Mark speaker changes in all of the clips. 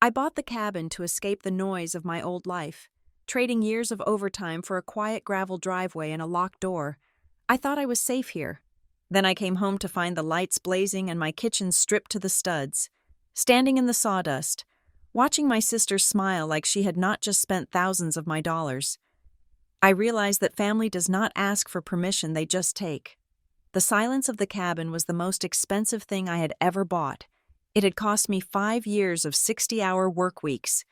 Speaker 1: I bought the cabin to escape the noise of my old life, trading years of overtime for a quiet gravel driveway and a locked door. I thought I was safe here. Then I came home to find the lights blazing and my kitchen stripped to the studs. Standing in the sawdust, watching my sister smile like she had not just spent thousands of my dollars. I realized that family does not ask for permission, they just take. The silence of the cabin was the most expensive thing I had ever bought. It had cost me 5 years of 60-hour work weeks,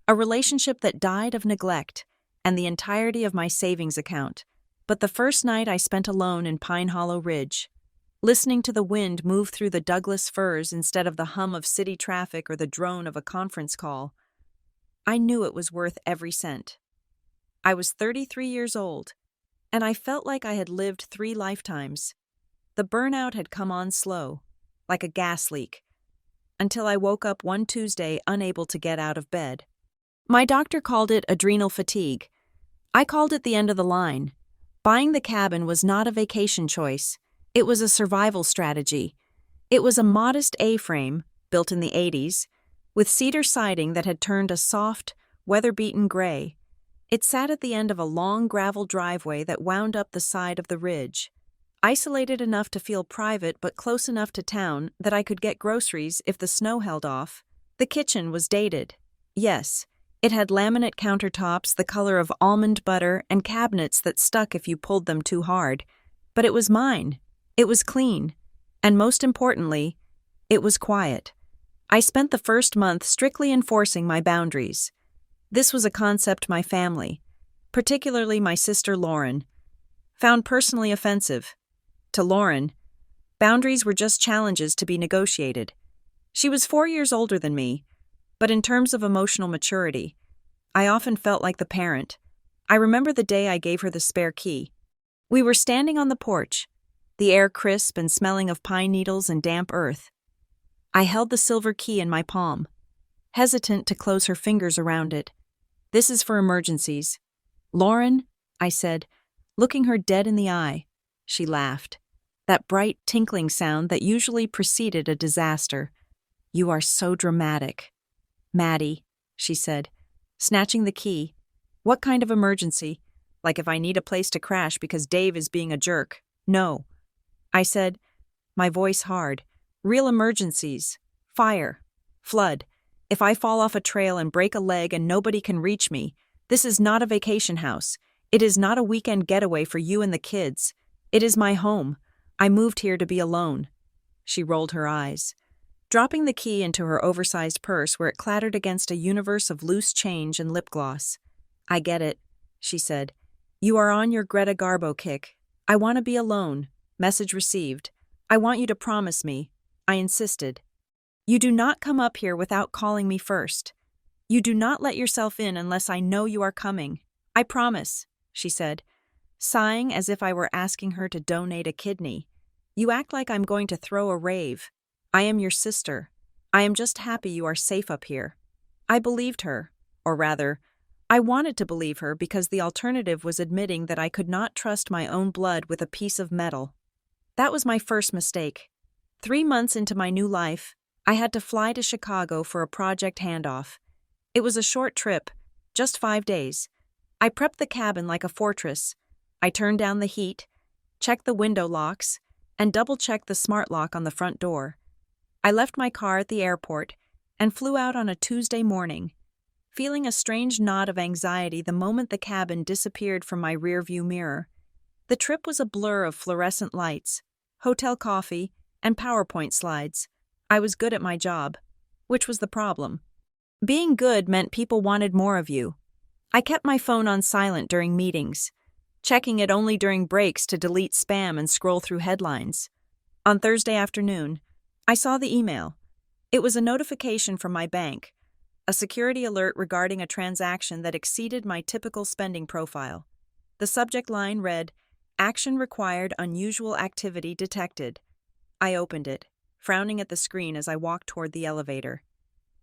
Speaker 1: a relationship that died of neglect, and the entirety of my savings account. But the first night I spent alone in Pine Hollow Ridge, listening to the wind move through the Douglas firs instead of the hum of city traffic or the drone of a conference call, I knew it was worth every cent. I was 33 years old, and I felt like I had lived 3 lifetimes. The burnout had come on slow, like a gas leak, until I woke up one Tuesday unable to get out of bed. My doctor called it adrenal fatigue. I called it the end of the line. Buying the cabin was not a vacation choice. It was a survival strategy. It was a modest A-frame, built in the 80s, with cedar siding that had turned a soft, weather-beaten gray. It sat at the end of a long gravel driveway that wound up the side of the ridge, isolated enough to feel private but close enough to town that I could get groceries if the snow held off. The kitchen was dated. Yes, it had laminate countertops the color of almond butter and cabinets that stuck if you pulled them too hard. But it was mine. It was clean. And most importantly, it was quiet. I spent the first month strictly enforcing my boundaries. This was a concept my family, particularly my sister Lauren, found personally offensive. To Lauren, boundaries were just challenges to be negotiated. She was 4 years older than me, but in terms of emotional maturity, I often felt like the parent. I remember the day I gave her the spare key. We were standing on the porch, the air crisp and smelling of pine needles and damp earth. I held the silver key in my palm, hesitant to close her fingers around it. "This is for emergencies." "Lauren," I said, looking her dead in the eye. She laughed, that bright tinkling sound that usually preceded a disaster. "You are so dramatic." "Maddie," she said, snatching the key. "What kind of emergency? Like if I need a place to crash because Dave is being a jerk?" "No." I said, my voice hard. "Real emergencies. Fire. Flood. If I fall off a trail and break a leg and nobody can reach me, this is not a vacation house. It is not a weekend getaway for you and the kids. It is my home. I moved here to be alone." She rolled her eyes, dropping the key into her oversized purse where it clattered against a universe of loose change and lip gloss. "I get it," she said. "You are on your Greta Garbo kick. I want to be alone. Message received. I want you to promise me." I insisted. "You do not come up here without calling me first. You do not let yourself in unless I know you are coming. I promise," she said, sighing as if I were asking her to donate a kidney. "You act like I'm going to throw a rave. I am your sister. I am just happy you are safe up here." I believed her, or rather, I wanted to believe her because the alternative was admitting that I could not trust my own blood with a piece of metal. That was my first mistake. 3 months into my new life, I had to fly to Chicago for a project handoff. It was a short trip, just 5 days. I prepped the cabin like a fortress. I turned down the heat, checked the window locks, and double-checked the smart lock on the front door. I left my car at the airport and flew out on a Tuesday morning, feeling a strange knot of anxiety the moment the cabin disappeared from my rearview mirror. The trip was a blur of fluorescent lights, hotel coffee, and PowerPoint slides. I was good at my job, which was the problem. Being good meant people wanted more of you. I kept my phone on silent during meetings, checking it only during breaks to delete spam and scroll through headlines. On Thursday afternoon, I saw the email. It was a notification from my bank, a security alert regarding a transaction that exceeded my typical spending profile. The subject line read, "Action required, unusual activity detected." I opened it, frowning at the screen as I walked toward the elevator.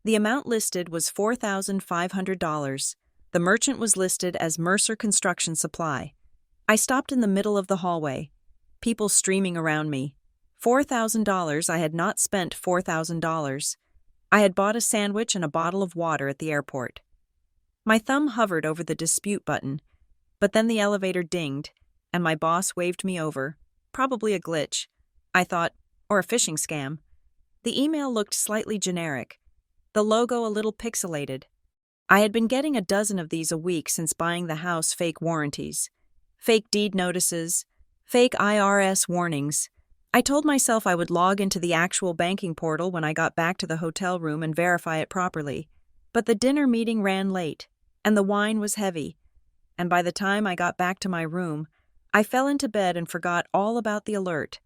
Speaker 1: The amount listed was $4,500. The merchant was listed as Mercer Construction Supply. I stopped in the middle of the hallway, people streaming around me. $4,000. I had not spent $4,000. I had bought a sandwich and a bottle of water at the airport. My thumb hovered over the dispute button, but then the elevator dinged, and my boss waved me over. Probably a glitch, I thought, or a phishing scam. The email looked slightly generic, the logo a little pixelated. I had been getting a dozen of these a week since buying the house. Fake warranties, fake deed notices, fake IRS warnings. I told myself I would log into the actual banking portal when I got back to the hotel room and verify it properly. But the dinner meeting ran late, and the wine was heavy, and by the time I got back to my room, I fell into bed and forgot all about the alert.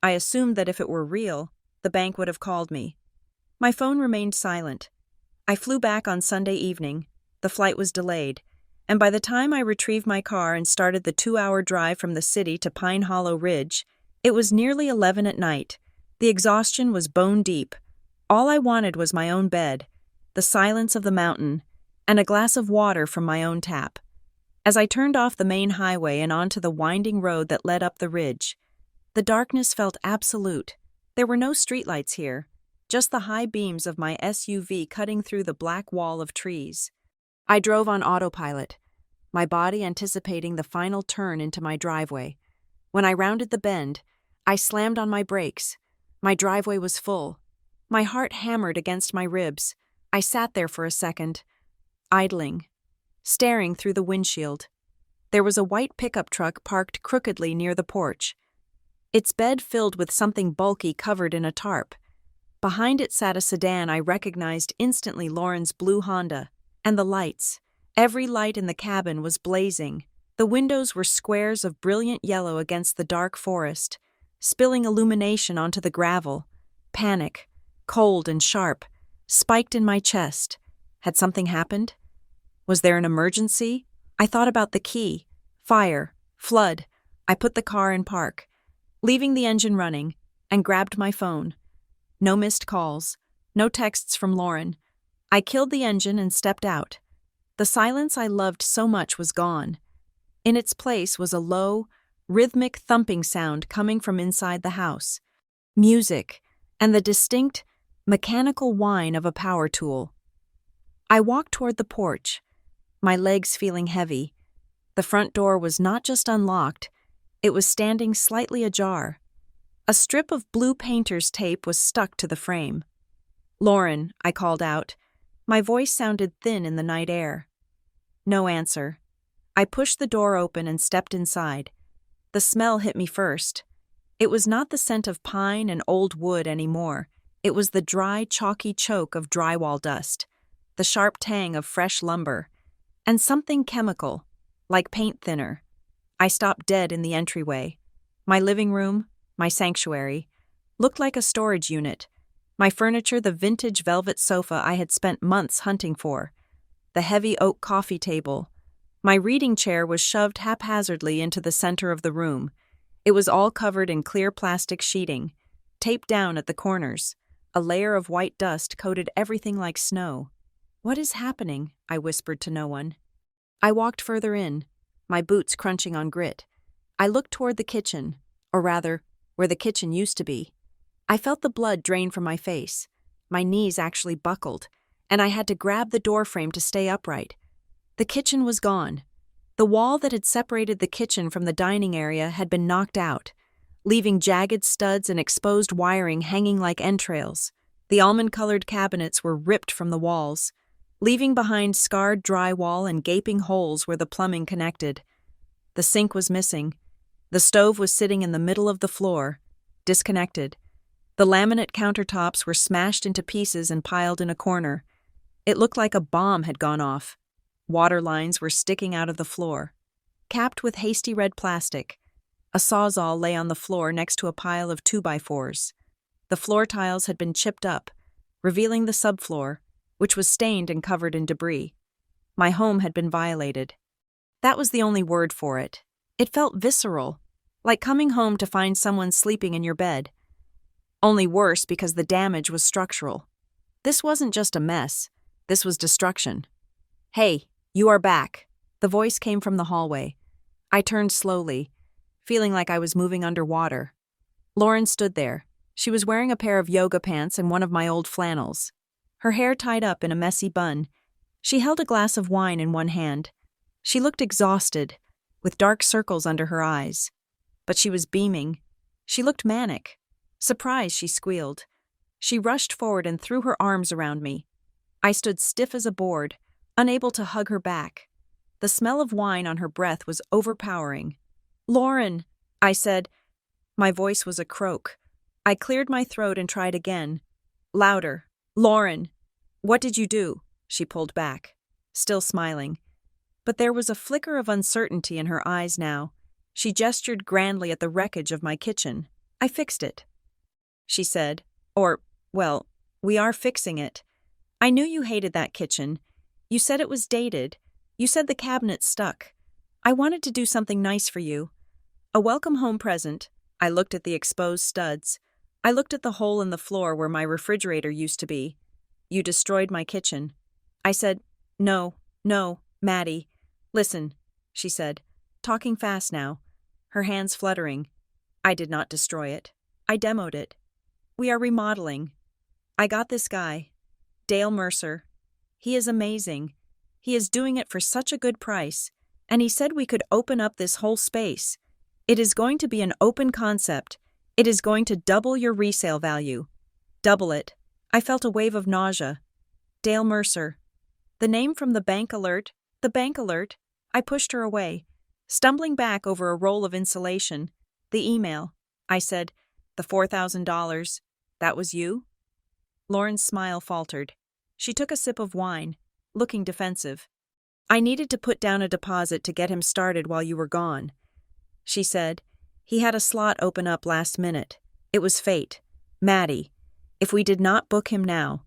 Speaker 1: I assumed that if it were real, the bank would have called me. My phone remained silent. I flew back on Sunday evening. The flight was delayed, and by the time I retrieved my car and started the 2-hour drive from the city to Pine Hollow Ridge, it was nearly 11 at night. The exhaustion was bone deep. All I wanted was my own bed, the silence of the mountain, and a glass of water from my own tap. As I turned off the main highway and onto the winding road that led up the ridge, the darkness felt absolute. There were no streetlights here, just the high beams of my SUV cutting through the black wall of trees. I drove on autopilot, my body anticipating the final turn into my driveway. When I rounded the bend, I slammed on my brakes. My driveway was full. My heart hammered against my ribs. I sat there for a second, idling, staring through the windshield. There was a white pickup truck parked crookedly near the porch, its bed filled with something bulky covered in a tarp. Behind it sat a sedan I recognized instantly, Lauren's blue Honda. And the lights. Every light in the cabin was blazing. The windows were squares of brilliant yellow against the dark forest, spilling illumination onto the gravel. Panic, cold and sharp, spiked in my chest. Had something happened? Was there an emergency? I thought about the key. Fire. Flood. I put the car in park, leaving the engine running, and grabbed my phone. No missed calls. No texts from Lauren. I killed the engine and stepped out. The silence I loved so much was gone. In its place was a low, rhythmic thumping sound coming from inside the house. Music, and the distinct, mechanical whine of a power tool. I walked toward the porch, my legs feeling heavy. The front door was not just unlocked, it was standing slightly ajar. A strip of blue painter's tape was stuck to the frame. "Lauren," I called out. My voice sounded thin in the night air. No answer. I pushed the door open and stepped inside. The smell hit me first. It was not the scent of pine and old wood anymore. It was the dry, chalky choke of drywall dust, the sharp tang of fresh lumber, and something chemical, like paint thinner. I stopped dead in the entryway. My living room, my sanctuary, looked like a storage unit. My furniture, the vintage velvet sofa I had spent months hunting for, the heavy oak coffee table. My reading chair was shoved haphazardly into the center of the room. It was all covered in clear plastic sheeting, taped down at the corners. A layer of white dust coated everything like snow. "What is happening?" I whispered to no one. I walked further in, my boots crunching on grit. I looked toward the kitchen, or rather, where the kitchen used to be. I felt the blood drain from my face. My knees actually buckled, and I had to grab the doorframe to stay upright. The kitchen was gone. The wall that had separated the kitchen from the dining area had been knocked out, leaving jagged studs and exposed wiring hanging like entrails. The almond-colored cabinets were ripped from the walls, leaving behind scarred drywall and gaping holes where the plumbing connected. The sink was missing. The stove was sitting in the middle of the floor, disconnected. The laminate countertops were smashed into pieces and piled in a corner. It looked like a bomb had gone off. Water lines were sticking out of the floor, capped with hasty red plastic. A sawzall lay on the floor next to a pile of 2x4s. The floor tiles had been chipped up, revealing the subfloor, which was stained and covered in debris. My home had been violated. That was the only word for it. It felt visceral, like coming home to find someone sleeping in your bed. Only worse because the damage was structural. This wasn't just a mess. This was destruction. "Hey, you are back." The voice came from the hallway. I turned slowly, feeling like I was moving underwater. Lauren stood there. She was wearing a pair of yoga pants and one of my old flannels. her hair tied up in a messy bun. She held a glass of wine in one hand. She looked exhausted, with dark circles under her eyes. But she was beaming. She looked manic. Surprised, she squealed. She rushed forward and threw her arms around me. I stood stiff as a board, unable to hug her back. The smell of wine on her breath was overpowering. "Lauren," I said. My voice was a croak. I cleared my throat and tried again. Louder. "Lauren." "What did you do?" She pulled back, still smiling. But there was a flicker of uncertainty in her eyes now. She gestured grandly at the wreckage of my kitchen. "I fixed it," she said. Well, we are fixing it. I knew you hated that kitchen. You said it was dated. You said the cabinet stuck. I wanted to do something nice for you. A welcome home present." I looked at the exposed studs. I looked at the hole in the floor where my refrigerator used to be. "You destroyed my kitchen." I said, No, Maddie. "Listen," she said, talking fast now, her hands fluttering. "I did not destroy it. I demoed it. We are remodeling. I got this guy, Dale Mercer. He is amazing. He is doing it for such a good price, and he said we could open up this whole space. It is going to be an open concept. It is going to double your resale value. Double it." I felt a wave of nausea. Dale Mercer. The name from the bank alert. The bank alert. I pushed her away, stumbling back over a roll of insulation. "The email," I said. "The $4,000. That was you?" Lauren's smile faltered. She took a sip of wine, looking defensive. "I needed to put down a deposit to get him started while you were gone," she said. "He had a slot open up last minute. It was fate. Maddie, if we did not book him now,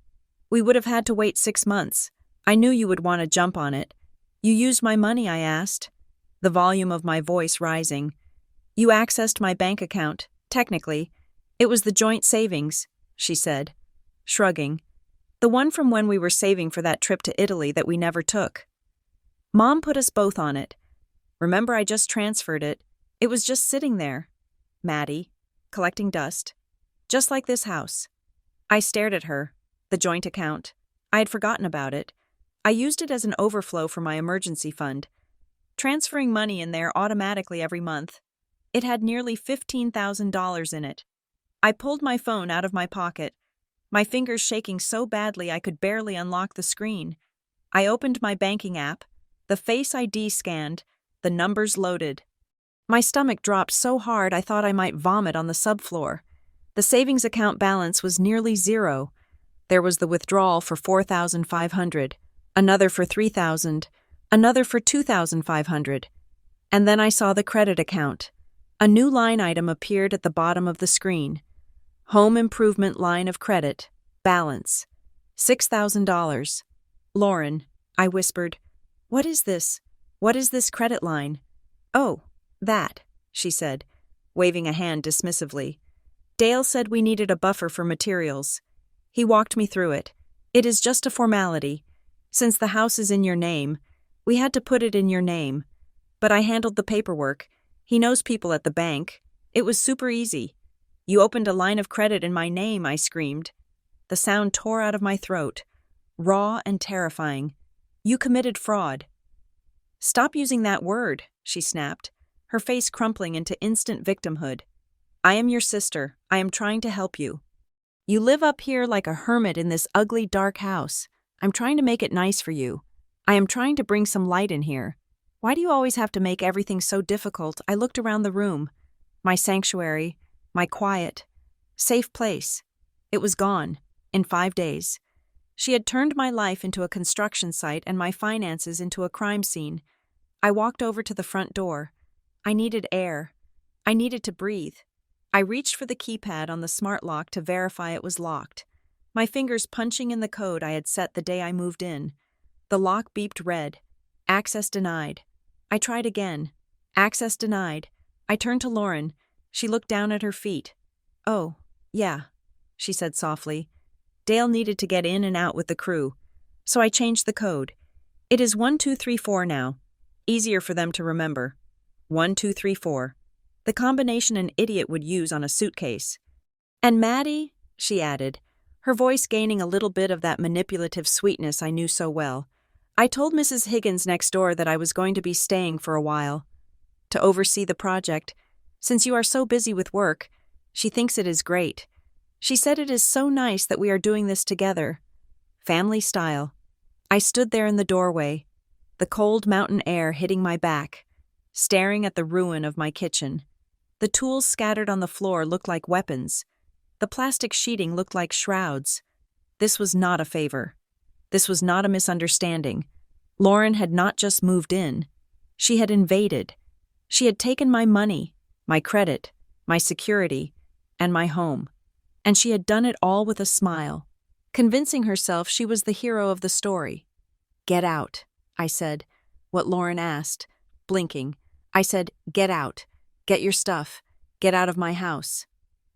Speaker 1: we would have had to wait 6 months. I knew you would want to jump on it." "You used my money?" I asked, the volume of my voice rising. "You accessed my bank account, technically. It was the joint savings," she said, shrugging. "The one from when we were saving for that trip to Italy that we never took. Mom put us both on it. Remember, I just transferred it. It was just sitting there, Maddie, collecting dust. Just like this house." I stared at her. The joint account. I had forgotten about it. I used it as an overflow for my emergency fund, transferring money in there automatically every month. It had nearly $15,000 in it. I pulled my phone out of my pocket, my fingers shaking so badly I could barely unlock the screen. I opened my banking app, the Face ID scanned, the numbers loaded. My stomach dropped so hard I thought I might vomit on the subfloor. The savings account balance was nearly zero. There was the withdrawal for $4,500, another for $3,000, another for $2,500. And then I saw the credit account. A new line item appeared at the bottom of the screen. Home Improvement Line of Credit, balance, $6,000. "Lauren," I whispered, "What is this? What is this credit line?" "Oh, that," she said, waving a hand dismissively. "Dale said we needed a buffer for materials. He walked me through it. It is just a formality. Since the house is in your name, we had to put it in your name. But I handled the paperwork. He knows people at the bank. It was super easy." "You opened a line of credit in my name," I screamed. The sound tore out of my throat, raw and terrifying. "You committed fraud." "Stop using that word," she snapped, her face crumpling into instant victimhood. "I am your sister. I am trying to help you. You live up here like a hermit in this ugly, dark house. I'm trying to make it nice for you. I am trying to bring some light in here. Why do you always have to make everything so difficult?" I looked around the room. My sanctuary, my quiet, safe place. It was gone, in 5 days. She had turned my life into a construction site and my finances into a crime scene. I walked over to the front door. I needed air. I needed to breathe. I reached for the keypad on the smart lock to verify it was locked, my fingers punching in the code I had set the day I moved in. The lock beeped red. Access denied. I tried again. Access denied. I turned to Lauren. She looked down at her feet. "Oh, yeah," she said softly. "Dale needed to get in and out with the crew, so I changed the code. It is 1234 now. Easier for them to remember. 1234. The combination an idiot would use on a suitcase." "And Maddie," she added, her voice gaining a little bit of that manipulative sweetness I knew so well. "I told Mrs. Higgins next door that I was going to be staying for a while, to oversee the project. Since you are so busy with work, she thinks it is great. She said it is so nice that we are doing this together. Family style." I stood there in the doorway, the cold mountain air hitting my back, staring at the ruin of my kitchen. The tools scattered on the floor looked like weapons. The plastic sheeting looked like shrouds. This was not a favor. This was not a misunderstanding. Lauren had not just moved in. She had invaded. She had taken my money, my credit, my security, and my home. And she had done it all with a smile, convincing herself she was the hero of the story. "Get out," I said, what Lauren asked, blinking. I said, "Get out. Get your stuff. Get out of my house."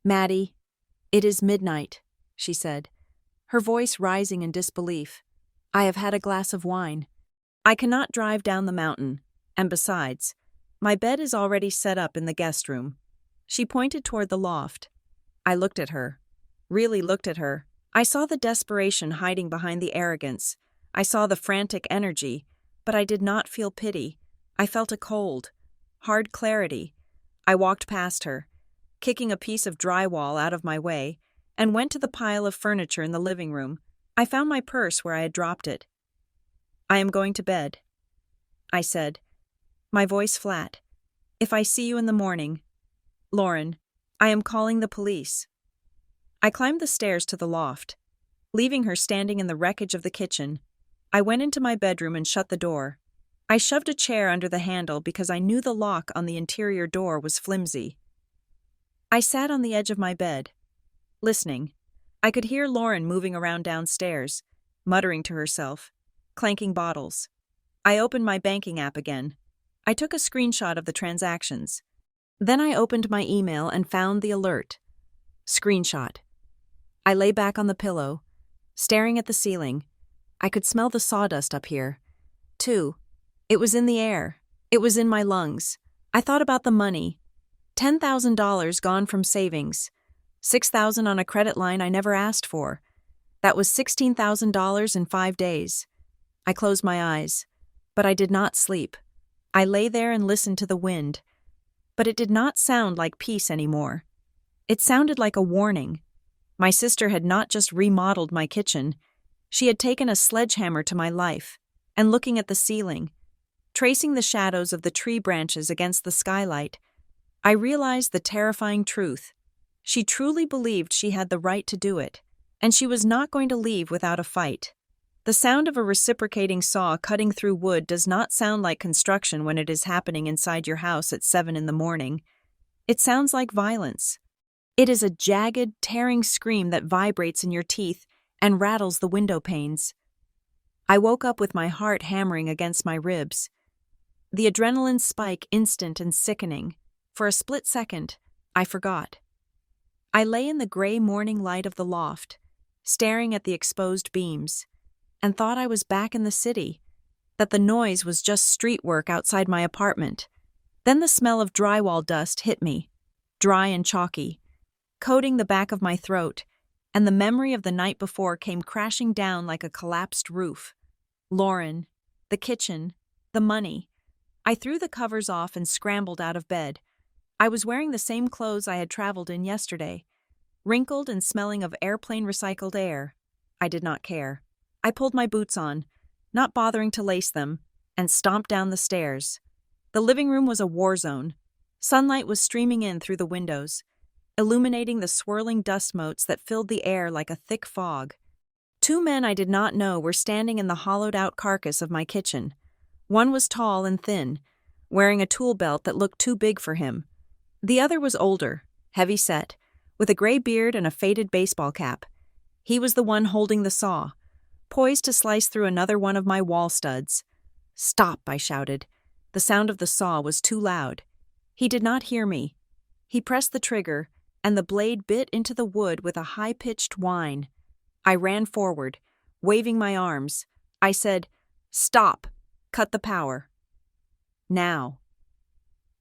Speaker 1: "Maddie, it is midnight," she said, her voice rising in disbelief. "I have had a glass of wine. I cannot drive down the mountain, and besides, my bed is already set up in the guest room." She pointed toward the loft. I looked at her, really looked at her. I saw the desperation hiding behind the arrogance. I saw the frantic energy, but I did not feel pity. I felt a cold, hard clarity. I walked past her, kicking a piece of drywall out of my way, and went to the pile of furniture in the living room. I found my purse where I had dropped it. "I am going to bed," I said, my voice flat. "If I see you in the morning, Lauren, I am calling the police." I climbed the stairs to the loft. Leaving her standing in the wreckage of the kitchen, I went into my bedroom and shut the door. I shoved a chair under the handle because I knew the lock on the interior door was flimsy. I sat on the edge of my bed, listening. I could hear Lauren moving around downstairs, muttering to herself, clanking bottles. I opened my banking app again. I took a screenshot of the transactions. Then I opened my email and found the alert. Screenshot. I lay back on the pillow, staring at the ceiling. I could smell the sawdust up here, too. It was in the air. It was in my lungs. I thought about the money. $10,000 gone from savings. $6,000 on a credit line I never asked for. That was $16,000 in 5 days. I closed my eyes, but I did not sleep. I lay there and listened to the wind, but it did not sound like peace anymore. It sounded like a warning. My sister had not just remodeled my kitchen. She had taken a sledgehammer to my life, and looking at the ceiling, tracing the shadows of the tree branches against the skylight, I realized the terrifying truth. She truly believed she had the right to do it, and she was not going to leave without a fight. The sound of a reciprocating saw cutting through wood does not sound like construction when it is happening inside your house at 7 in the morning. It sounds like violence. It is a jagged, tearing scream that vibrates in your teeth and rattles the window panes. I woke up with my heart hammering against my ribs. The adrenaline spike instant and sickening. For a split second, I forgot. I lay in the gray morning light of the loft, staring at the exposed beams, and thought I was back in the city, that the noise was just street work outside my apartment. Then the smell of drywall dust hit me, dry and chalky, coating the back of my throat, and the memory of the night before came crashing down like a collapsed roof. Lauren, the kitchen, the money. I threw the covers off and scrambled out of bed. I was wearing the same clothes I had traveled in yesterday, wrinkled and smelling of airplane recycled air. I did not care. I pulled my boots on, not bothering to lace them, and stomped down the stairs. The living room was a war zone. Sunlight was streaming in through the windows, illuminating the swirling dust motes that filled the air like a thick fog. 2 men I did not know were standing in the hollowed-out carcass of my kitchen. One was tall and thin, wearing a tool belt that looked too big for him. The other was older, heavy-set, with a gray beard and a faded baseball cap. He was the one holding the saw, poised to slice through another one of my wall studs. "Stop," I shouted. The sound of the saw was too loud. He did not hear me. He pressed the trigger, and the blade bit into the wood with a high-pitched whine. I ran forward, waving my arms. I said, "Stop! Cut the power." Now.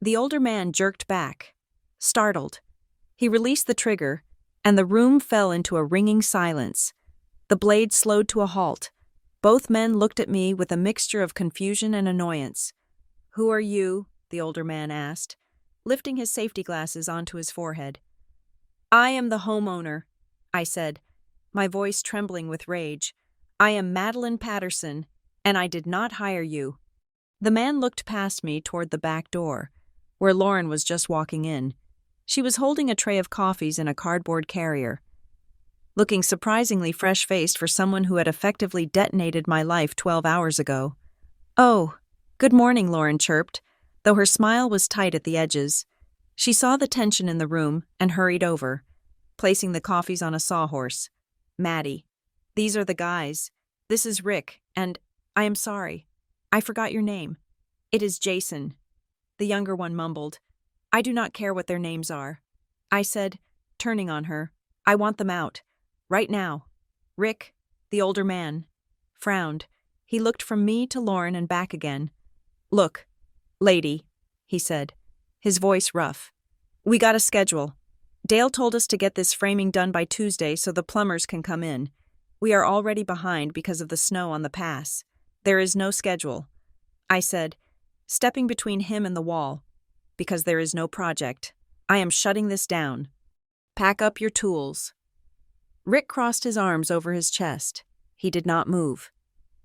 Speaker 1: The older man jerked back, startled. He released the trigger, and the room fell into a ringing silence. The blade slowed to a halt. Both men looked at me with a mixture of confusion and annoyance. "Who are you?" the older man asked, lifting his safety glasses onto his forehead. "I am the homeowner," I said, my voice trembling with rage. "I am Madeline Patterson, and I did not hire you." The man looked past me toward the back door, where Lauren was just walking in. She was holding a tray of coffees in a cardboard carrier, looking surprisingly fresh-faced for someone who had effectively detonated my life 12 hours ago. "Oh, good morning," Lauren chirped, though her smile was tight at the edges. She saw the tension in the room and hurried over, placing the coffees on a sawhorse. "Maddie, these are the guys. This is Rick, and I am sorry. I forgot your name." "It is Jason," the younger one mumbled. "I do not care what their names are," I said, turning on her. "I want them out. Right now." Rick, the older man, frowned. He looked from me to Lauren and back again. "Look, lady," he said, his voice rough. "We got a schedule. Dale told us to get this framing done by Tuesday so the plumbers can come in. We are already behind because of the snow on the pass. There is no schedule," I said, stepping between him and the wall. "Because there is no project. I am shutting this down. Pack up your tools." Rick crossed his arms over his chest. He did not move.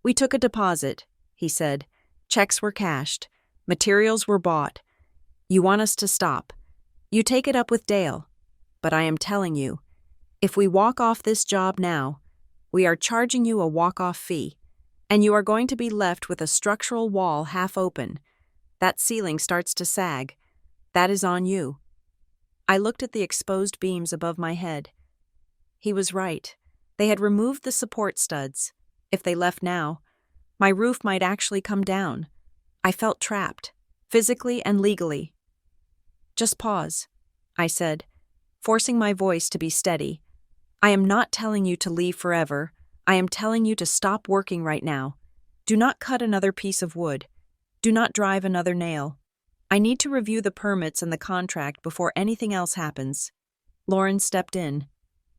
Speaker 1: "We took a deposit," he said. "Checks were cashed. Materials were bought. You want us to stop. You take it up with Dale. But I am telling you, if we walk off this job now, we are charging you a walk-off fee, and you are going to be left with a structural wall half open. That ceiling starts to sag. That is on you." I looked at the exposed beams above my head. He was right. They had removed the support studs. If they left now, my roof might actually come down. I felt trapped, physically and legally. "Just pause," I said, forcing my voice to be steady. "I am not telling you to leave forever. I am telling you to stop working right now. Do not cut another piece of wood. Do not drive another nail. I need to review the permits and the contract before anything else happens." Lauren stepped in,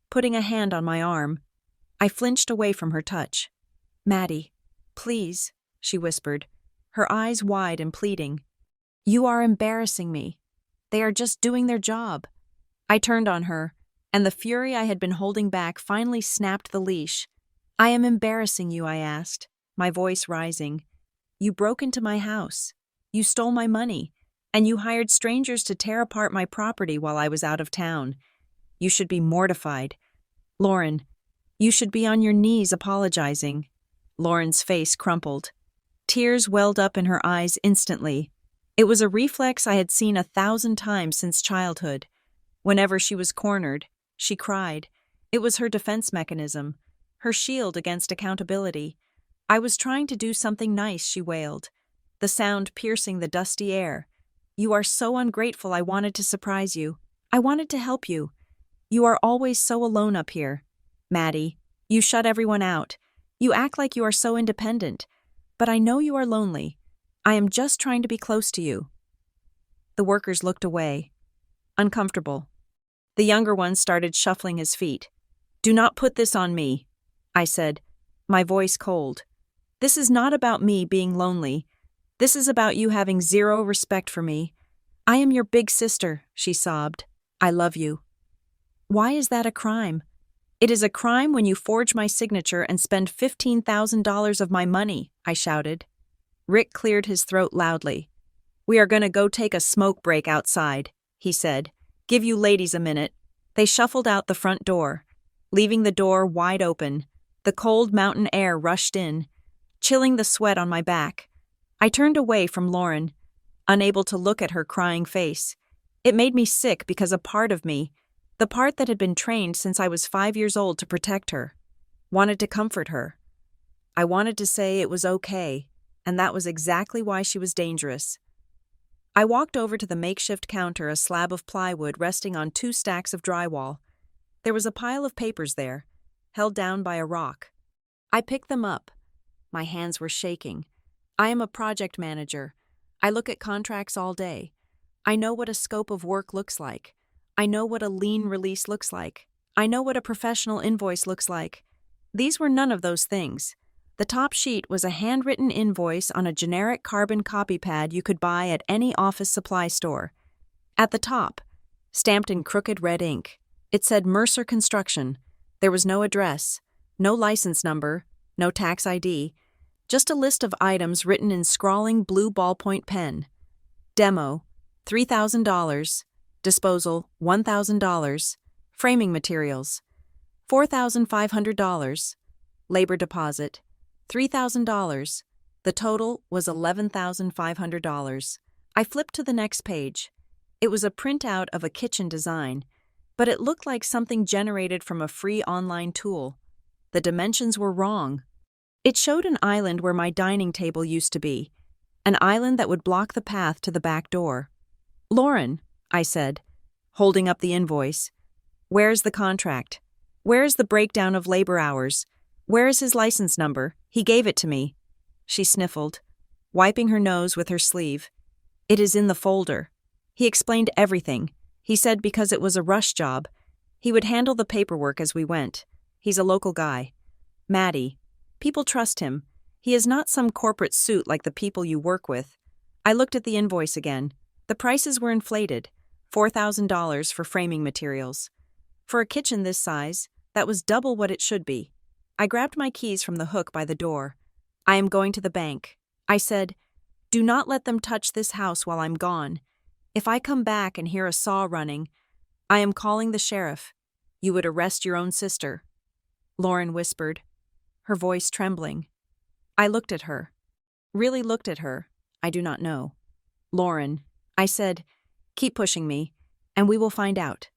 Speaker 1: putting a hand on my arm. I flinched away from her touch. "Maddie, please," she whispered, her eyes wide and pleading. "You are embarrassing me. They are just doing their job." I turned on her, and the fury I had been holding back finally snapped the leash. "I am embarrassing you," I asked, my voice rising. "You broke into my house. You stole my money, and you hired strangers to tear apart my property while I was out of town. You should be mortified. Lauren, you should be on your knees apologizing." Lauren's face crumpled. Tears welled up in her eyes instantly. It was a reflex I had seen 1,000 times since childhood. Whenever she was cornered, she cried. It was her defense mechanism, her shield against accountability. "I was trying to do something nice," she wailed, the sound piercing the dusty air. "You are so ungrateful. I wanted to surprise you. I wanted to help you. You are always so alone up here. Maddie, you shut everyone out. You act like you are so independent. But I know you are lonely. I am just trying to be close to you." The workers looked away, uncomfortable. The younger one started shuffling his feet. "Do not put this on me," I said, my voice cold. "This is not about me being lonely. This is about you having zero respect for me. I am your big sister," she sobbed. "I love you." "Why is that a crime?" "It is a crime when you forge my signature and spend $15,000 of my money," I shouted. Rick cleared his throat loudly. "We are going to go take a smoke break outside," he said. "Give you ladies a minute." They shuffled out the front door, leaving the door wide open. The cold mountain air rushed in, chilling the sweat on my back. I turned away from Lauren, unable to look at her crying face. It made me sick because a part of me, the part that had been trained since I was 5 years old to protect her, wanted to comfort her. I wanted to say it was okay, and that was exactly why she was dangerous. I walked over to the makeshift counter, a slab of plywood resting on 2 stacks of drywall. There was a pile of papers there, held down by a rock. I picked them up. My hands were shaking. I am a project manager. I look at contracts all day. I know what a scope of work looks like. I know what a lien release looks like. I know what a professional invoice looks like. These were none of those things. The top sheet was a handwritten invoice on a generic carbon copy pad you could buy at any office supply store. At the top, stamped in crooked red ink, it said Mercer Construction. There was no address, no license number, no tax ID, just a list of items written in scrawling blue ballpoint pen. Demo, $3,000. Disposal, $1,000. Framing materials, $4,500. Labor deposit, $3,000. The total was $11,500. I flipped to the next page. It was a printout of a kitchen design, but it looked like something generated from a free online tool. The dimensions were wrong. It showed an island where my dining table used to be, an island that would block the path to the back door. "Lauren," I said, holding up the invoice, "where's the contract? Where's the breakdown of labor hours? Where's his license number? He gave it to me." She sniffled, wiping her nose with her sleeve. "It is in the folder." He explained everything. He said because it was a rush job, he would handle the paperwork as we went. He's a local guy. Maddie. People trust him. He is not some corporate suit like the people you work with. I looked at the invoice again. The prices were inflated. $4,000 for framing materials. For a kitchen this size, that was double what it should be. I grabbed my keys from the hook by the door. "I am going to the bank." I said, "Do not let them touch this house while I'm gone. If I come back and hear a saw running, I am calling the sheriff. You would arrest your own sister." Lauren whispered, her voice trembling. I looked at her. Really looked at her. I do not know. "Lauren," I said, "keep pushing me, and we will find out."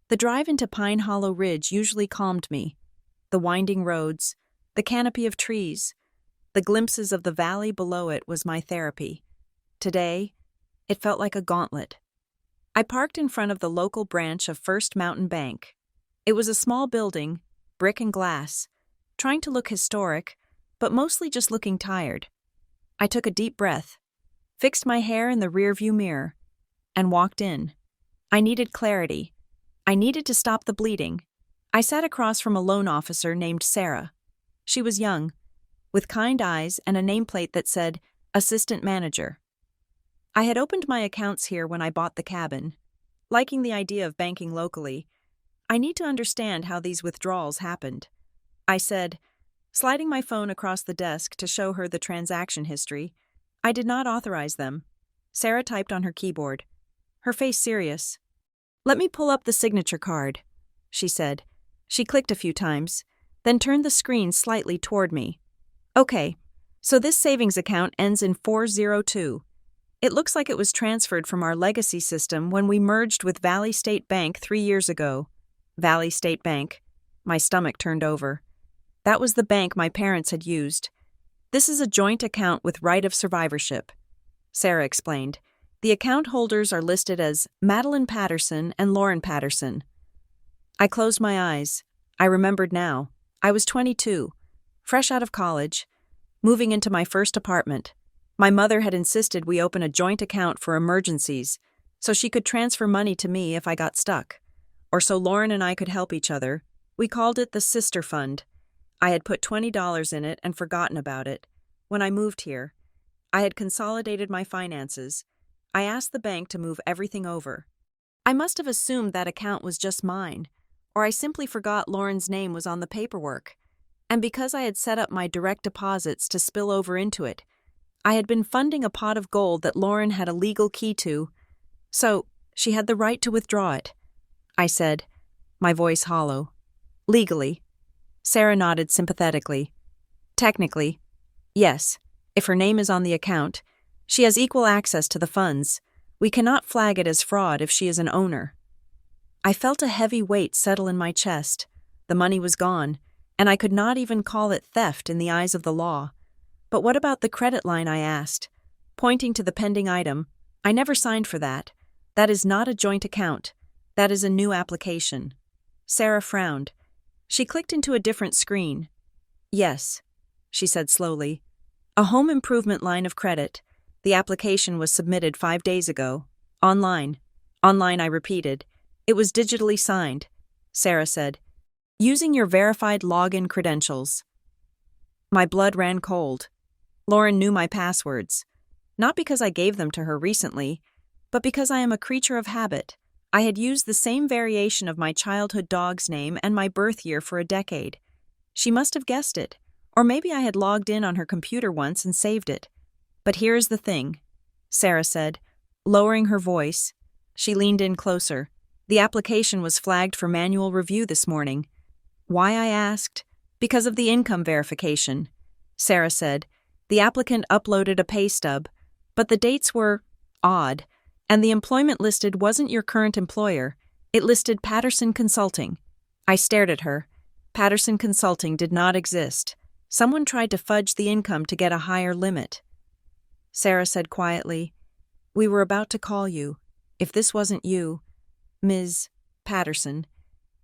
Speaker 1: The drive into Pine Hollow Ridge usually calmed me. The winding roads, the canopy of trees, the glimpses of the valley below it was my therapy. Today, it felt like a gauntlet. I parked in front of the local branch of First Mountain Bank. It was a small building, brick and glass, trying to look historic, but mostly just looking tired. I took a deep breath, fixed my hair in the rearview mirror, and walked in. I needed clarity. I needed to stop the bleeding. I sat across from a loan officer named Sarah. She was young, with kind eyes and a nameplate that said, "Assistant Manager." I had opened my accounts here when I bought the cabin. Liking the idea of banking locally, I need to understand how these withdrawals happened. I said, sliding my phone across the desk to show her the transaction history, "I did not authorize them." Sarah typed on her keyboard, her face serious. "Let me pull up the signature card," she said. She clicked a few times, then turned the screen slightly toward me. "Okay, so this savings account ends in 402. It looks like it was transferred from our legacy system when we merged with Valley State Bank 3 years ago." Valley State Bank. My stomach turned over. That was the bank my parents had used. "This is a joint account with right of survivorship," Sarah explained. "The account holders are listed as Madeline Patterson and Lauren Patterson." I closed my eyes. I remembered now. I was 22, fresh out of college, moving into my first apartment. My mother had insisted we open a joint account for emergencies, so she could transfer money to me if I got stuck, or so Lauren and I could help each other. We called it the Sister Fund. I had put $20 in it and forgotten about it. When I moved here, I had consolidated my finances. I asked the bank to move everything over. I must have assumed that account was just mine, or I simply forgot Lauren's name was on the paperwork. And because I had set up my direct deposits to spill over into it, I had been funding a pot of gold that Lauren had a legal key to, so she had the right to withdraw it. I said, my voice hollow. "Legally." Sarah nodded sympathetically. "Technically, yes. If her name is on the account, she has equal access to the funds. We cannot flag it as fraud if she is an owner." I felt a heavy weight settle in my chest. The money was gone, and I could not even call it theft in the eyes of the law. "But what about the credit line?" I asked, pointing to the pending item. "I never signed for that. That is not a joint account. That is a new application." Sarah frowned. She clicked into a different screen. "Yes," she said slowly. "A home improvement line of credit. The application was submitted 5 days ago. Online." "Online," I repeated. "It was digitally signed." Sarah said, Using your verified login credentials. My blood ran cold. Lauren knew my passwords. Not because I gave them to her recently, but because I am a creature of habit. I had used the same variation of my childhood dog's name and my birth year for a decade. She must have guessed it, or maybe I had logged in on her computer once and saved it. But here's the thing, Sarah said, lowering her voice. She leaned in closer. The application was flagged for manual review this morning. Why, I asked? Because of the income verification. Sarah said, the applicant uploaded a pay stub, but the dates were odd, and the employment listed wasn't your current employer. It listed Patterson Consulting. I stared at her. Patterson Consulting did not exist. Someone tried to fudge the income to get a higher limit. Sarah said quietly, we were about to call you. If this wasn't you, Ms. Patterson,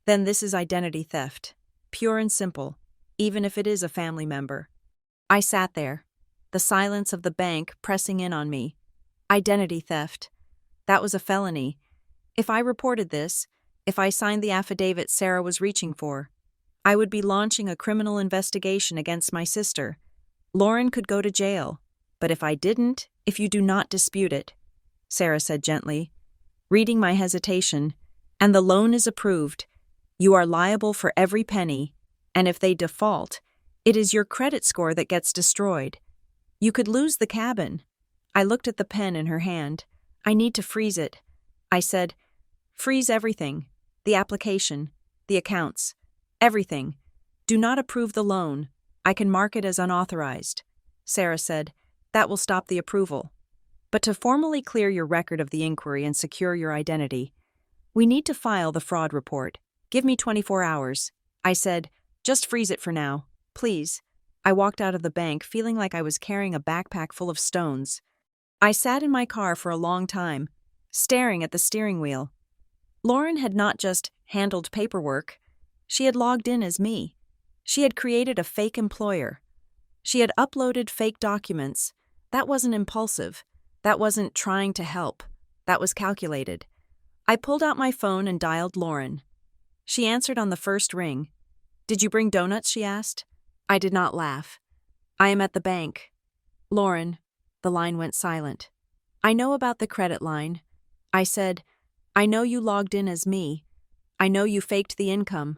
Speaker 1: then this is identity theft. Pure and simple, even if it is a family member. I sat there, the silence of the bank pressing in on me. Identity theft. That was a felony. If I reported this, if I signed the affidavit Sarah was reaching for, I would be launching a criminal investigation against my sister. Lauren could go to jail. But if I didn't, if you do not dispute it, Sarah said gently, reading my hesitation, and the loan is approved, you are liable for every penny, and if they default, it is your credit score that gets destroyed. You could lose the cabin. I looked at the pen in her hand. I need to freeze it. I said, freeze everything, the application, the accounts, everything. Do not approve the loan. I can mark it as unauthorized. Sarah said, that will stop the approval. But to formally clear your record of the inquiry and secure your identity, we need to file the fraud report. Give me 24 hours. I said, just freeze it for now, please. I walked out of the bank feeling like I was carrying a backpack full of stones. I sat in my car for a long time, staring at the steering wheel. Lauren had not just handled paperwork. She had logged in as me. She had created a fake employer. She had uploaded fake documents. That wasn't impulsive. That wasn't trying to help. That was calculated. I pulled out my phone and dialed Lauren. She answered on the first ring. Did you bring donuts? She asked. I did not laugh. I am at the bank. Lauren. The line went silent. I know about the credit line. I said, I know you logged in as me. I know you faked the income.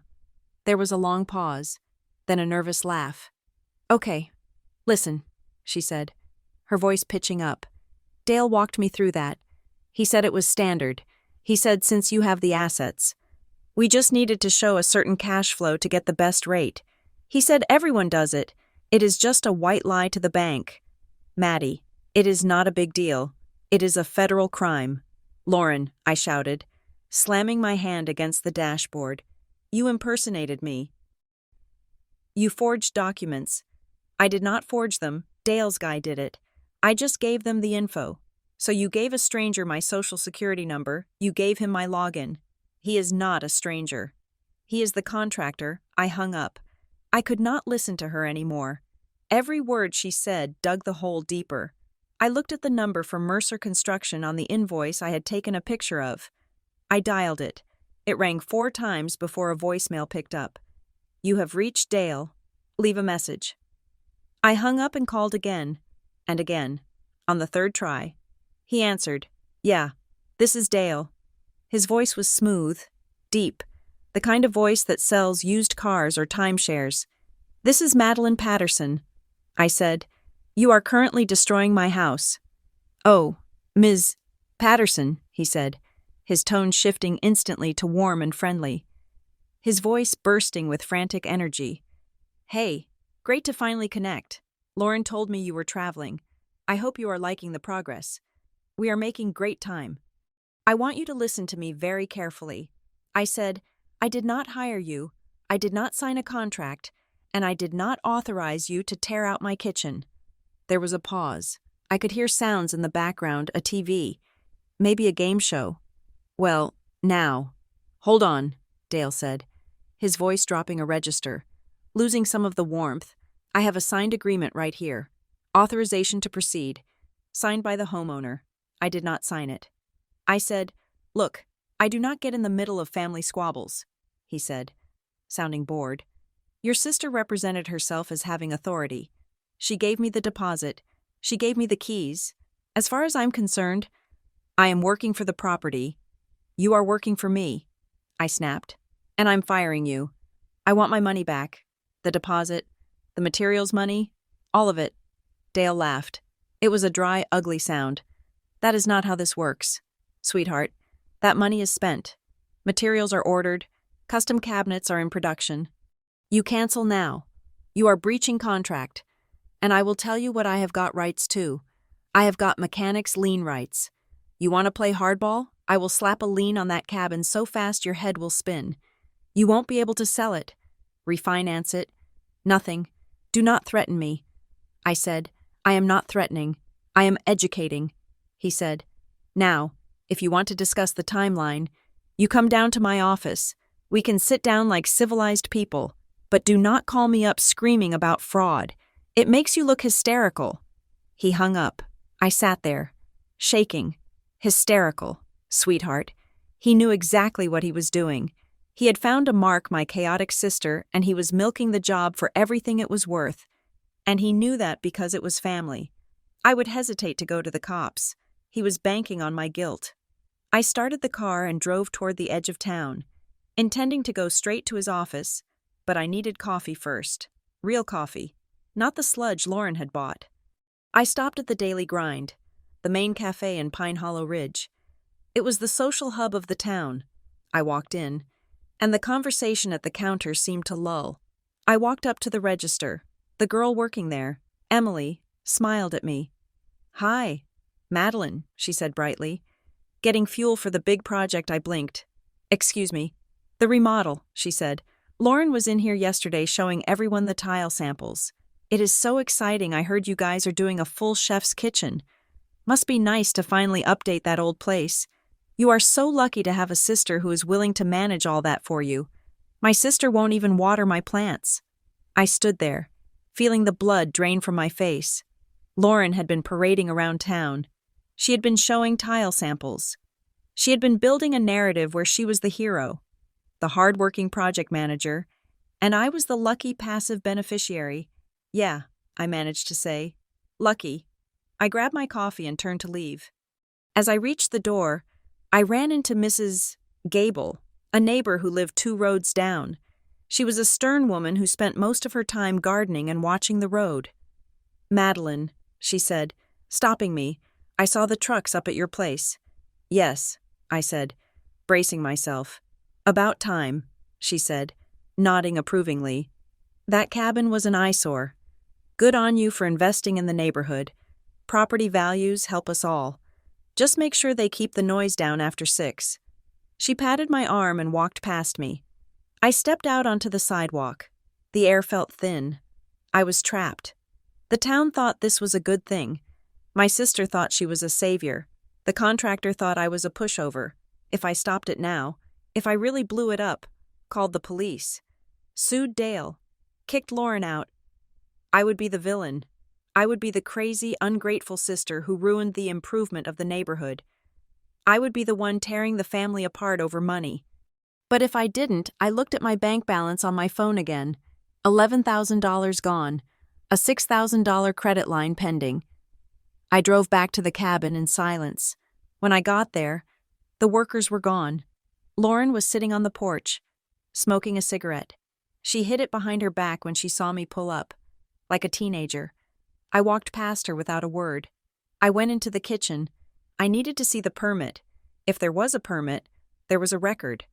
Speaker 1: There was a long pause, then a nervous laugh. Okay, listen, she said, her voice pitching up. Dale walked me through that. He said it was standard. He said since you have the assets. We just needed to show a certain cash flow to get the best rate. He said everyone does it. It is just a white lie to the bank. Maddie, it is not a big deal. It is a federal crime. Lauren, I shouted, slamming my hand against the dashboard. You impersonated me. You forged documents. I did not forge them. Dale's guy did it. I just gave them the info. So you gave a stranger my social security number. You gave him my login. He is not a stranger. He is the contractor. I hung up. I could not listen to her anymore. Every word she said dug the hole deeper. I looked at the number for Mercer Construction on the invoice I had taken a picture of. I dialed it. It rang 4 times before a voicemail picked up. You have reached Dale. Leave a message. I hung up and called again, and again. On the 3rd try, he answered, Yeah, this is Dale. His voice was smooth, deep, the kind of voice that sells used cars or timeshares. This is Madeline Patterson. I said, You are currently destroying my house. Oh, Ms. Patterson, he said, his tone shifting instantly to warm and friendly. His voice bursting with frantic energy. Hey, great to finally connect. Lauren told me you were traveling. I hope you are liking the progress. We are making great time. I want you to listen to me very carefully. I said, I did not hire you, I did not sign a contract, and I did not authorize you to tear out my kitchen. There was a pause. I could hear sounds in the background, a TV, maybe a game show. Well, now. Hold on, Dale said, his voice dropping a register, losing some of the warmth. I have a signed agreement right here. Authorization to proceed. Signed by the homeowner. I did not sign it. I said, Look, I do not get in the middle of family squabbles, he said. sounding bored. Your sister represented herself as having authority. She gave me the deposit. She gave me the keys. As far as I'm concerned, I am working for the property. You are working for me, I snapped. And I'm firing you. I want my money back. The deposit, the materials money, all of it. Dale laughed. It was a dry, ugly sound. That is not how this works. Sweetheart, that money is spent. Materials are ordered. Custom cabinets are in production. You cancel now. You are breaching contract. And I will tell you what I have got rights to. I have got mechanics lien rights. You want to play hardball? I will slap a lien on that cabin so fast your head will spin. You won't be able to sell it. Refinance it. Nothing. Do not threaten me. I said, I am not threatening. I am educating. He said, now, if you want to discuss the timeline, you come down to my office. We can sit down like civilized people, but do not call me up screaming about fraud. It makes you look hysterical. He hung up. I sat there, shaking, hysterical. Sweetheart. He knew exactly what he was doing. He had found a mark my chaotic sister, and he was milking the job for everything it was worth. And he knew that because it was family. I would hesitate to go to the cops. He was banking on my guilt. I started the car and drove toward the edge of town, intending to go straight to his office, but I needed coffee first. Real coffee, not the sludge Lauren had bought. I stopped at the Daily Grind, the main cafe in Pine Hollow Ridge. It was the social hub of the town. I walked in, and the conversation at the counter seemed to lull. I walked up to the register. The girl working there, Emily, smiled at me. Hi, Madeline, she said brightly. Getting fuel for the big project, I blinked. Excuse me. The remodel, she said. Lauren was in here yesterday showing everyone the tile samples. It is so exciting. I heard you guys are doing a full chef's kitchen. Must be nice to finally update that old place. You are so lucky to have a sister who is willing to manage all that for you. My sister won't even water my plants. I stood there, feeling the blood drain from my face. Lauren had been parading around town. She had been showing tile samples. She had been building a narrative where she was the hero, the hard-working project manager, and I was the lucky passive beneficiary. Yeah, I managed to say. Lucky. I grabbed my coffee and turned to leave. As I reached the door, I ran into Mrs. Gable, a neighbor who lived 2 roads down. She was a stern woman who spent most of her time gardening and watching the road. Madeline, she said, stopping me, I saw the trucks up at your place. Yes, I said, bracing myself. About time, she said, nodding approvingly. That cabin was an eyesore. Good on you for investing in the neighborhood. Property values help us all. Just make sure they keep the noise down after 6. She patted my arm and walked past me. I stepped out onto the sidewalk. The air felt thin. I was trapped. The town thought this was a good thing. My sister thought she was a savior. The contractor thought I was a pushover. If I stopped it now, if I really blew it up, called the police, sued Dale, kicked Lauren out, I would be the villain. I would be the crazy, ungrateful sister who ruined the improvement of the neighborhood. I would be the one tearing the family apart over money. But if I didn't, I looked at my bank balance on my phone again. $11,000 gone. A $6,000 credit line pending. I drove back to the cabin in silence. When I got there, the workers were gone. Lauren was sitting on the porch, smoking a cigarette. She hid it behind her back when she saw me pull up, like a teenager. I walked past her without a word. I went into the kitchen. I needed to see the permit. If there was a permit, there was a record.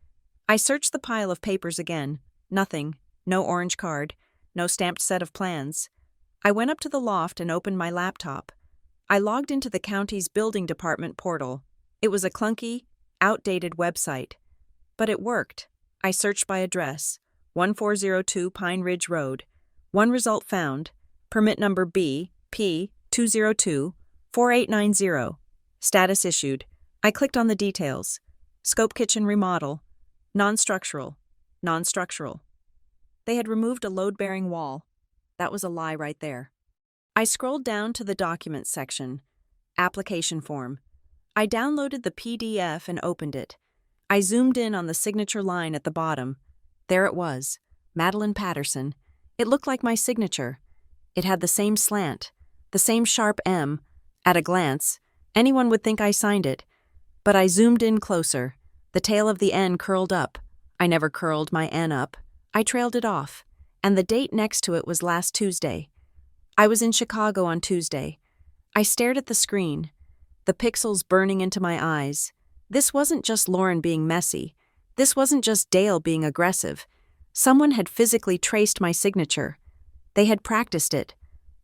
Speaker 1: I searched the pile of papers again. Nothing. No orange card. No stamped set of plans. I went up to the loft and opened my laptop. I logged into the county's building department portal. It was a clunky, outdated website. But it worked. I searched by address. 1402 Pine Ridge Road. One result found. Permit number B, P, 202-4890. Status issued. I clicked on the details. Scope kitchen remodel. Non-structural. Non-structural. They had removed a load-bearing wall. That was a lie right there. I scrolled down to the documents section. Application form. I downloaded the PDF and opened it. I zoomed in on the signature line at the bottom. There it was. Madeline Patterson. It looked like my signature. It had the same slant, the same sharp M. At a glance, anyone would think I signed it. But I zoomed in closer. The tail of the N curled up. I never curled my N up. I trailed it off. And the date next to it was last Tuesday. I was in Chicago on Tuesday. I stared at the screen, the pixels burning into my eyes. This wasn't just Lauren being messy. This wasn't just Dale being aggressive. Someone had physically traced my signature. They had practiced it.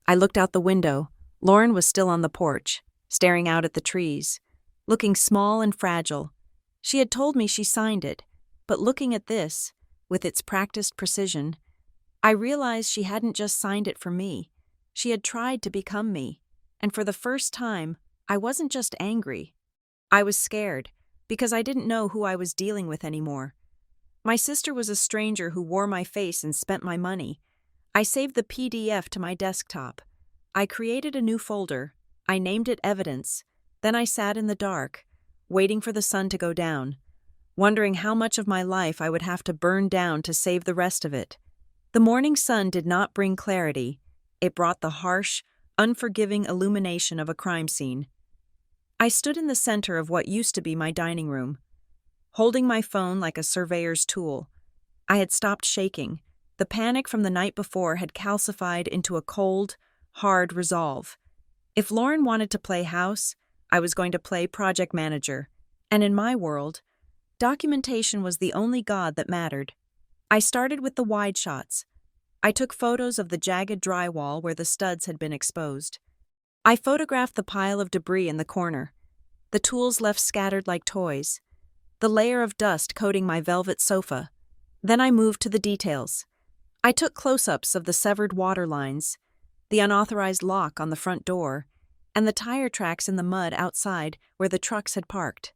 Speaker 1: I looked out the window. Lauren was still on the porch, staring out at the trees, looking small and fragile. She had told me she signed it, but looking at this, with its practiced precision, I realized she hadn't just signed it for me. She had tried to become me. And for the first time, I wasn't just angry. I was scared, because I didn't know who I was dealing with anymore. My sister was a stranger who wore my face and spent my money. I saved the PDF to my desktop. I created a new folder. I named it Evidence. Then I sat in the dark, waiting for the sun to go down, wondering how much of my life I would have to burn down to save the rest of it. The morning sun did not bring clarity. It brought the harsh, unforgiving illumination of a crime scene. I stood in the center of what used to be my dining room, holding my phone like a surveyor's tool. I had stopped shaking. The panic from the night before had calcified into a cold, hard resolve. If Lauren wanted to play house, I was going to play project manager. And in my world, documentation was the only god that mattered. I started with the wide shots. I took photos of the jagged drywall where the studs had been exposed. I photographed the pile of debris in the corner, the tools left scattered like toys, the layer of dust coating my velvet sofa. Then I moved to the details. I took close-ups of the severed water lines, the unauthorized lock on the front door, and the tire tracks in the mud outside where the trucks had parked.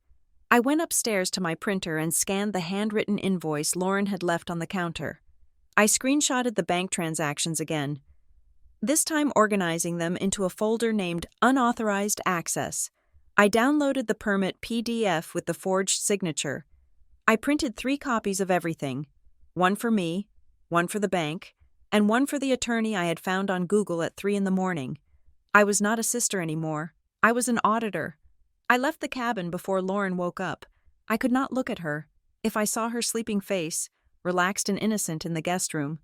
Speaker 1: I went upstairs to my printer and scanned the handwritten invoice Lauren had left on the counter. I screenshotted the bank transactions again, this time organizing them into a folder named Unauthorized Access. I downloaded the permit PDF with the forged signature. I printed 3 copies of everything, one for me, one for the bank, and one for the attorney I had found on Google at 3 a.m. I was not a sister anymore. I was an auditor. I left the cabin before Lauren woke up. I could not look at her. If I saw her sleeping face, relaxed and innocent in the guest room,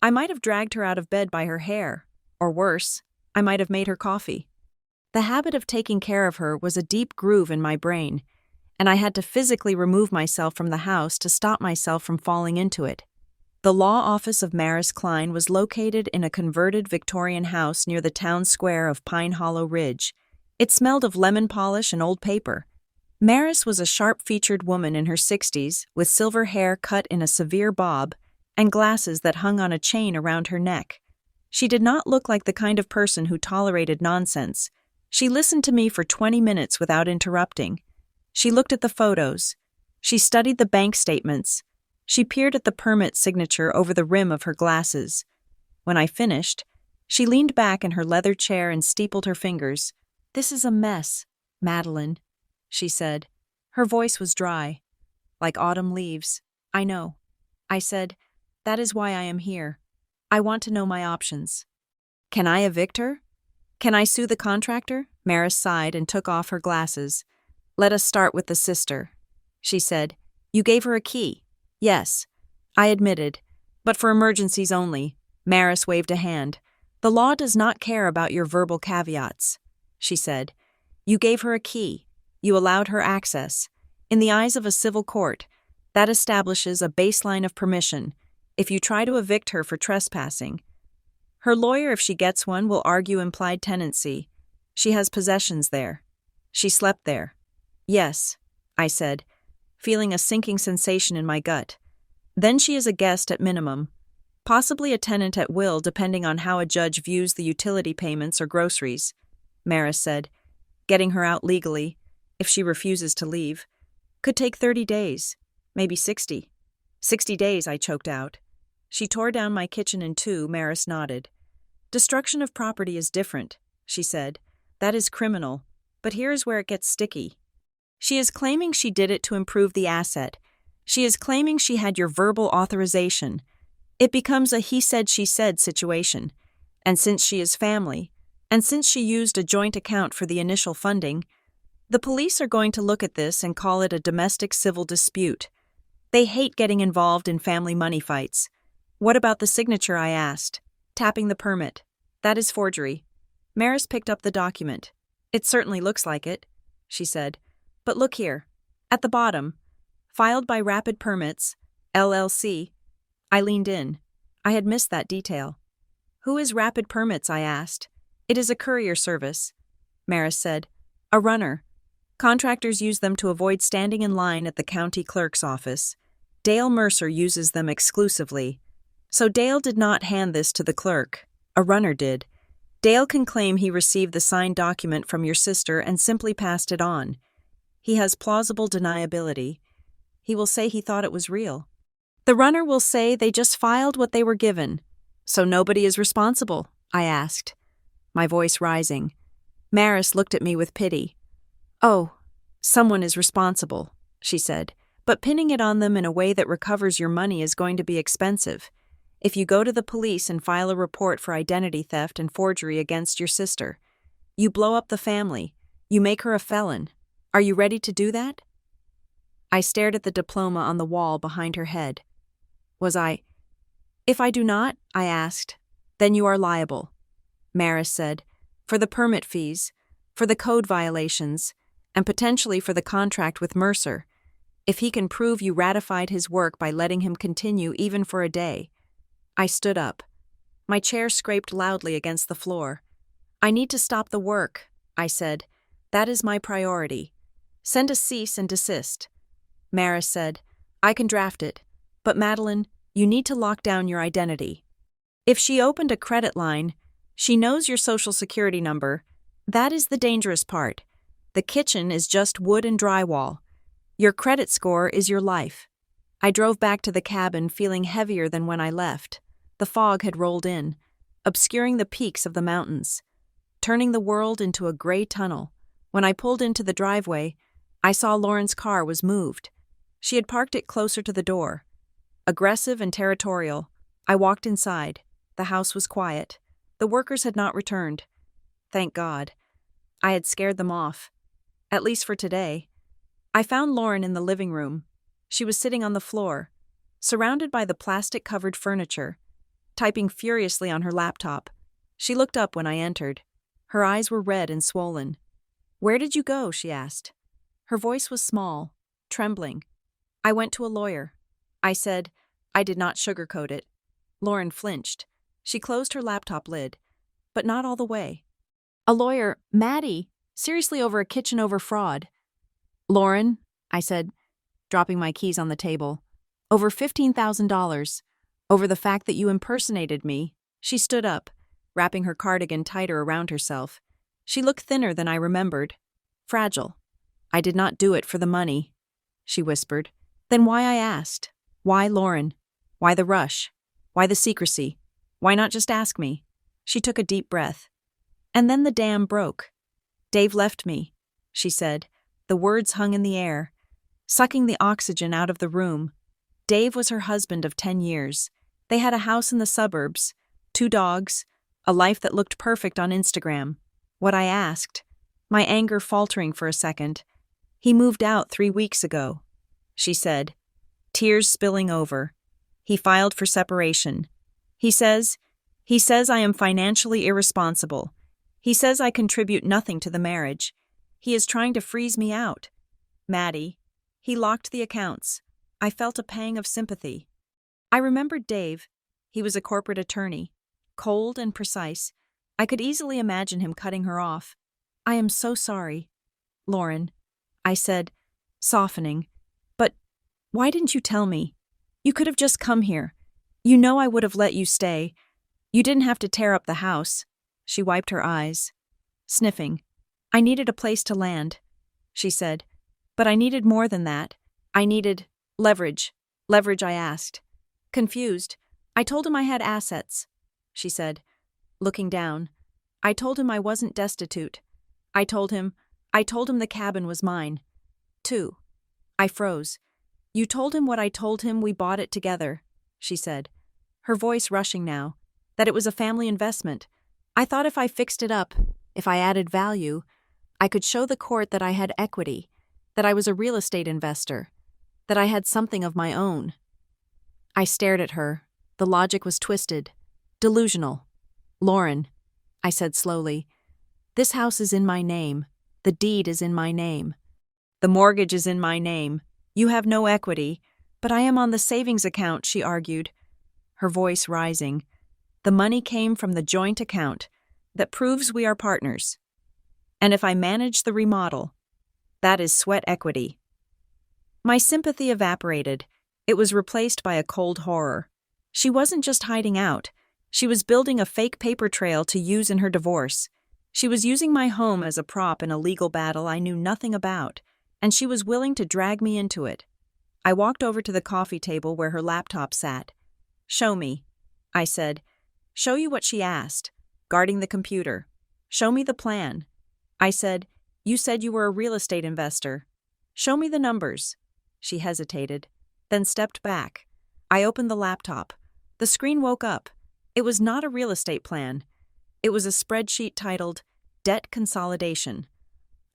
Speaker 1: I might have dragged her out of bed by her hair. Or worse, I might have made her coffee. The habit of taking care of her was a deep groove in my brain, and I had to physically remove myself from the house to stop myself from falling into it. The law office of Maris Klein was located in a converted Victorian house near the town square of Pine Hollow Ridge. It smelled of lemon polish and old paper. Maris was a sharp-featured woman in her 60s with silver hair cut in a severe bob and glasses that hung on a chain around her neck. She did not look like the kind of person who tolerated nonsense. She listened to me for 20 minutes without interrupting. She looked at the photos. She studied the bank statements. She peered at the permit signature over the rim of her glasses. When I finished, she leaned back in her leather chair and steepled her fingers. "This is a mess, Madeline," she said. Her voice was dry, like autumn leaves. "I know." I said, "That is why I am here. I want to know my options." "Can I evict her? Can I sue the contractor?" Maris sighed and took off her glasses. "Let us start with the sister," she said. "You gave her a key." "Yes," I admitted, "but for emergencies only." Maris waved a hand. "The law does not care about your verbal caveats," she said. "You gave her a key. You allowed her access. In the eyes of a civil court, that establishes a baseline of permission. If you try to evict her for trespassing, her lawyer, if she gets one, will argue implied tenancy. She has possessions there. She slept there." "Yes," I said, feeling a sinking sensation in my gut. "Then she is a guest at minimum, possibly a tenant at will depending on how a judge views the utility payments or groceries," Maris said. "Getting her out legally, if she refuses to leave, could take 30 days, maybe 60. 60 days, I choked out. She tore down my kitchen in 2, Maris nodded. "Destruction of property is different," she said. "That is criminal, but here is where it gets sticky. She is claiming she did it to improve the asset. She is claiming she had your verbal authorization. It becomes a he said she said situation. And since she is family, and since she used a joint account for the initial funding, the police are going to look at this and call it a domestic civil dispute. They hate getting involved in family money fights. What about the signature, I asked, tapping the permit. That is forgery. Maris picked up the document. It certainly looks like it, she said. But look here. At the bottom, filed by Rapid Permits, LLC. I leaned in. I had missed that detail. Who is Rapid Permits, I asked. It is a courier service, Maris said. A runner. Contractors use them to avoid standing in line at the county clerk's office. Dale Mercer uses them exclusively. So Dale did not hand this to the clerk. A runner did. Dale can claim he received the signed document from your sister and simply passed it on. He has plausible deniability. He will say he thought it was real. The runner will say they just filed what they were given. So nobody is responsible, I asked, my voice rising. Maris looked at me with pity. Oh, someone is responsible, she said, but pinning it on them in a way that recovers your money is going to be expensive. If you go to the police and file a report for identity theft and forgery against your sister, you blow up the family, you make her a felon. Are you ready to do that? I stared at the diploma on the wall behind her head. Was I? If I do not, I asked, then you are liable, Maris said, for the permit fees, for the code violations, and potentially for the contract with Mercer, if he can prove you ratified his work by letting him continue even for a day. I stood up. My chair scraped loudly against the floor. I need to stop the work, I said. That is my priority. Send a cease and desist. Maris said, I can draft it, but Madeline, you need to lock down your identity. If she opened a credit line, she knows your social security number. That is the dangerous part. The kitchen is just wood and drywall. Your credit score is your life. I drove back to the cabin feeling heavier than when I left. The fog had rolled in, obscuring the peaks of the mountains, turning the world into a gray tunnel. When I pulled into the driveway, I saw Lauren's car was moved. She had parked it closer to the door. Aggressive and territorial, I walked inside. The house was quiet. The workers had not returned. Thank God. I had scared them off. At least for today. I found Lauren in the living room. She was sitting on the floor, surrounded by the plastic-covered furniture, typing furiously on her laptop. She looked up when I entered. Her eyes were red and swollen. Where did you go? She asked. Her voice was small, trembling. I went to a lawyer. I said. I did not sugarcoat it. Lauren flinched. She closed her laptop lid, but not all the way. A lawyer, Maddie, seriously over a kitchen over fraud. Lauren, I said, dropping my keys on the table. Over $15,000. Over the fact that you impersonated me. She stood up, wrapping her cardigan tighter around herself. She looked thinner than I remembered. Fragile. I did not do it for the money, she whispered. Then why, I asked. Why Lauren? Why the rush? Why the secrecy? Why not just ask me? She took a deep breath. And then the dam broke. Dave left me, she said. The words hung in the air, sucking the oxygen out of the room. Dave was her husband of 10 years. They had a house in the suburbs, 2 dogs, a life that looked perfect on Instagram. What I asked, my anger faltering for a second. He moved out 3 weeks ago, she said, tears spilling over. He filed for separation. He says I am financially irresponsible. He says I contribute nothing to the marriage. He is trying to freeze me out. Maddie. He locked the accounts. I felt a pang of sympathy. I remembered Dave. He was a corporate attorney, cold and precise. I could easily imagine him cutting her off. I am so sorry, Lauren, I said, softening. But why didn't you tell me? You could have just come here. You know I would have let you stay. You didn't have to tear up the house. She wiped her eyes, sniffing. I needed a place to land, she said. But I needed more than that. I needed leverage. Leverage, I asked. Confused, I told him I had assets, she said, looking down. I told him I wasn't destitute. I told him the cabin was mine. 2. I froze. You told him what I told him, we bought it together, she said. her voice rushing now, that it was a family investment. I thought if I fixed it up, if I added value, I could show the court that I had equity, that I was a real estate investor, that I had something of my own. I stared at her. The logic was twisted, delusional. "Lauren," I said slowly, "this house is in my name. The deed is in my name. The mortgage is in my name. You have no equity, but I am on the savings account," she argued, her voice rising. "The money came from the joint account that proves we are partners. And if I manage the remodel, that is sweat equity." My sympathy evaporated. It was replaced by a cold horror. She wasn't just hiding out. She was building a fake paper trail to use in her divorce. She was using my home as a prop in a legal battle I knew nothing about, and she was willing to drag me into it. I walked over to the coffee table where her laptop sat. "Show me," I said. "Show you what she asked, guarding the computer. Show me the plan." I said, "You said you were a real estate investor. Show me the numbers." She hesitated, then stepped back. I opened the laptop. The screen woke up. It was not a real estate plan. It was a spreadsheet titled Debt Consolidation.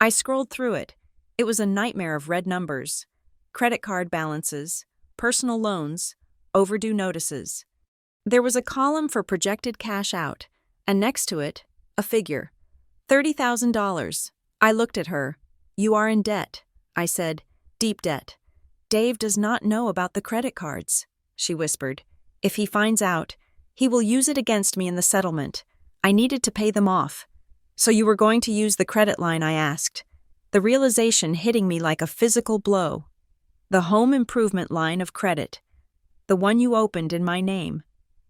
Speaker 1: I scrolled through it. It was a nightmare of red numbers, credit card balances, personal loans, overdue notices. There was a column for projected cash out, and next to it, a figure. $30,000. I looked at her. "You are in debt," I said. "Deep debt." "Dave does not know about the credit cards," she whispered. "If he finds out, he will use it against me in the settlement. I needed to pay them off." "So you were going to use the credit line?" I asked, the realization hitting me like a physical blow. "The home improvement line of credit. The one you opened in my name.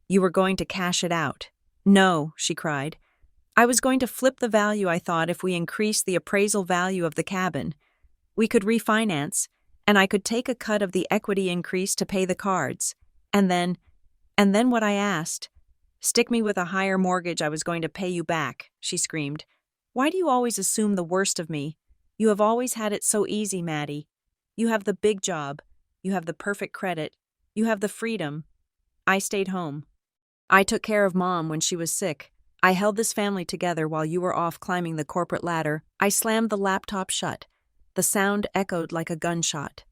Speaker 1: You were going to cash it out." "No," she cried. "I was going to flip the value. I thought if we increased the appraisal value of the cabin, we could refinance, and I could take a cut of the equity increase to pay the cards. And then what?" I asked. "Stick me with a higher mortgage. I was going to pay you back," she screamed. "Why do you always assume the worst of me? You have always had it so easy, Maddie. You have the big job. You have the perfect credit. You have the freedom. I stayed home. I took care of Mom when she was sick. I held this family together while you were off climbing the corporate ladder." I slammed the laptop shut. The sound echoed like a gunshot.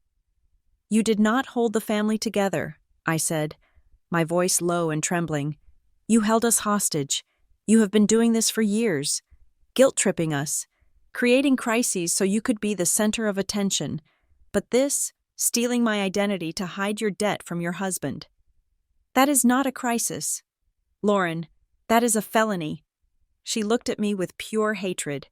Speaker 1: "You did not hold the family together," I said, my voice low and trembling. "You held us hostage. You have been doing this for years, guilt-tripping us, creating crises so you could be the center of attention. But this, stealing my identity to hide your debt from your husband. That is not a crisis. Lauren, that is a felony." She looked at me with pure hatred.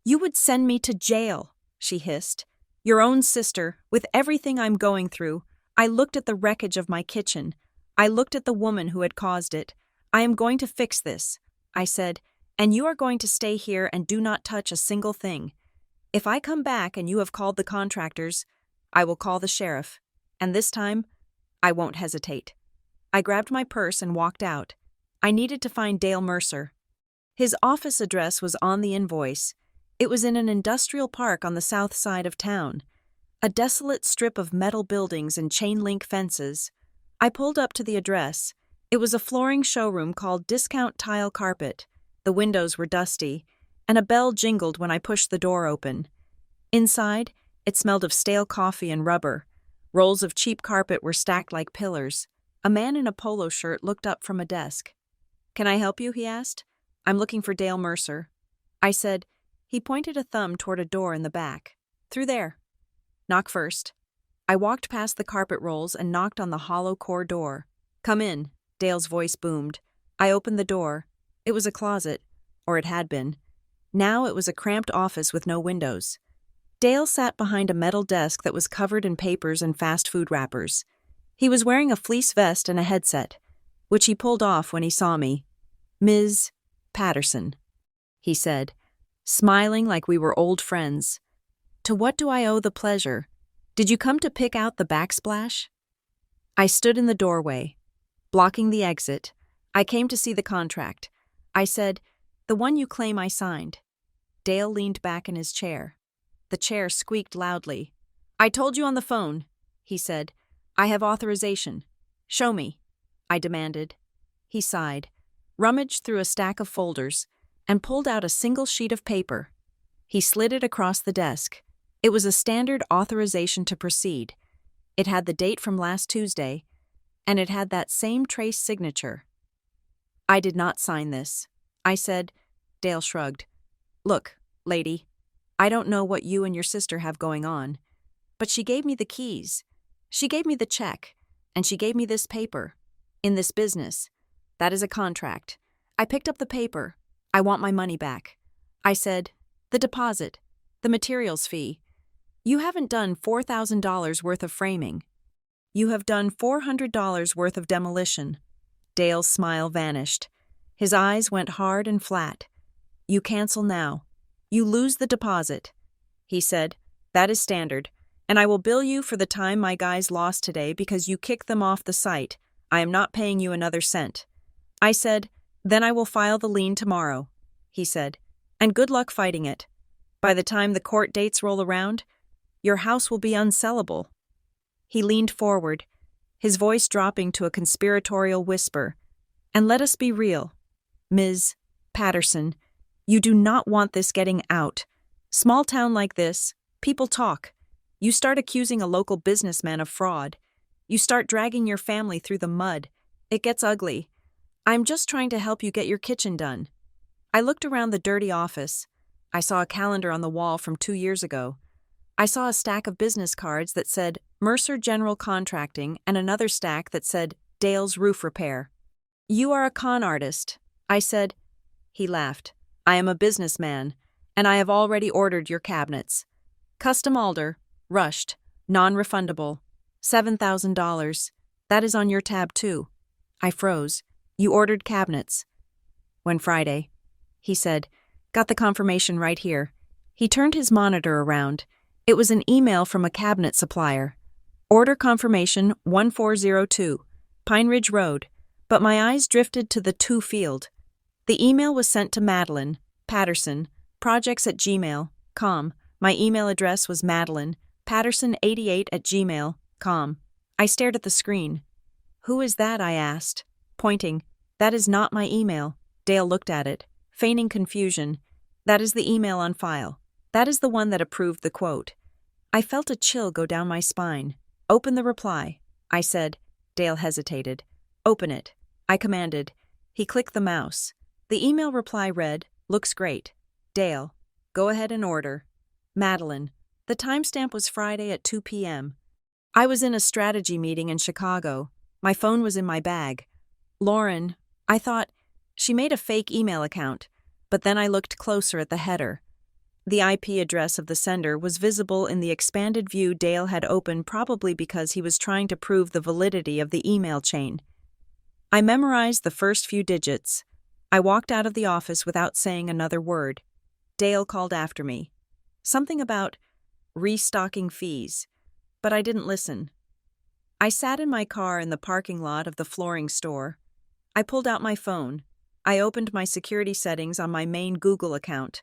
Speaker 1: "You would send me to jail," she hissed. "Your own sister, with everything I'm going through." I looked at the wreckage of my kitchen. I looked at the woman who had caused it. "I am going to fix this," I said, "and you are going to stay here and do not touch a single thing. If I come back and you have called the contractors, I will call the sheriff. And this time, I won't hesitate." I grabbed my purse and walked out. I needed to find Dale Mercer. His office address was on the invoice. It was in an industrial park on the south side of town. A desolate strip of metal buildings and chain-link fences. I pulled up to the address. It was a flooring showroom called Discount Tile Carpet. The windows were dusty, and a bell jingled when I pushed the door open. Inside, it smelled of stale coffee and rubber. Rolls of cheap carpet were stacked like pillars. A man in a polo shirt looked up from a desk. "Can I help you?" he asked. "I'm looking for Dale Mercer." I said. He pointed a thumb toward a door in the back. "Through there. Knock first." I walked past the carpet rolls and knocked on the hollow core door. "Come in," Dale's voice boomed. I opened the door. It was a closet, or it had been. Now it was a cramped office with no windows. Dale sat behind a metal desk that was covered in papers and fast food wrappers. He was wearing a fleece vest and a headset, which he pulled off when he saw me. "Ms. Patterson," he said, smiling like we were old friends. "To what do I owe the pleasure? Did you come to pick out the backsplash?" I stood in the doorway, blocking the exit. "I came to see the contract." I said, "The one you claim I signed." Dale leaned back in his chair. The chair squeaked loudly. "I told you on the phone," he said. "I have authorization. Show me." I demanded. He sighed, rummaged through a stack of folders, and pulled out a single sheet of paper. He slid it across the desk. It was a standard authorization to proceed. It had the date from last Tuesday, and it had that same trace signature. I did not sign this, I said. Dale shrugged. Look, lady, I don't know what you and your sister have going on, but she gave me the keys. She gave me the check, and she gave me this paper. In this business, that is a contract. I picked up the paper. I want my money back. I said, the deposit, the materials fee. You haven't done $4,000 worth of framing. You have done $400 worth of demolition. Dale's smile vanished. His eyes went hard and flat. You cancel now. You lose the deposit. He said, that is standard, and I will bill you for the time my guys lost today because you kicked them off the site. I am not paying you another cent. I said, then I will file the lien tomorrow. He said, and good luck fighting it. By the time the court dates roll around, your house will be unsellable. He leaned forward, his voice dropping to a conspiratorial whisper. And let us be real. Ms. Patterson, you do not want this getting out. Small town like this, people talk. You start accusing a local businessman of fraud. You start dragging your family through the mud. It gets ugly. I'm just trying to help you get your kitchen done. I looked around the dirty office. I saw a calendar on the wall from 2 years ago. I saw a stack of business cards that said Mercer General Contracting and another stack that said Dale's Roof Repair. You are a con artist, I said. He laughed. I am a businessman, and I have already ordered your cabinets. Custom alder, rushed, non-refundable, $7,000. That is on your tab too. I froze. You ordered cabinets. When Friday, he said. Got the confirmation right here. He turned his monitor around. It was an email from a cabinet supplier. Order confirmation 1402, Pine Ridge Road. But my eyes drifted to the to field. The email was sent to Madeline Patterson, projects@gmail.com. My email address was madeline.patterson88@gmail.com. I stared at the screen. Who is that? I asked, pointing. That is not my email. Dale looked at it, feigning confusion. That is the email on file. That is the one that approved the quote. I felt a chill go down my spine. Open the reply, I said. Dale hesitated. Open it, I commanded. He clicked the mouse. The email reply read, looks great. Dale, go ahead and order. Madeline. The timestamp was Friday at 2 p.m. I was in a strategy meeting in Chicago. My phone was in my bag. Lauren, I thought, she made a fake email account, but then I looked closer at the header. The IP address of the sender was visible in the expanded view Dale had opened, probably because he was trying to prove the validity of the email chain. I memorized the first few digits. I walked out of the office without saying another word. Dale called after me. Something about restocking fees, but I didn't listen. I sat in my car in the parking lot of the flooring store. I pulled out my phone. I opened my security settings on my main Google account.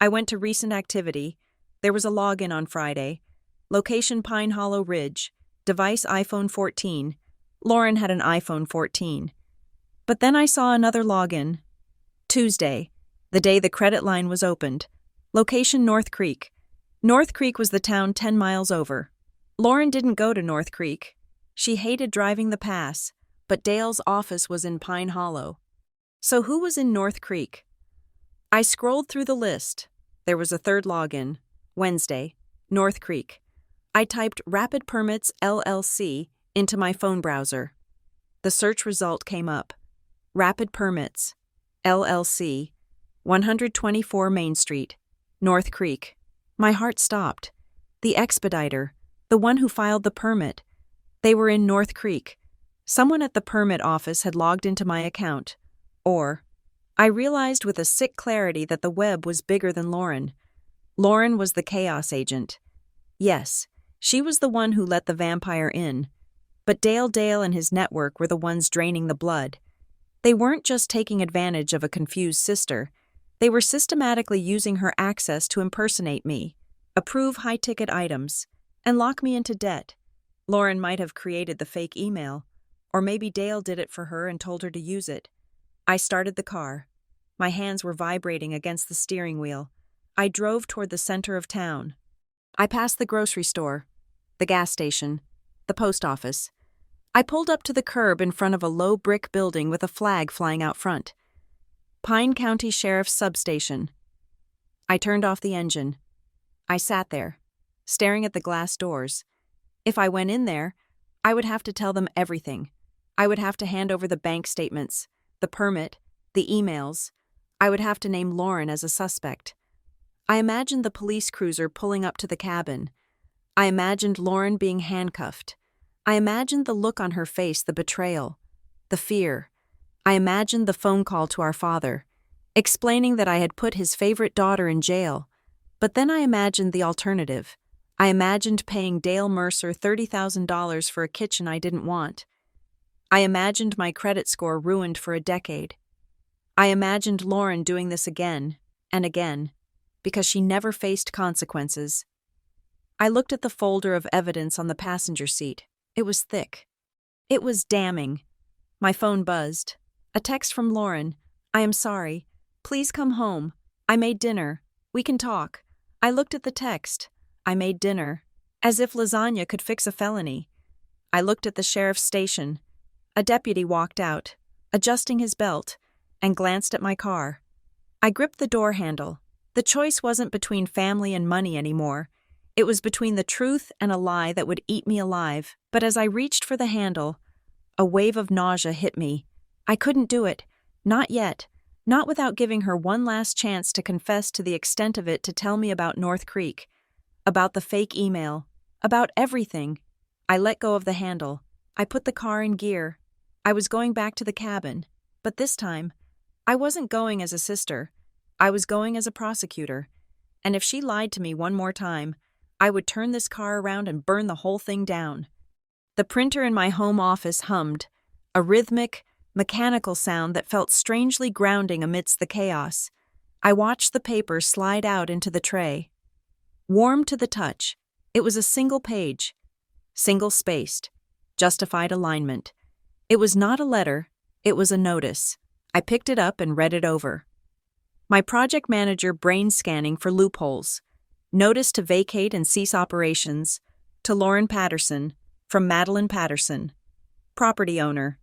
Speaker 1: I went to recent activity. There was a login on Friday. Location Pine Hollow Ridge. Device iPhone 14. Lauren had an iPhone 14. But then I saw another login. Tuesday, the day the credit line was opened. Location North Creek. North Creek was the town 10 miles over. Lauren didn't go to North Creek. She hated driving the pass, but Dale's office was in Pine Hollow. So who was in North Creek? I scrolled through the list. There was a third login. Wednesday, North Creek. I typed Rapid Permits LLC into my phone browser. The search result came up. Rapid Permits, LLC, 124 Main Street, North Creek. My heart stopped. The expediter, the one who filed the permit. They were in North Creek. Someone at the permit office had logged into my account. Or, I realized with a sick clarity that the web was bigger than Lauren. Lauren was the chaos agent. Yes, she was the one who let the vampire in. But Dale and his network were the ones draining the blood. They weren't just taking advantage of a confused sister. They were systematically using her access to impersonate me, approve high-ticket items, and lock me into debt. Lauren might have created the fake email, Or maybe Dale did it for her and told her to use it. I started the car. My hands were vibrating against the steering wheel. I drove toward the center of town. I passed the grocery store, the gas station, the post office. I pulled up to the curb in front of a low brick building with a flag flying out front. Pine County Sheriff's Substation. I turned off the engine. I sat there, staring at the glass doors. If I went in there, I would have to tell them everything. I would have to hand over the bank statements, the permit, the emails. I would have to name Lauren as a suspect. I imagined the police cruiser pulling up to the cabin. I imagined Lauren being handcuffed. I imagined the look on her face, the betrayal, the fear. I imagined the phone call to our father, explaining that I had put his favorite daughter in jail. But then I imagined the alternative. I imagined paying Dale Mercer $30,000 for a kitchen I didn't want. I imagined my credit score ruined for a decade. I imagined Lauren doing this again and again, because she never faced consequences. I looked at the folder of evidence on the passenger seat. It was thick. It was damning. My phone buzzed. A text from Lauren. I am sorry. Please come home. I made dinner. We can talk. I looked at the text. I made dinner. As if lasagna could fix a felony. I looked at the sheriff's station. A deputy walked out, adjusting his belt, and glanced at my car. I gripped the door handle. The choice wasn't between family and money anymore. It was between the truth and a lie that would eat me alive. But as I reached for the handle, a wave of nausea hit me. I couldn't do it. Not yet. Not without giving her one last chance to confess to the extent of it, to tell me about North Creek, about the fake email, about everything. I let go of the handle. I put the car in gear. I was going back to the cabin. But this time, I wasn't going as a sister. I was going as a prosecutor. And if she lied to me one more time, I would turn this car around and burn the whole thing down. The printer in my home office hummed, a rhythmic, mechanical sound that felt strangely grounding amidst the chaos. I watched the paper slide out into the tray. Warm to the touch, it was a single page, single-spaced, justified alignment. It was not a letter, it was a notice. I picked it up and read it over. My project manager brain scanning for loopholes. Notice to vacate and cease operations. To Lauren Patterson, from Madeline Patterson. Property owner.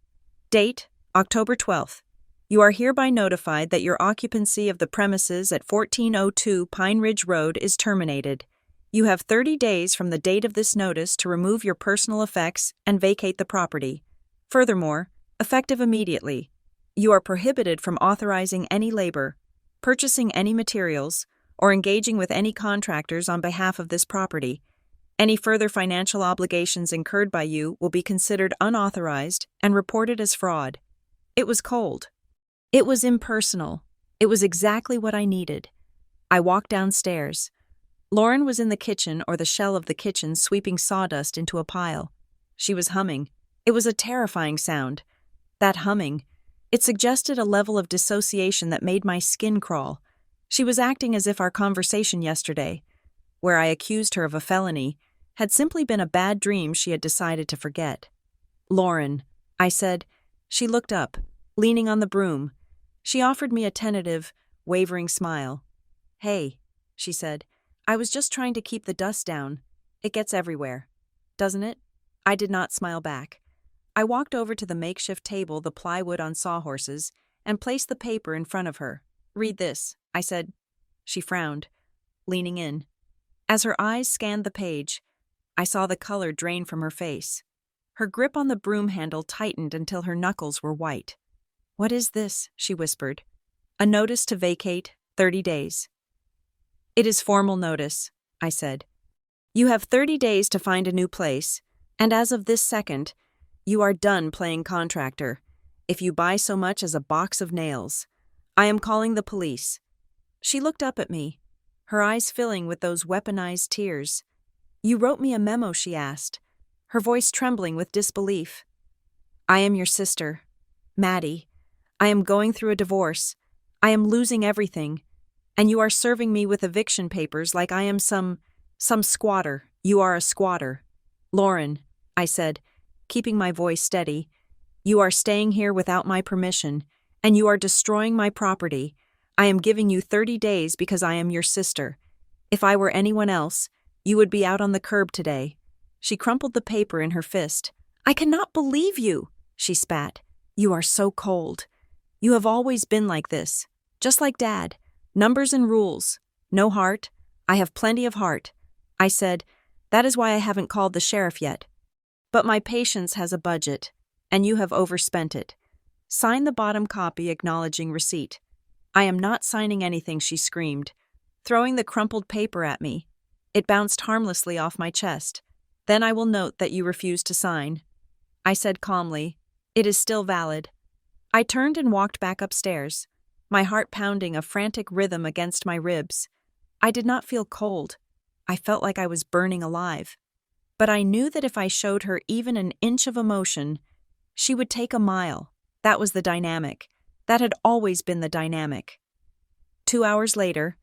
Speaker 1: Date, October 12th. You are hereby notified that your occupancy of the premises at 1402 Pine Ridge Road is terminated. You have 30 days from the date of this notice to remove your personal effects and vacate the property. Furthermore, effective immediately, you are prohibited from authorizing any labor, purchasing any materials, or engaging with any contractors on behalf of this property. Any further financial obligations incurred by you will be considered unauthorized and reported as fraud. It was cold. It was impersonal. It was exactly what I needed. I walked downstairs. Lauren was in the kitchen, or the shell of the kitchen, sweeping sawdust into a pile. She was humming. It was a terrifying sound. That humming, it suggested a level of dissociation that made my skin crawl. She was acting as if our conversation yesterday, where I accused her of a felony, had simply been a bad dream she had decided to forget. Lauren, I said. She looked up, leaning on the broom. She offered me a tentative, wavering smile. Hey, she said. I was just trying to keep the dust down. It gets everywhere, doesn't it? I did not smile back. I walked over to the makeshift table, the plywood on sawhorses, and placed the paper in front of her. Read this, I said. She frowned, leaning in. As her eyes scanned the page, I saw the color drain from her face. Her grip on the broom handle tightened until her knuckles were white. What is this? She whispered. A notice to vacate, 30 days. It is formal notice, I said. You have 30 days to find a new place, and as of this second, you are done playing contractor. If you buy so much as a box of nails, I am calling the police. She looked up at me, her eyes filling with those weaponized tears. You wrote me a memo, she asked, her voice trembling with disbelief. I am your sister, Maddie. I am going through a divorce. I am losing everything. And you are serving me with eviction papers like I am some squatter. You are a squatter. Lauren, I said, keeping my voice steady, You are staying here without my permission, and you are destroying my property. I am giving you 30 days because I am your sister. If I were anyone else, you would be out on the curb today." She crumpled the paper in her fist. "I cannot believe you," she spat. "You are so cold. You have always been like this. Just like Dad. Numbers and rules. No heart. I have plenty of heart." I said, "That is why I haven't called the sheriff yet. But my patience has a budget, and you have overspent it. Sign the bottom copy acknowledging receipt." "I am not signing anything," she screamed, throwing the crumpled paper at me. It bounced harmlessly off my chest. "Then I will note that you refuse to sign." I said calmly, "It is still valid." I turned and walked back upstairs, my heart pounding a frantic rhythm against my ribs. I did not feel cold. I felt like I was burning alive. But I knew that if I showed her even an inch of emotion, she would take a mile. That was the dynamic. That had always been the dynamic. 2 hours later,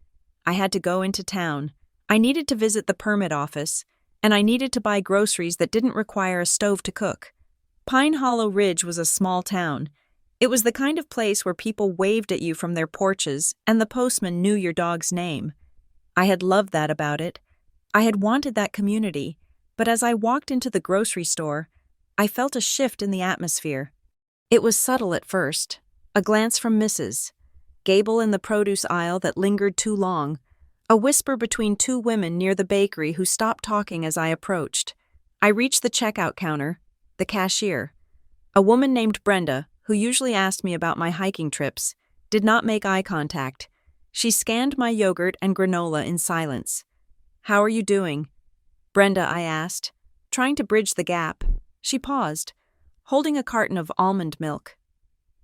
Speaker 1: I had to go into town. I needed to visit the permit office, and I needed to buy groceries that didn't require a stove to cook. Pine Hollow Ridge was a small town. It was the kind of place where people waved at you from their porches, and the postman knew your dog's name. I had loved that about it. I had wanted that community, but as I walked into the grocery store, I felt a shift in the atmosphere. It was subtle at first. A glance from Mrs. Gable in the produce aisle that lingered too long. A whisper between two women near the bakery who stopped talking as I approached. I reached the checkout counter, the cashier. A woman named Brenda, who usually asked me about my hiking trips, did not make eye contact. She scanned my yogurt and granola in silence. "How are you doing?" "Brenda," I asked, trying to bridge the gap. She paused, holding a carton of almond milk.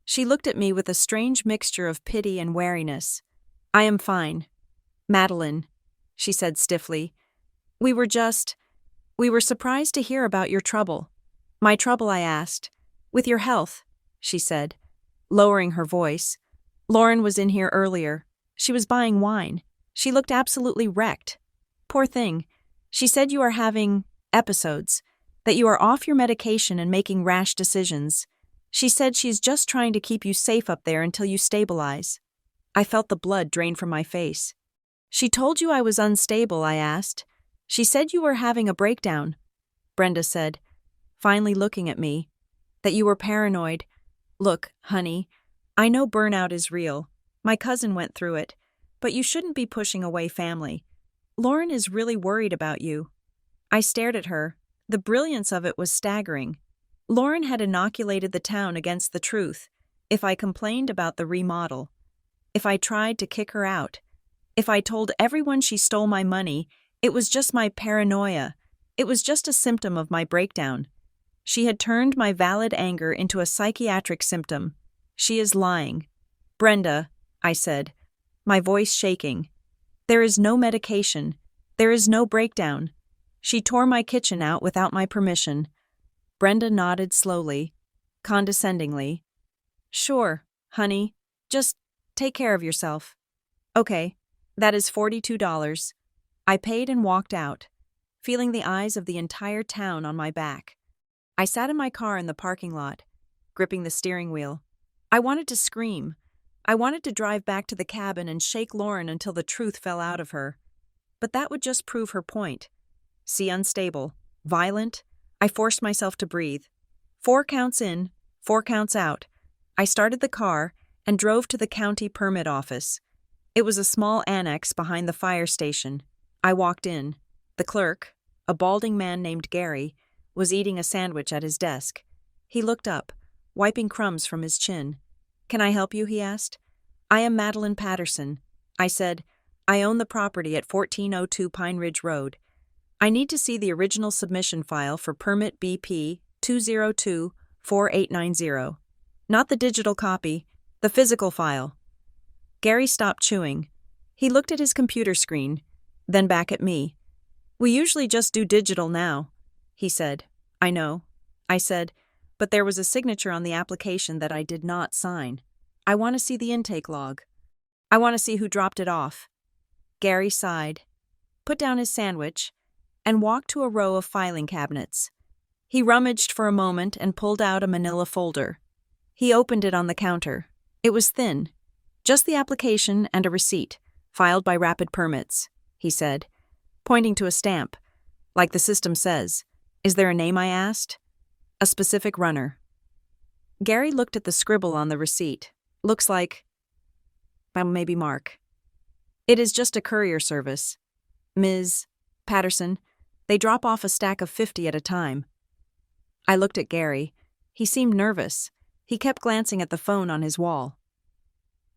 Speaker 1: She looked at me with a strange mixture of pity and wariness. "I am fine. Madeline," she said stiffly. We were surprised to hear about your trouble." "My trouble?" I asked. "With your health," she said, lowering her voice. "Lauren was in here earlier. She was buying wine. She looked absolutely wrecked. Poor thing. She said you are having episodes, that you are off your medication and making rash decisions. She said she's just trying to keep you safe up there until you stabilize." I felt the blood drain from my face. "She told you I was unstable?" I asked. "She said you were having a breakdown," Brenda said, finally looking at me. "That you were paranoid. Look, honey, I know burnout is real. My cousin went through it, but you shouldn't be pushing away family. Lauren is really worried about you." I stared at her. The brilliance of it was staggering. Lauren had inoculated the town against the truth. If I complained about the remodel, if I tried to kick her out, if I told everyone she stole my money, it was just my paranoia. It was just a symptom of my breakdown. She had turned my valid anger into a psychiatric symptom. She is lying. "Brenda," I said, my voice shaking. "There is no medication. There is no breakdown. She tore my kitchen out without my permission." Brenda nodded slowly, condescendingly. "Sure, honey. Just take care of yourself." "Okay, that is $42. I paid and walked out, feeling the eyes of the entire town on my back. I sat in my car in the parking lot, gripping the steering wheel. I wanted to scream. I wanted to drive back to the cabin and shake Lauren until the truth fell out of her. But that would just prove her point. See, unstable, violent. I forced myself to breathe. 4 counts in, 4 counts out. I started the car and drove to the county permit office. It was a small annex behind the fire station. I walked in. The clerk, a balding man named Gary, was eating a sandwich at his desk. He looked up, wiping crumbs from his chin. "Can I help you?" he asked. "I am Madeline Patterson." I said, "I own the property at 1402 Pine Ridge Road. I need to see the original submission file for permit BP 2024890. Not the digital copy, the physical file." Gary stopped chewing. He looked at his computer screen, then back at me. "We usually just do digital now," he said. "I know," I said, but there was a signature on the application that I did not sign. "I want to see the intake log. I want to see who dropped it off." Gary sighed, put down his sandwich, and walked to a row of filing cabinets. He rummaged for a moment and pulled out a manila folder. He opened it on the counter. It was thin. Just the application and a receipt, filed by Rapid Permits, he said, pointing to a stamp. Like the system says. Is there a name, I asked? A specific runner. Gary looked at the scribble on the receipt. Looks like, well, maybe Mark. It is just a courier service. Ms. Patterson, they drop off a stack of 50 at a time. I looked at Gary. He seemed nervous. He kept glancing at the phone on his wall.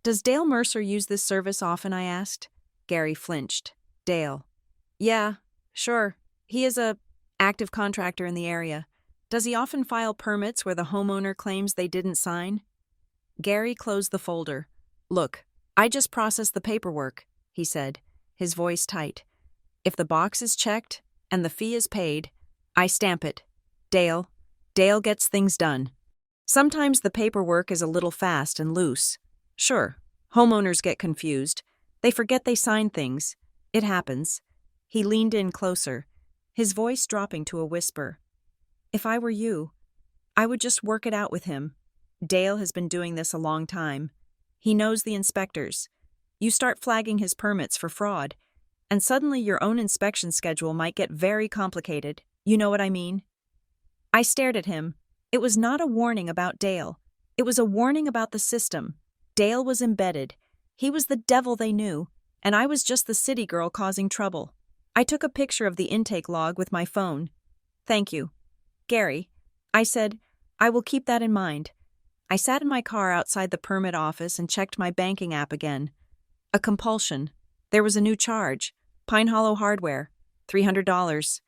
Speaker 1: Does Dale Mercer use this service often, I asked. Gary flinched. Dale. Yeah, sure. He is a active contractor in the area. Does he often file permits where the homeowner claims they didn't sign? Gary closed the folder. Look, I just processed the paperwork, he said, his voice tight. If the box is checked and the fee is paid, I stamp it. Dale gets things done. Sometimes the paperwork is a little fast and loose. Sure, homeowners get confused. They forget they sign things. It happens. He leaned in closer, his voice dropping to a whisper. If I were you, I would just work it out with him. Dale has been doing this a long time. He knows the inspectors. You start flagging his permits for fraud, and suddenly your own inspection schedule might get very complicated. You know what I mean? I stared at him. It was not a warning about Dale. It was a warning about the system. Dale was embedded. He was the devil they knew, and I was just the city girl causing trouble. I took a picture of the intake log with my phone. Thank you. Gary, I said, I will keep that in mind. I sat in my car outside the permit office and checked my banking app again. A compulsion. There was a new charge. Pine Hollow Hardware. $300.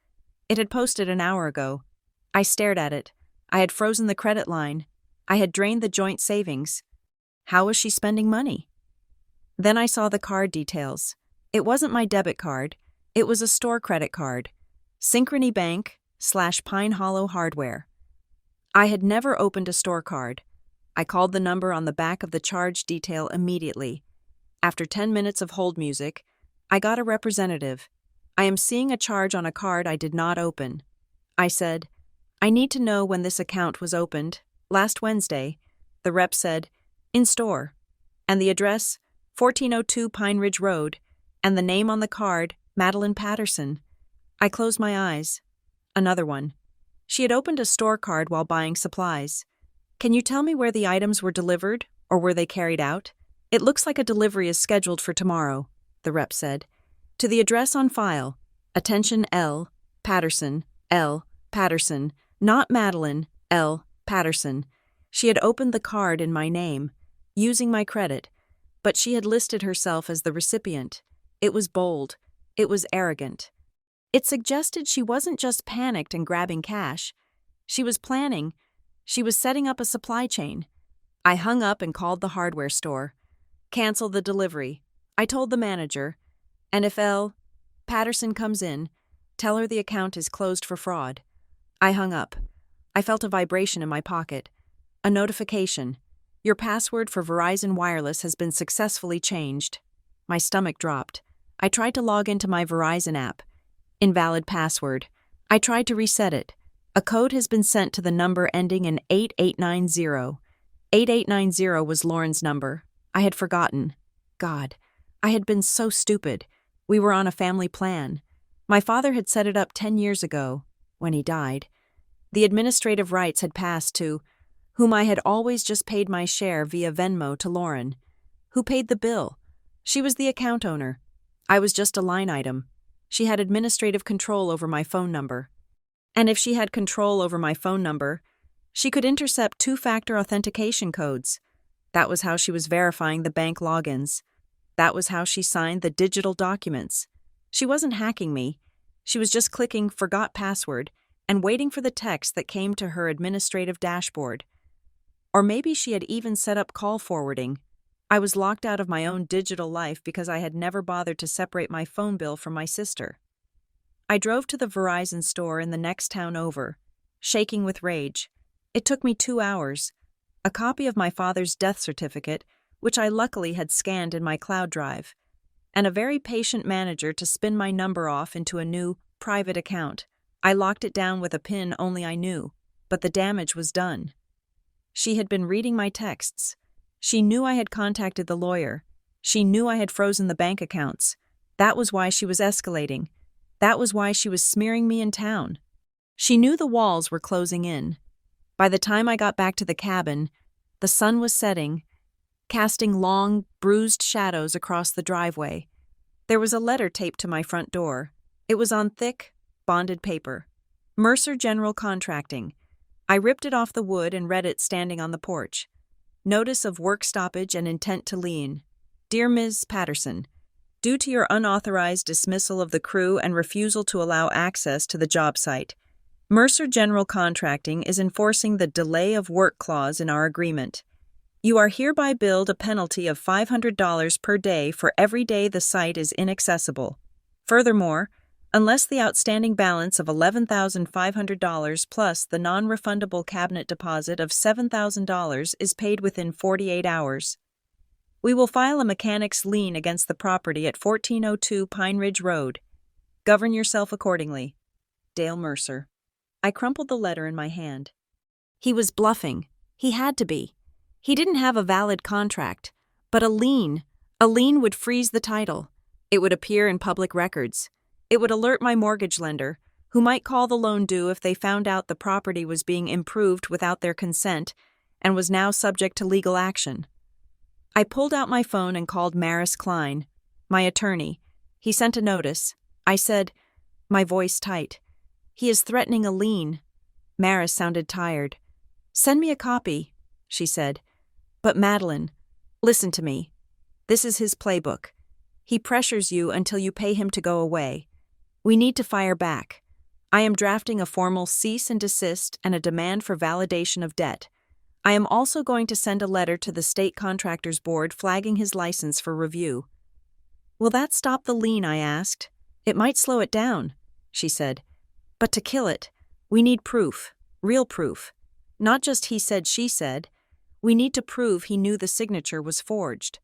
Speaker 1: It had posted an hour ago. I stared at it. I had frozen the credit line. I had drained the joint savings. How was she spending money? Then I saw the card details. It wasn't my debit card. It was a store credit card. Synchrony Bank / Pine Hollow Hardware. I had never opened a store card. I called the number on the back of the charge detail immediately. After 10 minutes of hold music, I got a representative. I am seeing a charge on a card I did not open. I said, I need to know when this account was opened. Last Wednesday. The rep said, in store. And the address, 1402 Pine Ridge Road, and the name on the card, Madeline Patterson. I closed my eyes. Another one. She had opened a store card while buying supplies. Can you tell me where the items were delivered, or were they carried out? It looks like a delivery is scheduled for tomorrow, the rep said. To the address on file. Attention L. Patterson, L. Patterson, not Madeline, L. Patterson. She had opened the card in my name, using my credit, but she had listed herself as the recipient. It was bold. It was arrogant. It suggested she wasn't just panicked and grabbing cash. She was planning. She was setting up a supply chain. I hung up and called the hardware store. Cancel the delivery. I told the manager. And if L. Patterson comes in, tell her the account is closed for fraud. I hung up. I felt a vibration in my pocket. A notification. Your password for Verizon Wireless has been successfully changed. My stomach dropped. I tried to log into my Verizon app. Invalid password. I tried to reset it. A code has been sent to the number ending in 8890. 8890 was Lauren's number. I had forgotten. God, I had been so stupid. We were on a family plan. My father had set it up 10 years ago, when he died. The administrative rights had passed to whom I had always just paid my share via Venmo to Lauren. Who paid the bill? She was the account owner. I was just a line item. She had administrative control over my phone number. And if she had control over my phone number, she could intercept two-factor authentication codes. That was how she was verifying the bank logins. That was how she signed the digital documents. She wasn't hacking me. She was just clicking forgot password and waiting for the text that came to her administrative dashboard. Or maybe she had even set up call forwarding. I was locked out of my own digital life because I had never bothered to separate my phone bill from my sister. I drove to the Verizon store in the next town over, shaking with rage. It took me 2 hours. A copy of my father's death certificate, which I luckily had scanned in my cloud drive, and a very patient manager to spin my number off into a new private account, I locked it down with a pin only I knew, but the damage was done. She had been reading my texts. She knew I had contacted the lawyer. She knew I had frozen the bank accounts. That was why she was escalating. That was why she was smearing me in town. She knew the walls were closing in. By the time I got back to the cabin, the sun was setting, casting long, bruised shadows across the driveway. There was a letter taped to my front door. It was on thick, bonded paper. Mercer General Contracting. I ripped it off the wood and read it standing on the porch. Notice of work stoppage and intent to lien. Dear Ms. Patterson, due to your unauthorized dismissal of the crew and refusal to allow access to the job site, Mercer General Contracting is enforcing the delay of work clause in our agreement. You are hereby billed a penalty of $500 per day for every day the site is inaccessible. Furthermore, unless the outstanding balance of $11,500 plus the non-refundable cabinet deposit of $7,000 is paid within 48 hours, we will file a mechanic's lien against the property at 1402 Pine Ridge Road. Govern yourself accordingly. Dale Mercer. I crumpled the letter in my hand. He was bluffing. He had to be. He didn't have a valid contract, but a lien. A lien would freeze the title. It would appear in public records. It would alert my mortgage lender, who might call the loan due if they found out the property was being improved without their consent and was now subject to legal action. I pulled out my phone and called Maris Klein, my attorney. He sent a notice. I said, my voice tight, "He is threatening a lien." Maris sounded tired. "Send me a copy," she said. "But Madeline, listen to me. This is his playbook. He pressures you until you pay him to go away. We need to fire back. I am drafting a formal cease and desist and a demand for validation of debt. I am also going to send a letter to the State Contractors Board flagging his license for review." "Will that stop the lien?" I asked. "It might slow it down," she said. "But to kill it, we need proof, real proof. Not just he said, she said. We need to prove he knew the signature was forged.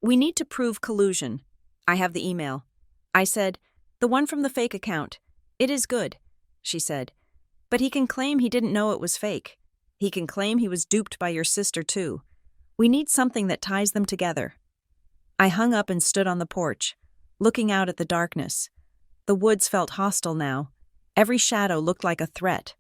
Speaker 1: We need to prove collusion. I have the email." I said, "The one from the fake account. It is good," she said. "But he can claim he didn't know it was fake. He can claim he was duped by your sister, too. We need something that ties them together." I hung up and stood on the porch, looking out at the darkness. The woods felt hostile now. Every shadow looked like a threat.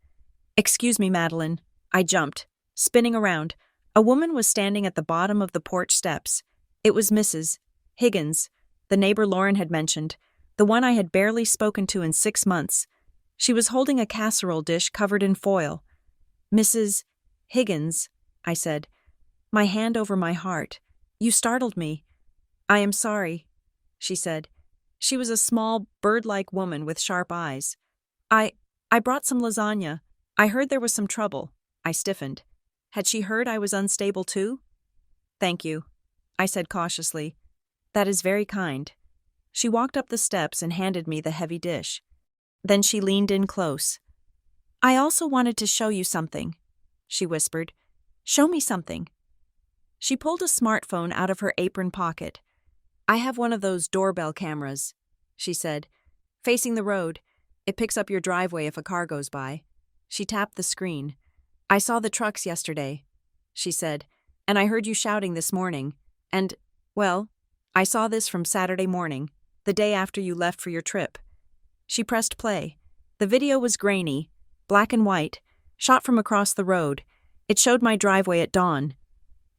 Speaker 1: "Excuse me, Madeline." I jumped, spinning around. A woman was standing at the bottom of the porch steps. It was Mrs. Higgins, the neighbor Lauren had mentioned, the one I had barely spoken to in 6 months. She was holding a casserole dish covered in foil. "Mrs. Higgins," I said, my hand over my heart. "You startled me." "I am sorry," she said. She was a small, bird-like woman with sharp eyes. I brought some lasagna. I heard there was some trouble." I stiffened. Had she heard I was unstable too? "Thank you," I said cautiously. "That is very kind." She walked up the steps and handed me the heavy dish. Then she leaned in close. "I also wanted to show you something," she whispered. "Show me something." She pulled a smartphone out of her apron pocket. "I have one of those doorbell cameras," she said. "Facing the road. It picks up your driveway if a car goes by." She tapped the screen. "I saw the trucks yesterday," she said, "and I heard you shouting this morning. And, well, I saw this from Saturday morning, the day after you left for your trip." She pressed play. The video was grainy, black and white, shot from across the road. It showed my driveway at dawn.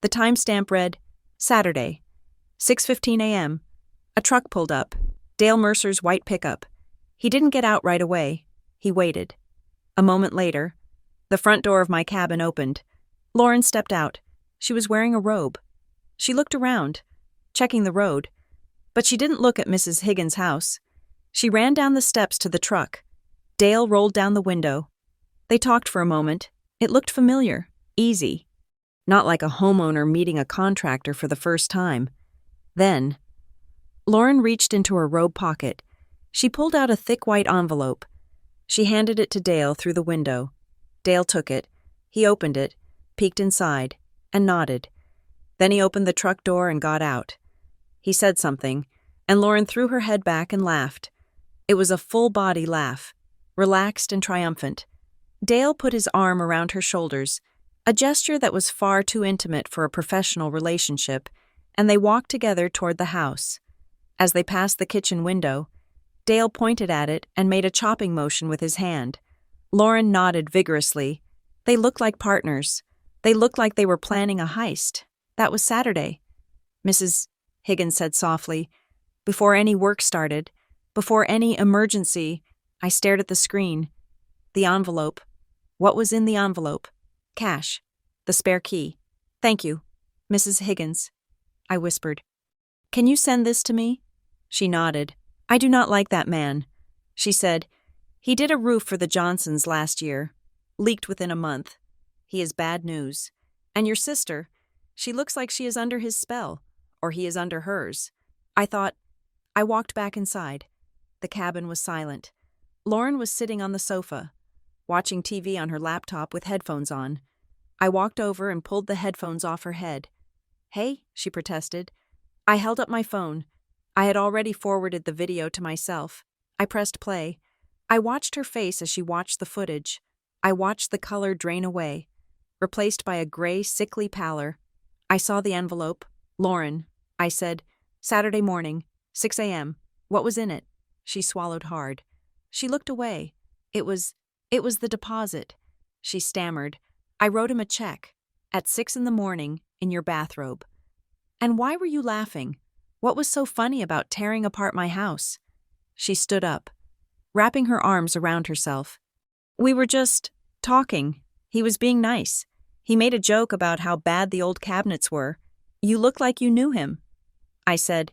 Speaker 1: The timestamp read, Saturday, 6:15 a.m. A truck pulled up, Dale Mercer's white pickup. He didn't get out right away. He waited. A moment later, the front door of my cabin opened. Lauren stepped out. She was wearing a robe. She looked around, checking the road, but she didn't look at Mrs. Higgins' house. She ran down the steps to the truck. Dale rolled down the window. They talked for a moment. It looked familiar, easy. Not like a homeowner meeting a contractor for the first time. Then, Lauren reached into her robe pocket. She pulled out a thick white envelope. She handed it to Dale through the window. Dale took it. He opened it, peeked inside, and nodded. Then he opened the truck door and got out. He said something, and Lauren threw her head back and laughed. It was a full-body laugh. relaxed and triumphant. Dale put his arm around her shoulders, a gesture that was far too intimate for a professional relationship, and they walked together toward the house. As they passed the kitchen window, Dale pointed at it and made a chopping motion with his hand. Lauren nodded vigorously. They looked like partners. They looked like they were planning a heist. That was Saturday. Mrs. Higgins said softly. Before any work started, before any emergency, I stared at the screen. The envelope. What was in the envelope? Cash. The spare key. Thank you, Mrs. Higgins, I whispered. Can you send this to me? She nodded. I do not like that man, she said. He did a roof for the Johnsons last year. Leaked within a month. He is bad news. And your sister, she looks like she is under his spell, or he is under hers. I walked back inside. The cabin was silent. Lauren was sitting on the sofa, watching TV on her laptop with headphones on. I walked over and pulled the headphones off her head. Hey, she protested. I held up my phone. I had already forwarded the video to myself. I pressed play. I watched her face as she watched the footage. I watched the color drain away, replaced by a gray, sickly pallor. I saw the envelope. Lauren, I said, Saturday morning, 6 a.m. What was in it? She swallowed hard. She looked away. It was the deposit. She stammered. I wrote him a check. At 6 a.m, in your bathrobe. And why were you laughing? What was so funny about tearing apart my house? She stood up, wrapping her arms around herself. We were just talking. He was being nice. He made a joke about how bad the old cabinets were. You look like you knew him. I said,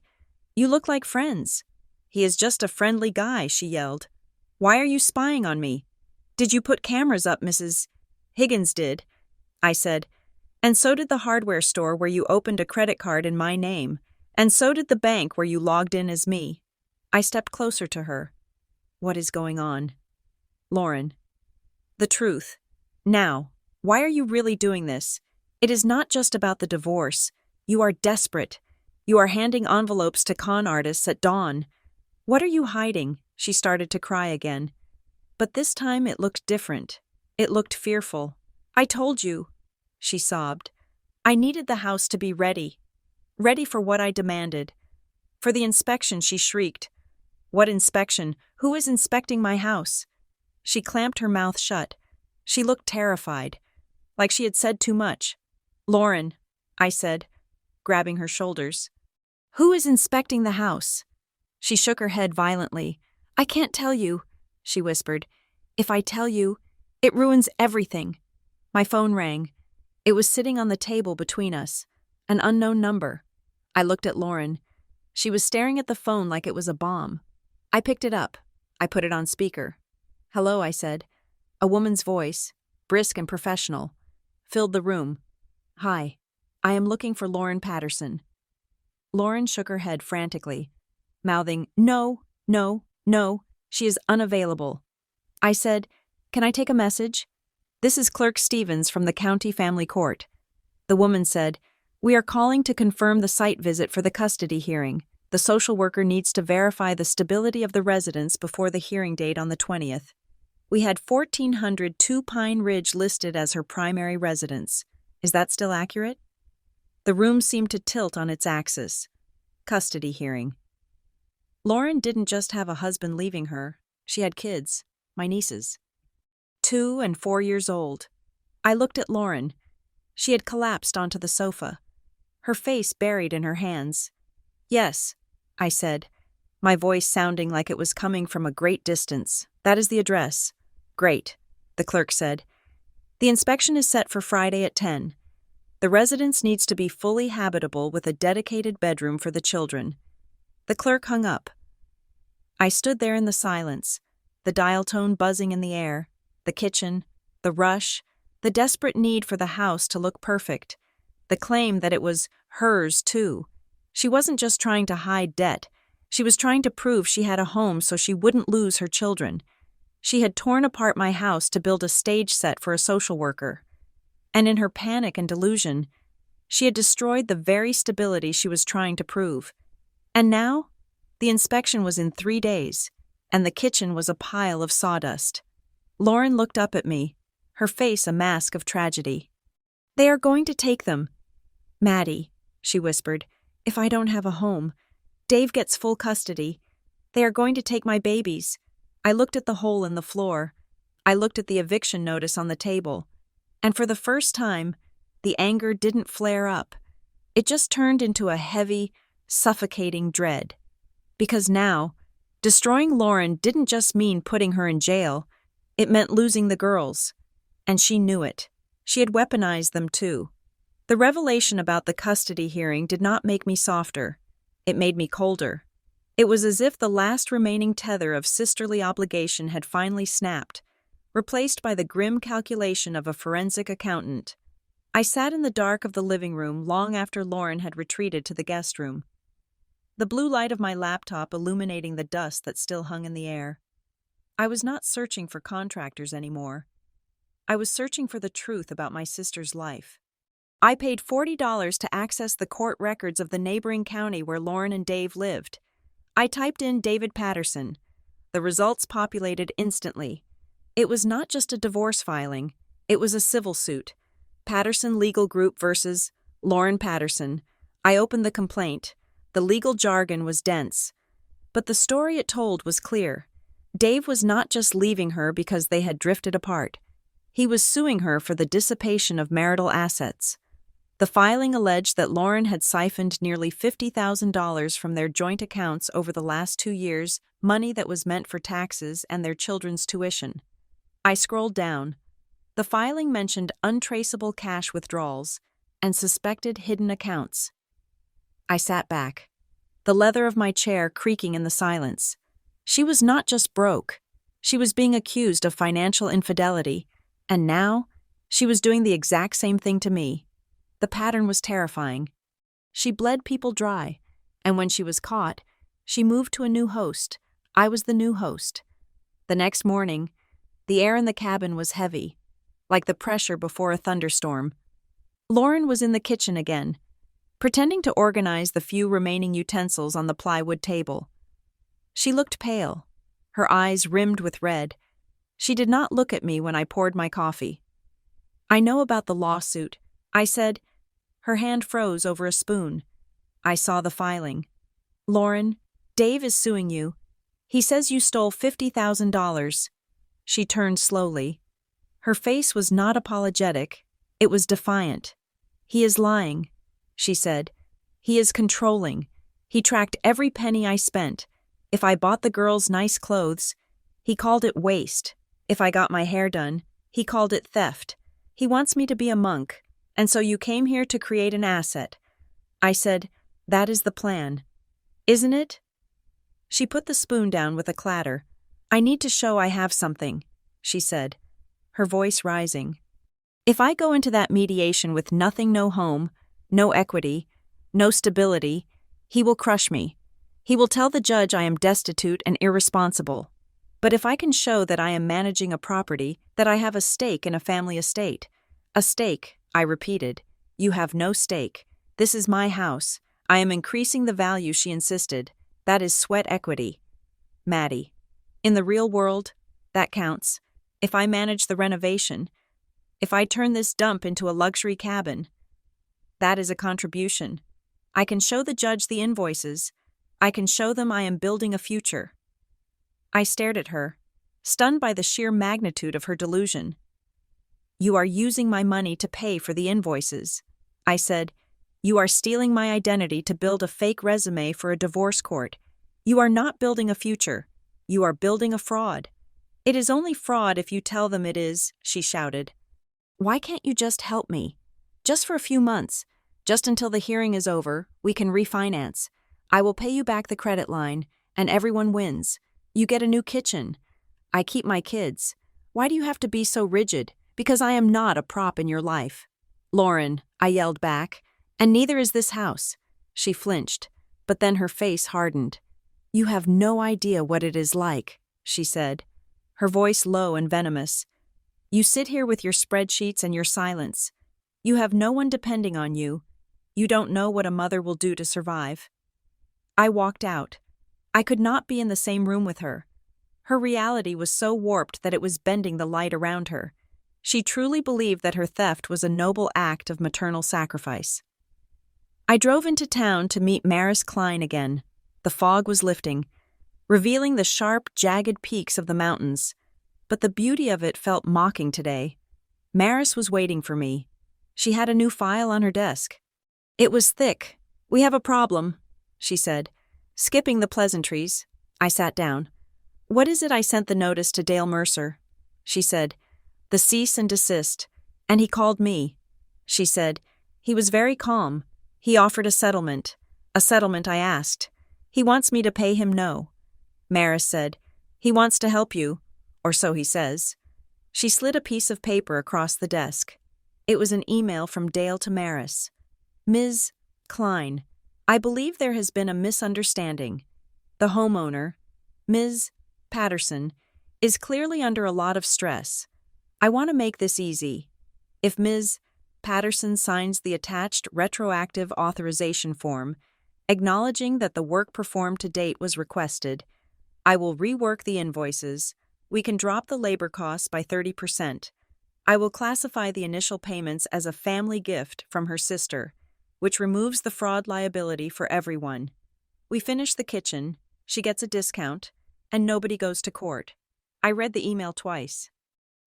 Speaker 1: You look like friends. He is just a friendly guy, she yelled. Why are you spying on me? Did you put cameras up, Mrs. Higgins did, I said. And so did the hardware store where you opened a credit card in my name. And so did the bank where you logged in as me. I stepped closer to her. What is going on? Lauren. The truth. Now, why are you really doing this? It is not just about the divorce. You are desperate. You are handing envelopes to con artists at dawn. What are you hiding? She started to cry again. But this time it looked different. It looked fearful. I told you, she sobbed. I needed the house to be ready. Ready for what I demanded. For the inspection, she shrieked. What inspection? Who is inspecting my house? She clamped her mouth shut. She looked terrified, like she had said too much. Lauren, I said, grabbing her shoulders. Who is inspecting the house? She shook her head violently. I can't tell you, she whispered. If I tell you, it ruins everything. My phone rang. It was sitting on the table between us. An unknown number. I looked at Lauren. She was staring at the phone like it was a bomb. I picked it up. I put it on speaker. Hello, I said. A woman's voice, brisk and professional, filled the room. Hi, I am looking for Lauren Patterson. Lauren shook her head frantically, mouthing, No, no, no, she is unavailable. I said, Can I take a message? This is Clerk Stevens from the County Family Court. The woman said, We are calling to confirm the site visit for the custody hearing. The social worker needs to verify the stability of the residents before the hearing date on the 20th. We had 1400 Two Pine Ridge listed as her primary residence. Is that still accurate? The room seemed to tilt on its axis. Custody hearing. Lauren didn't just have a husband leaving her. She had kids, my nieces. 2 and 4 years old. I looked at Lauren. She had collapsed onto the sofa, her face buried in her hands. Yes, I said, my voice sounding like it was coming from a great distance. That is the address. Great, the clerk said. The inspection is set for Friday at 10. The residence needs to be fully habitable with a dedicated bedroom for the children. The clerk hung up. I stood there in the silence, the dial tone buzzing in the air, the kitchen, the rush, the desperate need for the house to look perfect, the claim that it was hers too. She wasn't just trying to hide debt. She was trying to prove she had a home so she wouldn't lose her children. She had torn apart my house to build a stage set for a social worker. And in her panic and delusion, she had destroyed the very stability she was trying to prove. And now, the inspection was in 3 days, and the kitchen was a pile of sawdust. Lauren looked up at me, her face a mask of tragedy. "They are going to take them. Maddie," she whispered, "if I don't have a home. Dave gets full custody. They are going to take my babies." I looked at the hole in the floor. I looked at the eviction notice on the table. And for the first time, the anger didn't flare up. It just turned into a heavy, suffocating dread. Because now, destroying Lauren didn't just mean putting her in jail, it meant losing the girls. And she knew it. She had weaponized them too. The revelation about the custody hearing did not make me softer. It made me colder. It was as if the last remaining tether of sisterly obligation had finally snapped, replaced by the grim calculation of a forensic accountant. I sat in the dark of the living room long after Lauren had retreated to the guest room, the blue light of my laptop illuminating the dust that still hung in the air. I was not searching for contractors anymore. I was searching for the truth about my sister's life. I paid $40 to access the court records of the neighboring county where Lauren and Dave lived. I typed in David Patterson. The results populated instantly. It was not just a divorce filing, it was a civil suit. Patterson Legal Group versus Lauren Patterson. I opened the complaint. The legal jargon was dense. But the story it told was clear. Dave was not just leaving her because they had drifted apart. He was suing her for the dissipation of marital assets. The filing alleged that Lauren had siphoned nearly $50,000 from their joint accounts over the last 2 years, money that was meant for taxes and their children's tuition. I scrolled down. The filing mentioned untraceable cash withdrawals and suspected hidden accounts. I sat back, the leather of my chair creaking in the silence. She was not just broke. She was being accused of financial infidelity, and now she was doing the exact same thing to me. The pattern was terrifying. She bled people dry, and when she was caught, she moved to a new host. I was the new host. The next morning, the air in the cabin was heavy, like the pressure before a thunderstorm. Lauren was in the kitchen again, pretending to organize the few remaining utensils on the plywood table. She looked pale, her eyes rimmed with red. She did not look at me when I poured my coffee. "I know about the lawsuit," I said. Her hand froze over a spoon. I saw the filing. "Lauren, Dave is suing you. He says you stole $50,000. She turned slowly. Her face was not apologetic, it was defiant. "He is lying," she said. "He is controlling. He tracked every penny I spent. If I bought the girls nice clothes, he called it waste. If I got my hair done, he called it theft. He wants me to be a monk, and so you came here to create an asset." I said, "That is the plan. Isn't it?" She put the spoon down with a clatter. "I need to show I have something," she said, her voice rising. "If I go into that mediation with nothing, no home, no equity, no stability, he will crush me. He will tell the judge I am destitute and irresponsible. But if I can show that I am managing a property, that I have a stake in a family estate." "A stake," I repeated. "You have no stake. This is my house. I am increasing the value," she insisted. "That is sweat equity." "Maddie, in the real world, that counts. If I manage the renovation, if I turn this dump into a luxury cabin, that is a contribution. I can show the judge the invoices. I can show them I am building a future." I stared at her, stunned by the sheer magnitude of her delusion. "You are using my money to pay for the invoices," I said. "You are stealing my identity to build a fake resume for a divorce court. You are not building a future. You are building a fraud. It is only fraud if you tell them it is," she shouted. "Why can't you just help me? Just for a few months. Just until the hearing is over, we can refinance. I will pay you back the credit line, and everyone wins. You get a new kitchen. I keep my kids. Why do you have to be so rigid? Because I am not a prop in your life." "Lauren," I yelled back, "and neither is this house." She flinched, but then her face hardened. "You have no idea what it is like," she said, her voice low and venomous. "You sit here with your spreadsheets and your silence. You have no one depending on you. You don't know what a mother will do to survive." I walked out. I could not be in the same room with her. Her reality was so warped that it was bending the light around her. She truly believed that her theft was a noble act of maternal sacrifice. I drove into town to meet Maris Klein again. The fog was lifting, revealing the sharp, jagged peaks of the mountains. But the beauty of it felt mocking today. Maris was waiting for me. She had a new file on her desk. It was thick. "We have a problem," she said. Skipping the pleasantries, I sat down. "What is it I sent the notice to Dale Mercer?" She said. "The cease and desist. And he called me." She said. "He was very calm. He offered a settlement I asked. He wants me to pay him no." Maris said. "He wants to help you, or so he says." She slid a piece of paper across the desk. It was an email from Dale to Maris. "Ms. Klein, I believe there has been a misunderstanding. The homeowner, Ms. Patterson, is clearly under a lot of stress. I want to make this easy. If Ms. Patterson signs the attached retroactive authorization form, acknowledging that the work performed to date was requested, I will rework the invoices. We can drop the labor costs by 30%. I will classify the initial payments as a family gift from her sister, which removes the fraud liability for everyone. We finish the kitchen, she gets a discount, and nobody goes to court." I read the email twice.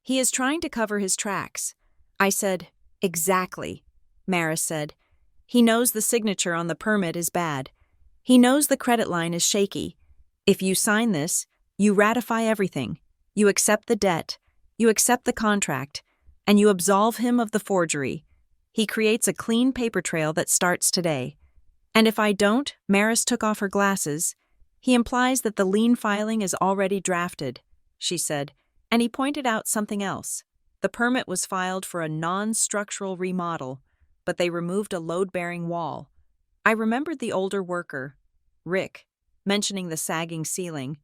Speaker 1: "He is trying to cover his tracks." I said. "Exactly," Maris said. "He knows the signature on the permit is bad. He knows the credit line is shaky. If you sign this, you ratify everything. You accept the debt, you accept the contract, and you absolve him of the forgery. He creates a clean paper trail that starts today. And if I don't," Maris took off her glasses, "he implies that the lien filing is already drafted," she said, and he pointed out something else. The permit was filed for a non-structural remodel, but they removed a load-bearing wall. I remembered the older worker, Rick, mentioning the sagging ceiling.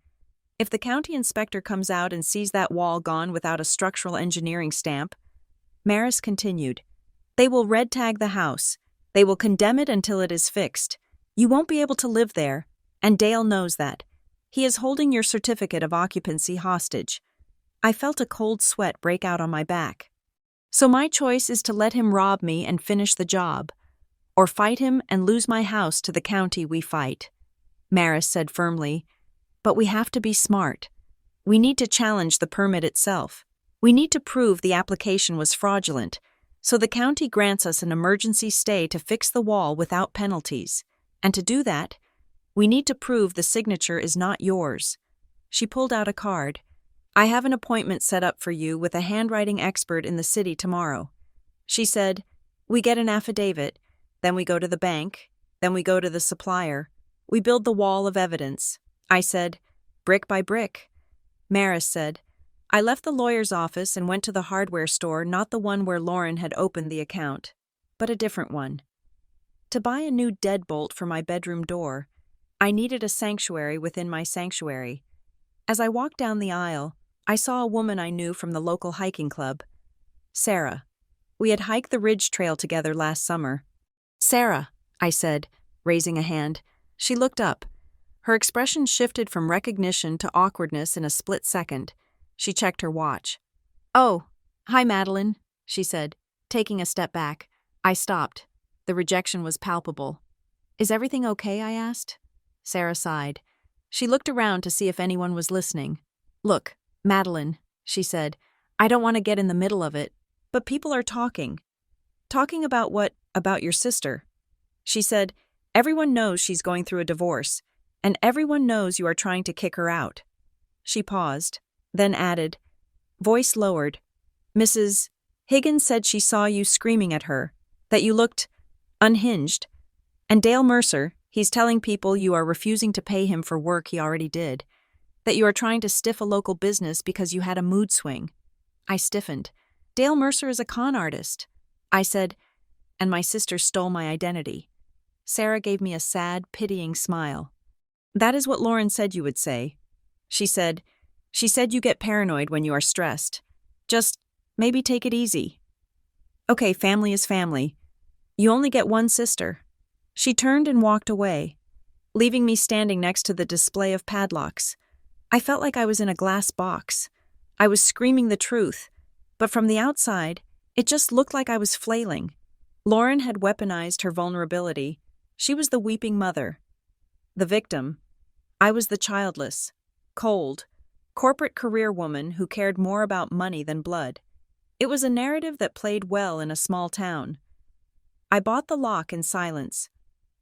Speaker 1: If the county inspector comes out and sees that wall gone without a structural engineering stamp, Maris continued, "they will red tag the house. They will condemn it until it is fixed. You won't be able to live there, and Dale knows that. He is holding your certificate of occupancy hostage." I felt a cold sweat break out on my back. "So my choice is to let him rob me and finish the job, or fight him and lose my house to the county we fight," Maris said firmly. "But we have to be smart. We need to challenge the permit itself. We need to prove the application was fraudulent, so the county grants us an emergency stay to fix the wall without penalties. And to do that, we need to prove the signature is not yours." She pulled out a card. "I have an appointment set up for you with a handwriting expert in the city tomorrow." She said, "We get an affidavit, then we go to the bank, then we go to the supplier. We build the wall of evidence." I said, "Brick by brick." Maris said, "I left the lawyer's office and went to the hardware store, not the one where Lauren had opened the account, but a different one. To buy a new deadbolt for my bedroom door, I needed a sanctuary within my sanctuary. As I walked down the aisle, I saw a woman I knew from the local hiking club. Sarah. We had hiked the Ridge Trail together last summer. "Sarah," I said, raising a hand. She looked up. Her expression shifted from recognition to awkwardness in a split second. She checked her watch. "Oh, hi, Madeline," she said, taking a step back. I stopped. The rejection was palpable. "Is everything okay?" I asked. Sarah sighed. She looked around to see if anyone was listening. "Look, Madeline," she said, "I don't want to get in the middle of it, but people are talking. Talking about what? About your sister." She said, "Everyone knows she's going through a divorce, and everyone knows you are trying to kick her out." She paused, then added, voice lowered, "Mrs. Higgins said she saw you screaming at her, that you looked unhinged. And Dale Mercer, he's telling people you are refusing to pay him for work he already did, that you are trying to stiff a local business because you had a mood swing." I stiffened. "Dale Mercer is a con artist." I said, "And my sister stole my identity." Sarah gave me a sad, pitying smile. "That is what Lauren said you would say." She said you get paranoid when you are stressed. Just maybe take it easy. Okay, family is family. You only get one sister." She turned and walked away, leaving me standing next to the display of padlocks. I felt like I was in a glass box. I was screaming the truth, but from the outside, it just looked like I was flailing. Lauren had weaponized her vulnerability. She was the weeping mother. The victim. I was the childless, cold, corporate career woman who cared more about money than blood. It was a narrative that played well in a small town. I bought the lock in silence.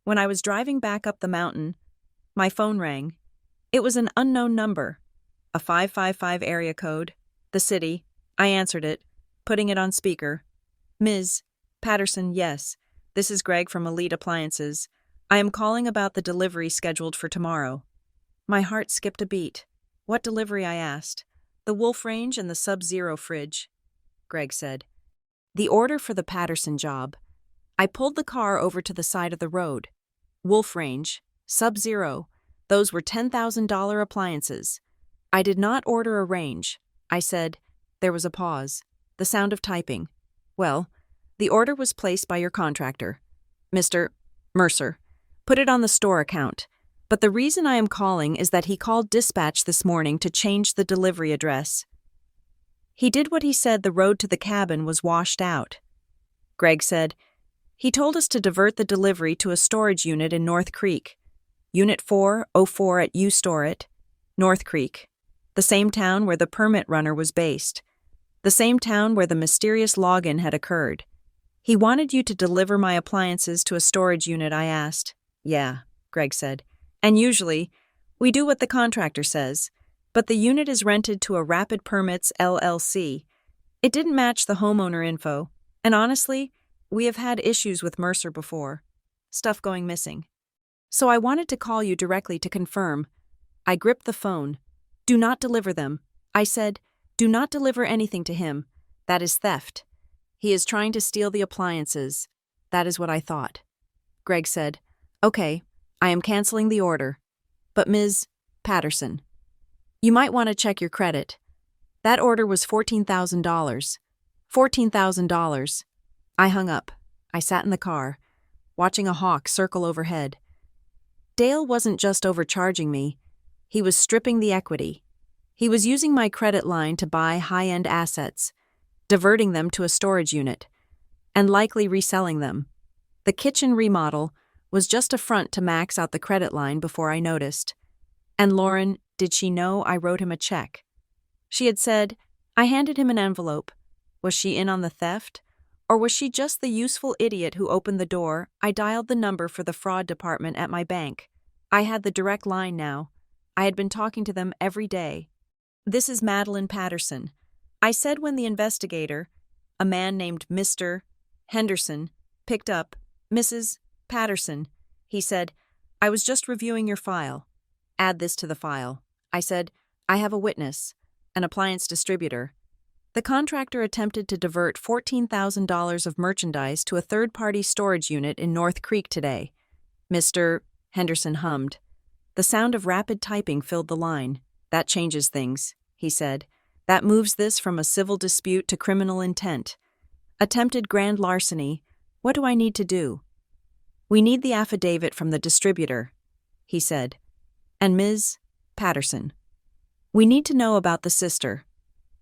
Speaker 1: When I was driving back up the mountain, my phone rang. It was an unknown number, a 555 area code, the city. I answered it, putting it on speaker. Ms. Patterson, yes. This is Greg from Elite Appliances. I am calling about the delivery scheduled for tomorrow. My heart skipped a beat. What delivery? I asked. The Wolf Range and the Sub-Zero fridge, Greg said. The order for the Patterson job. I pulled the car over to the side of the road. Wolf Range, Sub-Zero, those were $10,000 appliances. I did not order a range. I said. There was a pause. The sound of typing. Well, the order was placed by your contractor, Mr. Mercer. Put it on the store account. But the reason I am calling is that he called dispatch this morning to change the delivery address. He did what he said. The road to the cabin was washed out. Greg said. He told us to divert the delivery to a storage unit in North Creek. Unit 404 at U Store it, North Creek, the same town where the permit runner was based, the same town where the mysterious login had occurred. He wanted you to deliver my appliances to a storage unit. I asked. Yeah, Greg said. And usually, we do what the contractor says, but the unit is rented to a Rapid Permits LLC. It didn't match the homeowner info, and honestly, we have had issues with Mercer before. Stuff going missing. So I wanted to call you directly to confirm. I gripped the phone. Do not deliver them. I said, do not deliver anything to him. That is theft. He is trying to steal the appliances. That is what I thought. Greg said, okay, I am canceling the order. But Ms. Patterson, you might want to check your credit. That order was $14,000. $14,000. I hung up. I sat in the car, watching a hawk circle overhead. Dale wasn't just overcharging me. He was stripping the equity. He was using my credit line to buy high-end assets, diverting them to a storage unit, and likely reselling them. The kitchen remodel was just a front to max out the credit line before I noticed. And Lauren, did she know I wrote him a check? She had said, I handed him an envelope. Was she in on the theft? Or was she just the useful idiot who opened the door? I dialed the number for the fraud department at my bank. I had the direct line now. I had been talking to them every day. This is Madeline Patterson. I said when the investigator, a man named Mr. Henderson, picked up, Mrs. Patterson, he said, I was just reviewing your file. Add this to the file. I said, I have a witness, an appliance distributor. The contractor attempted to divert $14,000 of merchandise to a third-party storage unit in North Creek today. Mr. Henderson hummed. The sound of rapid typing filled the line. That changes things, he said. That moves this from a civil dispute to criminal intent. Attempted grand larceny. What do I need to do? We need the affidavit from the distributor, he said. And Ms. Patterson. We need to know about the sister.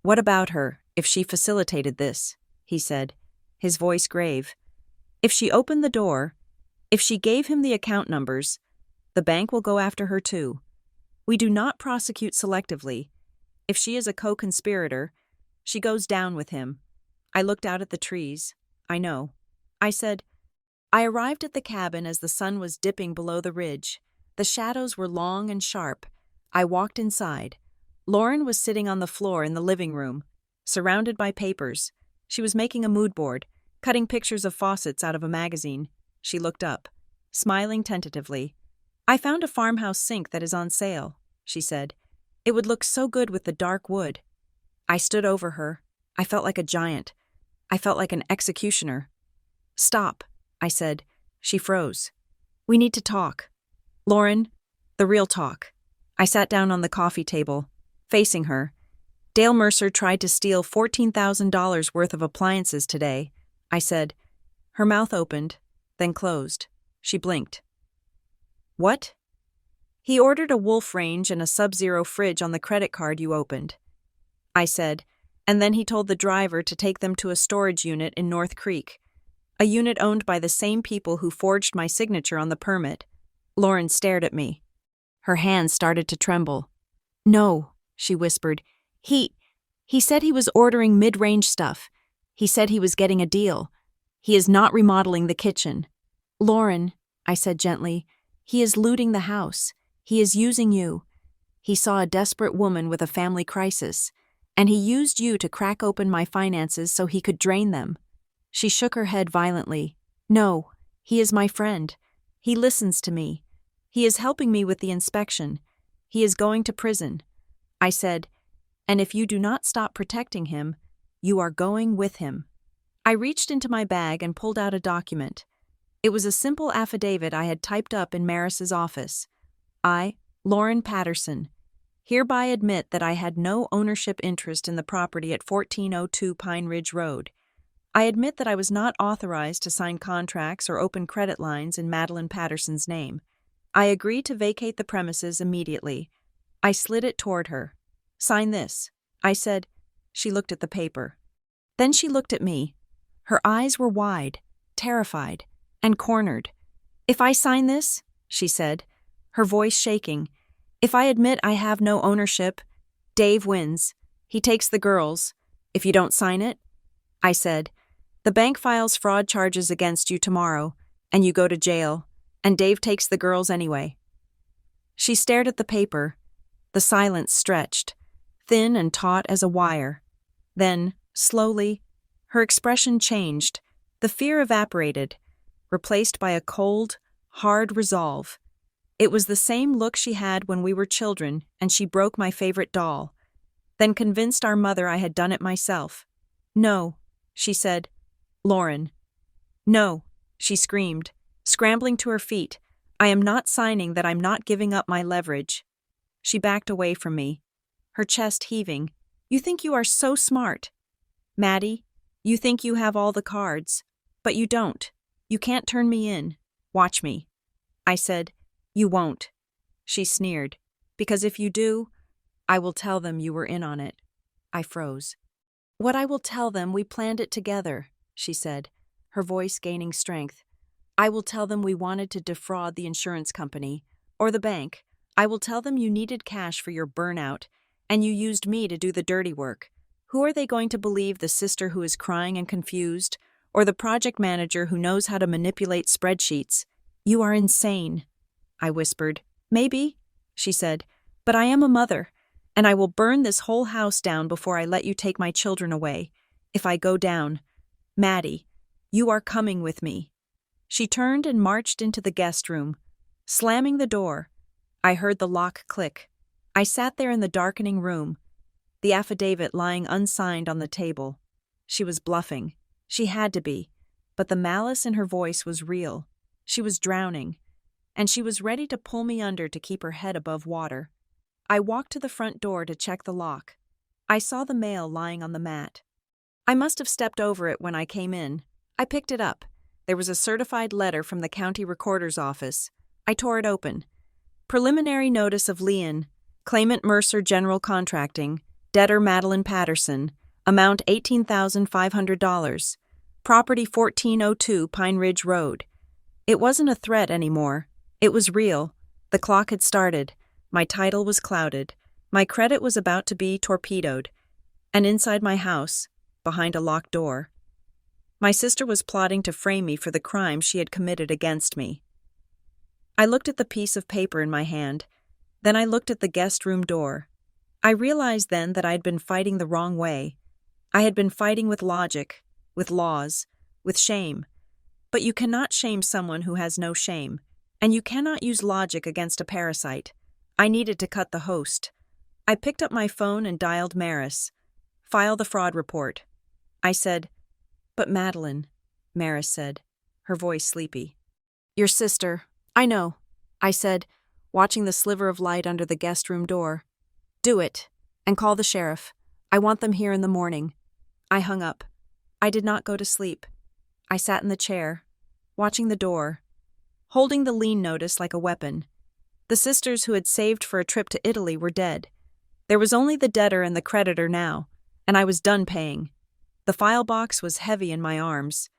Speaker 1: What about her, if she facilitated this? He said, his voice grave. If she opened the door, if she gave him the account numbers, the bank will go after her too. We do not prosecute selectively. If she is a co-conspirator, she goes down with him. I looked out at the trees. I know. I said, I arrived at the cabin as the sun was dipping below the ridge. The shadows were long and sharp. I walked inside. Lauren was sitting on the floor in the living room, surrounded by papers. She was making a mood board, cutting pictures of faucets out of a magazine. She looked up, smiling tentatively. I found a farmhouse sink that is on sale, she said. It would look so good with the dark wood. I stood over her. I felt like a giant. I felt like an executioner. Stop, I said. She froze. We need to talk. Lauren, the real talk. I sat down on the coffee table, facing her. Dale Mercer tried to steal $14,000 worth of appliances today, I said. Her mouth opened, then closed. She blinked. What? He ordered a wolf range and a sub-zero fridge on the credit card you opened, I said, and then he told the driver to take them to a storage unit in North Creek, a unit owned by the same people who forged my signature on the permit. Lauren stared at me. Her hands started to tremble. "No," she whispered. He said he was ordering mid-range stuff. He said he was getting a deal. He is not remodeling the kitchen." "Lauren," I said gently, "he is looting the house. He is using you. He saw a desperate woman with a family crisis, and he used you to crack open my finances so he could drain them." She shook her head violently. "No, he is my friend. He listens to me. He is helping me with the inspection. He is going to prison." I said, "And if you do not stop protecting him, you are going with him." I reached into my bag and pulled out a document. It was a simple affidavit I had typed up in Maris's office. I, Lauren Patterson, hereby admit that I had no ownership interest in the property at 1402 Pine Ridge Road. I admit that I was not authorized to sign contracts or open credit lines in Madeline Patterson's name. I agree to vacate the premises immediately. I slid it toward her. "Sign this," I said. She looked at the paper. Then she looked at me. Her eyes were wide, terrified, and cornered. "If I sign this," she said, her voice shaking, "if I admit I have no ownership, Dave wins. He takes the girls. If you don't sign it," I said, "the bank files fraud charges against you tomorrow, and you go to jail, and Dave takes the girls anyway." She stared at the paper. The silence stretched, thin and taut as a wire. Then, slowly, her expression changed. The fear evaporated, replaced by a cold, hard resolve. It was the same look she had when we were children and she broke my favorite doll, then convinced our mother I had done it myself. "No," she said. "Lauren." "No," she screamed, scrambling to her feet. "I am not signing that. I'm not giving up my leverage." She backed away from me, her chest heaving. "You think you are so smart. Maddie, you think you have all the cards. But you don't. You can't turn me in. Watch me." I said, "You won't." She sneered. "Because if you do, I will tell them you were in on it." I froze. "What I will tell them, we planned it together," she said, her voice gaining strength. "I will tell them we wanted to defraud the insurance company, or the bank. I will tell them you needed cash for your burnout, and you used me to do the dirty work. Who are they going to believe, the sister who is crying and confused, or the project manager who knows how to manipulate spreadsheets? You are insane," I whispered. "Maybe," she said, "but I am a mother, and I will burn this whole house down before I let you take my children away. If I go down, Maddie, you are coming with me." She turned and marched into the guest room, slamming the door. I heard the lock click. I sat there in the darkening room, the affidavit lying unsigned on the table. She was bluffing. She had to be. But the malice in her voice was real. She was drowning. And she was ready to pull me under to keep her head above water. I walked to the front door to check the lock. I saw the mail lying on the mat. I must have stepped over it when I came in. I picked it up. There was a certified letter from the county recorder's office. I tore it open. Preliminary notice of lien. Claimant Mercer General Contracting. Debtor Madeline Patterson. Amount $18,500. Property 1402 Pine Ridge Road. It wasn't a threat anymore. It was real. The clock had started. My title was clouded. My credit was about to be torpedoed. And inside my house, behind a locked door, my sister was plotting to frame me for the crime she had committed against me. I looked at the piece of paper in my hand. Then I looked at the guest room door. I realized then that I had been fighting the wrong way. I had been fighting with logic, with laws, with shame. But you cannot shame someone who has no shame, and you cannot use logic against a parasite. I needed to cut the host. I picked up my phone and dialed Maris. "File the fraud report." I said, "But Madeline," Maris said, her voice sleepy. "Your sister." "I know," I said, watching the sliver of light under the guest room door. "Do it, and call the sheriff. I want them here in the morning." I hung up. I did not go to sleep. I sat in the chair, watching the door, holding the lien notice like a weapon. The sisters who had saved for a trip to Italy were dead. There was only the debtor and the creditor now, and I was done paying. The file box was heavy in my arms,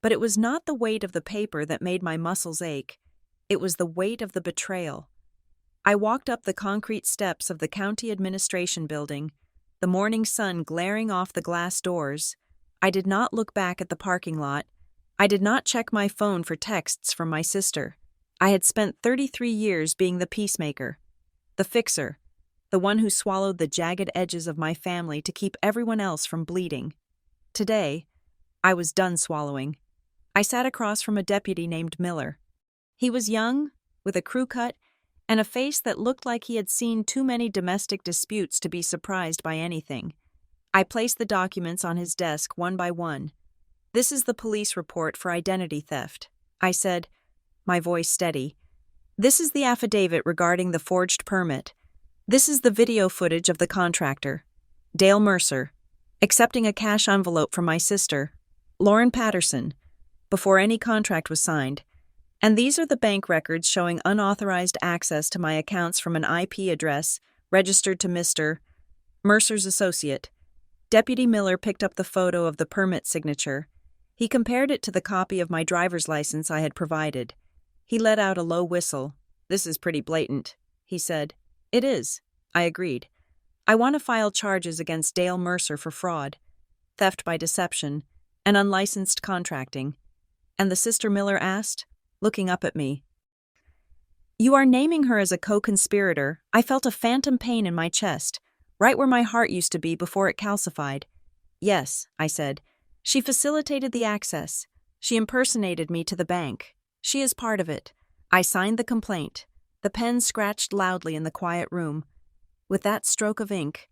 Speaker 1: but it was not the weight of the paper that made my muscles ache. It was the weight of the betrayal. I walked up the concrete steps of the county administration building, the morning sun glaring off the glass doors. I did not look back at the parking lot. I did not check my phone for texts from my sister. I had spent 33 years being the peacemaker, the fixer, the one who swallowed the jagged edges of my family to keep everyone else from bleeding. Today, I was done swallowing. I sat across from a deputy named Miller. He was young, with a crew cut, and a face that looked like he had seen too many domestic disputes to be surprised by anything. I placed the documents on his desk one by one. "This is the police report for identity theft," I said, my voice steady. "This is the affidavit regarding the forged permit. This is the video footage of the contractor, Dale Mercer, accepting a cash envelope from my sister, Lauren Patterson, before any contract was signed. And these are the bank records showing unauthorized access to my accounts from an IP address registered to Mr. Mercer's associate." Deputy Miller picked up the photo of the permit signature. He compared it to the copy of my driver's license I had provided. He let out a low whistle. "This is pretty blatant," he said. "It is," I agreed. "I want to file charges against Dale Mercer for fraud, theft by deception, and unlicensed contracting." "And the Sister Miller asked, looking up at me. "You are naming her as a co-conspirator." I felt a phantom pain in my chest, right where my heart used to be before it calcified. "Yes," I said. "She facilitated the access. She impersonated me to the bank. She is part of it." I signed the complaint. The pen scratched loudly in the quiet room. With that stroke of ink,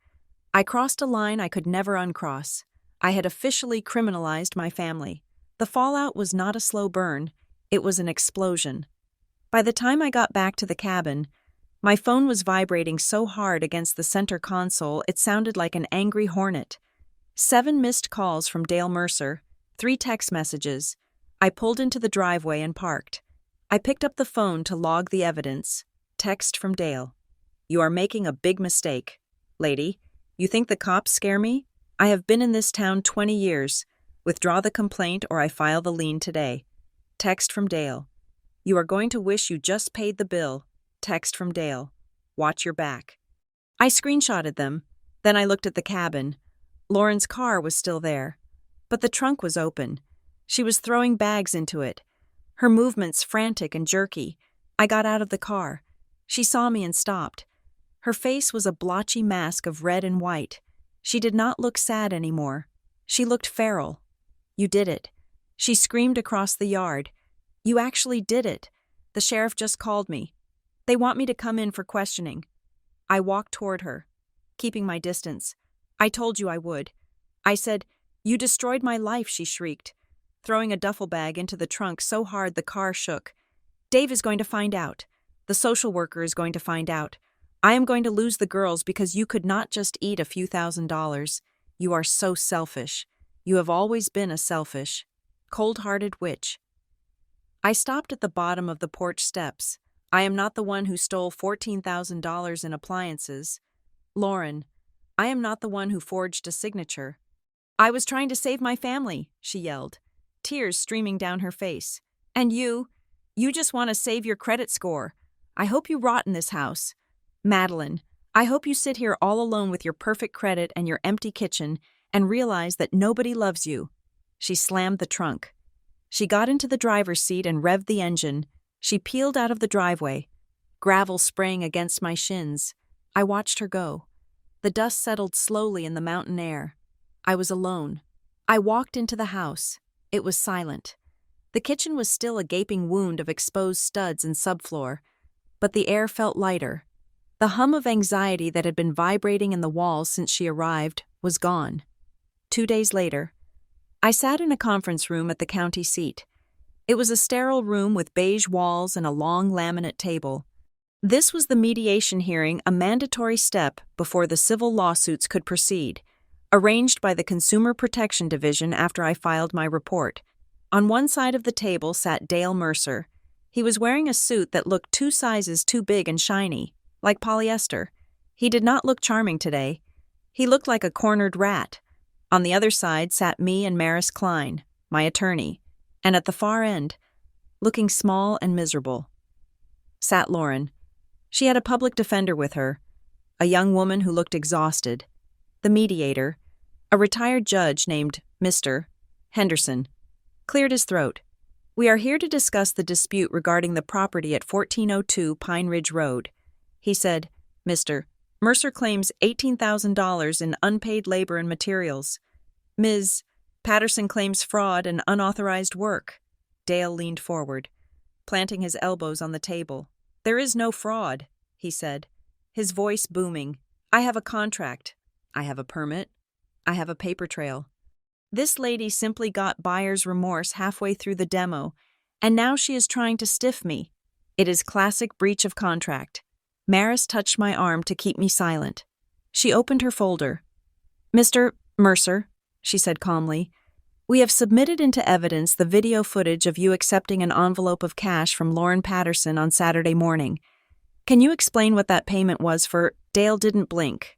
Speaker 1: I crossed a line I could never uncross. I had officially criminalized my family. The fallout was not a slow burn. It was an explosion. By the time I got back to the cabin, my phone was vibrating so hard against the center console it sounded like an angry hornet. 7 missed calls from Dale Mercer, 3 text messages. I pulled into the driveway and parked. I picked up the phone to log the evidence. Text from Dale. "You are making a big mistake, lady. You think the cops scare me? I have been in this town 20 years. Withdraw the complaint or I file the lien today." Text from Dale. "You are going to wish you just paid the bill." Text from Dale. "Watch your back." I screenshotted them. Then I looked at the cabin. Lauren's car was still there, but the trunk was open. She was throwing bags into it, her movements frantic and jerky. I got out of the car. She saw me and stopped. Her face was a blotchy mask of red and white. She did not look sad anymore. She looked feral. "You did it." She screamed across the yard. "You actually did it. The sheriff just called me. They want me to come in for questioning." I walked toward her, keeping my distance. "I told you I would." I said, "You destroyed my life," she shrieked, throwing a duffel bag into the trunk so hard the car shook. "Dave is going to find out. The social worker is going to find out. I am going to lose the girls because you could not just eat a few $1,000s. You are so selfish. You have always been a selfish, cold-hearted witch." I stopped at the bottom of the porch steps. I am not the one who stole $14,000 in appliances. Lauren, I am not the one who forged a signature. "I was trying to save my family," she yelled, tears streaming down her face. "And you just want to save your credit score. I hope you rot in this house. Madeline, I hope you sit here all alone with your perfect credit and your empty kitchen and realize that nobody loves you." She slammed the trunk. She got into the driver's seat and revved the engine. She peeled out of the driveway, gravel spraying against my shins. I watched her go. The dust settled slowly in the mountain air. I was alone. I walked into the house. It was silent. The kitchen was still a gaping wound of exposed studs and subfloor, but the air felt lighter. The hum of anxiety that had been vibrating in the walls since she arrived was gone. 2 days later, I sat in a conference room at the county seat. It was a sterile room with beige walls and a long laminate table. This was the mediation hearing, a mandatory step before the civil lawsuits could proceed, arranged by the Consumer Protection Division after I filed my report. On one side of the table sat Dale Mercer. He was wearing a suit that looked 2 sizes too big and shiny, like polyester. He did not look charming today. He looked like a cornered rat. On the other side sat me and Maris Klein, my attorney, and at the far end, looking small and miserable, sat Lauren. She had a public defender with her, a young woman who looked exhausted, the mediator, a retired judge named Mr. Henderson, cleared his throat. "We are here to discuss the dispute regarding the property at 1402 Pine Ridge Road," he said. "Mr. Mercer claims $18,000 in unpaid labor and materials. Ms. Patterson claims fraud and unauthorized work." Dale leaned forward, planting his elbows on the table. "There is no fraud," he said, his voice booming. "I have a contract. I have a permit. I have a paper trail. This lady simply got buyer's remorse halfway through the demo, and now she is trying to stiff me. It is classic breach of contract." Maris touched my arm to keep me silent. She opened her folder. "Mr. Mercer," she said calmly, "we have submitted into evidence the video footage of you accepting an envelope of cash from Lauren Patterson on Saturday morning. Can you explain what that payment was for?" Dale didn't blink.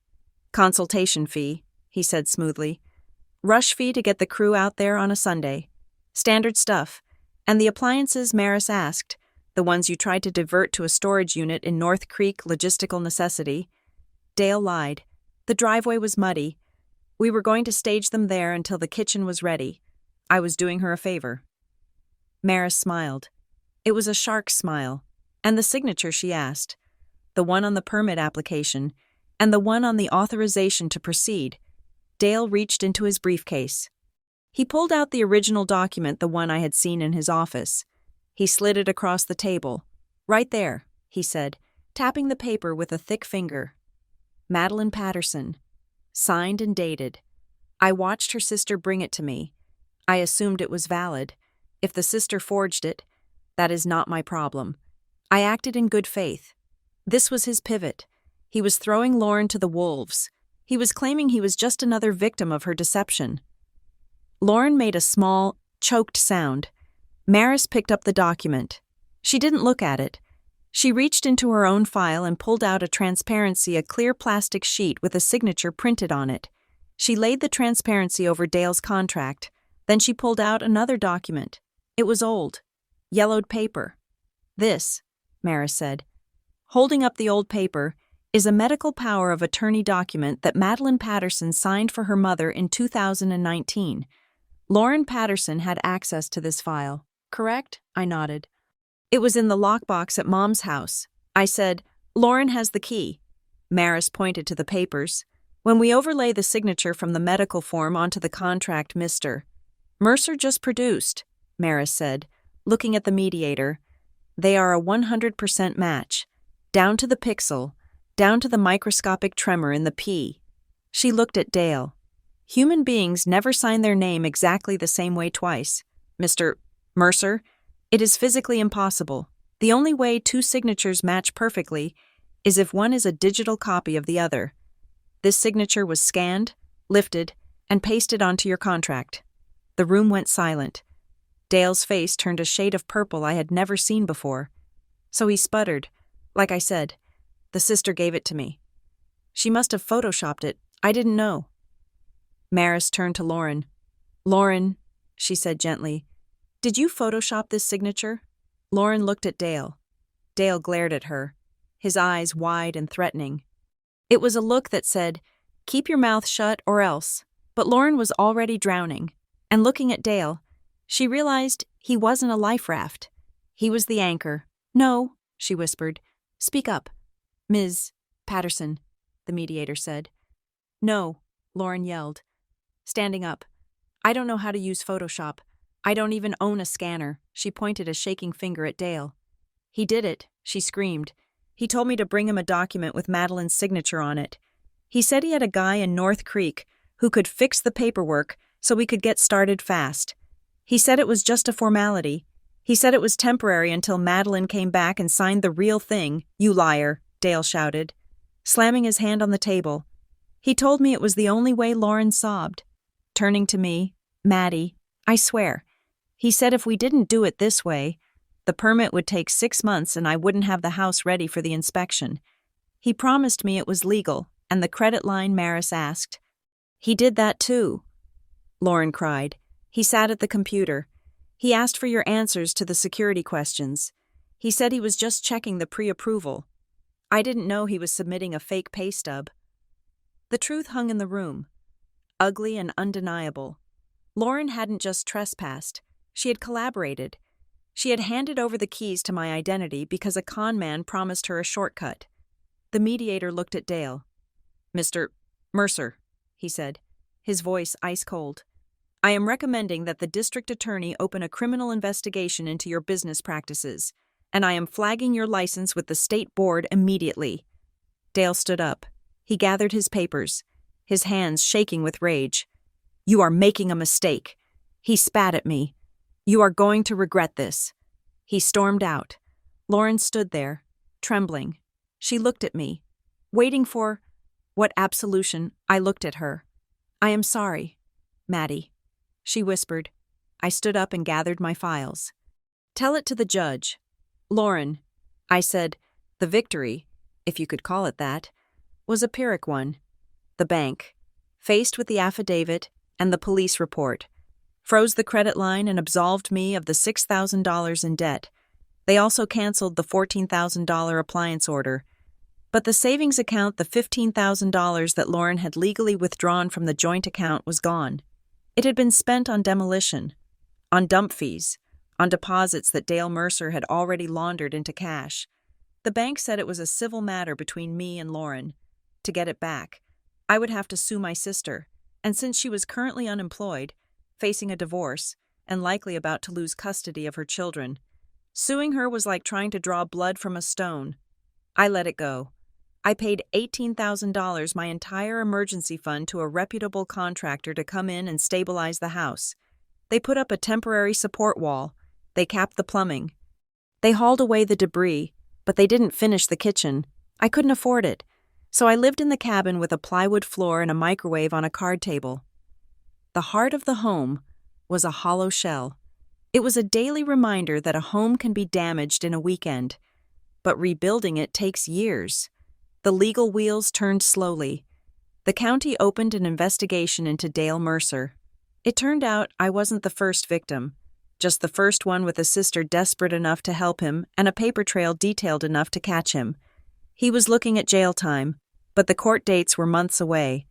Speaker 1: "Consultation fee," he said smoothly. "Rush fee to get the crew out there on a Sunday. Standard stuff. And the appliances Maris asked, the ones you tried to divert to a storage unit in North Creek logistical necessity." Dale lied. "The driveway was muddy. We were going to stage them there until the kitchen was ready. I was doing her a favor." Maris smiled. It was a shark's smile. "And the signature?" she asked. "The one on the permit application, and the one on the authorization to proceed." Dale reached into his briefcase. He pulled out the original document, the one I had seen in his office. He slid it across the table. "Right there," he said, tapping the paper with a thick finger. "Madeline Patterson. Signed and dated. I watched her sister bring it to me. I assumed it was valid. If the sister forged it, that is not my problem. I acted in good faith." This was his pivot. He was throwing Lauren to the wolves. He was claiming he was just another victim of her deception. Lauren made a small, choked sound. Maris picked up the document. She didn't look at it. She reached into her own file and pulled out a clear plastic sheet with a signature printed on it. She laid the transparency over Dale's contract. Then she pulled out another document. It was old, yellowed paper. "This," Maris said, holding up the old paper, "is a medical power of attorney document that Madeline Patterson signed for her mother in 2019. Lauren Patterson had access to this file, correct?" I nodded. "It was in the lockbox at Mom's house." I said, "Lauren has the key." Maris pointed to the papers. "When we overlay the signature from the medical form onto the contract Mr. Mercer just produced," Maris said, looking at the mediator. "They are a 100% match. Down to the pixel, down to the microscopic tremor in the P." She looked at Dale. "Human beings never sign their name exactly the same way twice. Mr. Mercer, it is physically impossible. The only way 2 signatures match perfectly is if one is a digital copy of the other. This signature was scanned, lifted, and pasted onto your contract." The room went silent. Dale's face turned a shade of purple I had never seen before. So he sputtered. "Like I said, the sister gave it to me. She must have photoshopped it. I didn't know." Maris turned to Lauren. "Lauren," she said gently, "did you Photoshop this signature?" Lauren looked at Dale. Dale glared at her, his eyes wide and threatening. It was a look that said, "Keep your mouth shut or else." But Lauren was already drowning, and looking at Dale, she realized he wasn't a life raft. He was the anchor. "No," she whispered. "Speak up." "Ms. Patterson," the mediator said. "No," Lauren yelled, standing up. "I don't know how to use Photoshop. I don't even own a scanner." She pointed a shaking finger at Dale. "He did it," she screamed. "He told me to bring him a document with Madeline's signature on it. He said he had a guy in North Creek who could fix the paperwork so we could get started fast. He said it was just a formality. He said it was temporary until Madeline came back and signed the real thing." "You liar," Dale shouted, slamming his hand on the table. "He told me it was the only way." Lauren sobbed, turning to me. "Maddie, I swear. He said if we didn't do it this way, The permit would take 6 months and I wouldn't have the house ready for the inspection. He promised me it was legal, and the credit line Maris asked. He did that too, Lauren cried. He sat at the computer. He asked for your answers to the security questions. He said he was just checking the pre-approval. I didn't know he was submitting a fake pay stub. The truth hung in the room, ugly and undeniable. Lauren hadn't just trespassed. She had collaborated. She had handed over the keys to my identity because a con man promised her a shortcut. The mediator looked at Dale. "Mr. Mercer," he said, his voice ice cold. "I am recommending that the district attorney open a criminal investigation into your business practices, and I am flagging your license with the state board immediately." Dale stood up. He gathered his papers, his hands shaking with rage. "You are making a mistake." He spat at me. "You are going to regret this." He stormed out. Lauren stood there, trembling. She looked at me, waiting for what absolution. I looked at her. "I am sorry, Maddie," she whispered. I stood up and gathered my files. "Tell it to the judge." "Lauren," I said, the victory, if you could call it that, was a Pyrrhic one. The bank, faced with the affidavit and the police report, froze the credit line and absolved me of the $6,000 in debt. They also canceled the $14,000 appliance order. But the savings account, the $15,000 that Lauren had legally withdrawn from the joint account, was gone. It had been spent on demolition, on dump fees, on deposits that Dale Mercer had already laundered into cash. The bank said it was a civil matter between me and Lauren. To get it back, I would have to sue my sister, and since she was currently unemployed, facing a divorce, and likely about to lose custody of her children, suing her was like trying to draw blood from a stone. I let it go. I paid $18,000, my entire emergency fund, to a reputable contractor to come in and stabilize the house. They put up a temporary support wall. They capped the plumbing. They hauled away the debris, but they didn't finish the kitchen. I couldn't afford it, so I lived in the cabin with a plywood floor and a microwave on a card table. The heart of the home was a hollow shell. It was a daily reminder that a home can be damaged in a weekend, but rebuilding it takes years. The legal wheels turned slowly. The county opened an investigation into Dale Mercer. It turned out I wasn't the first victim, just the first one with a sister desperate enough to help him and a paper trail detailed enough to catch him. He was looking at jail time, but the court dates were months away.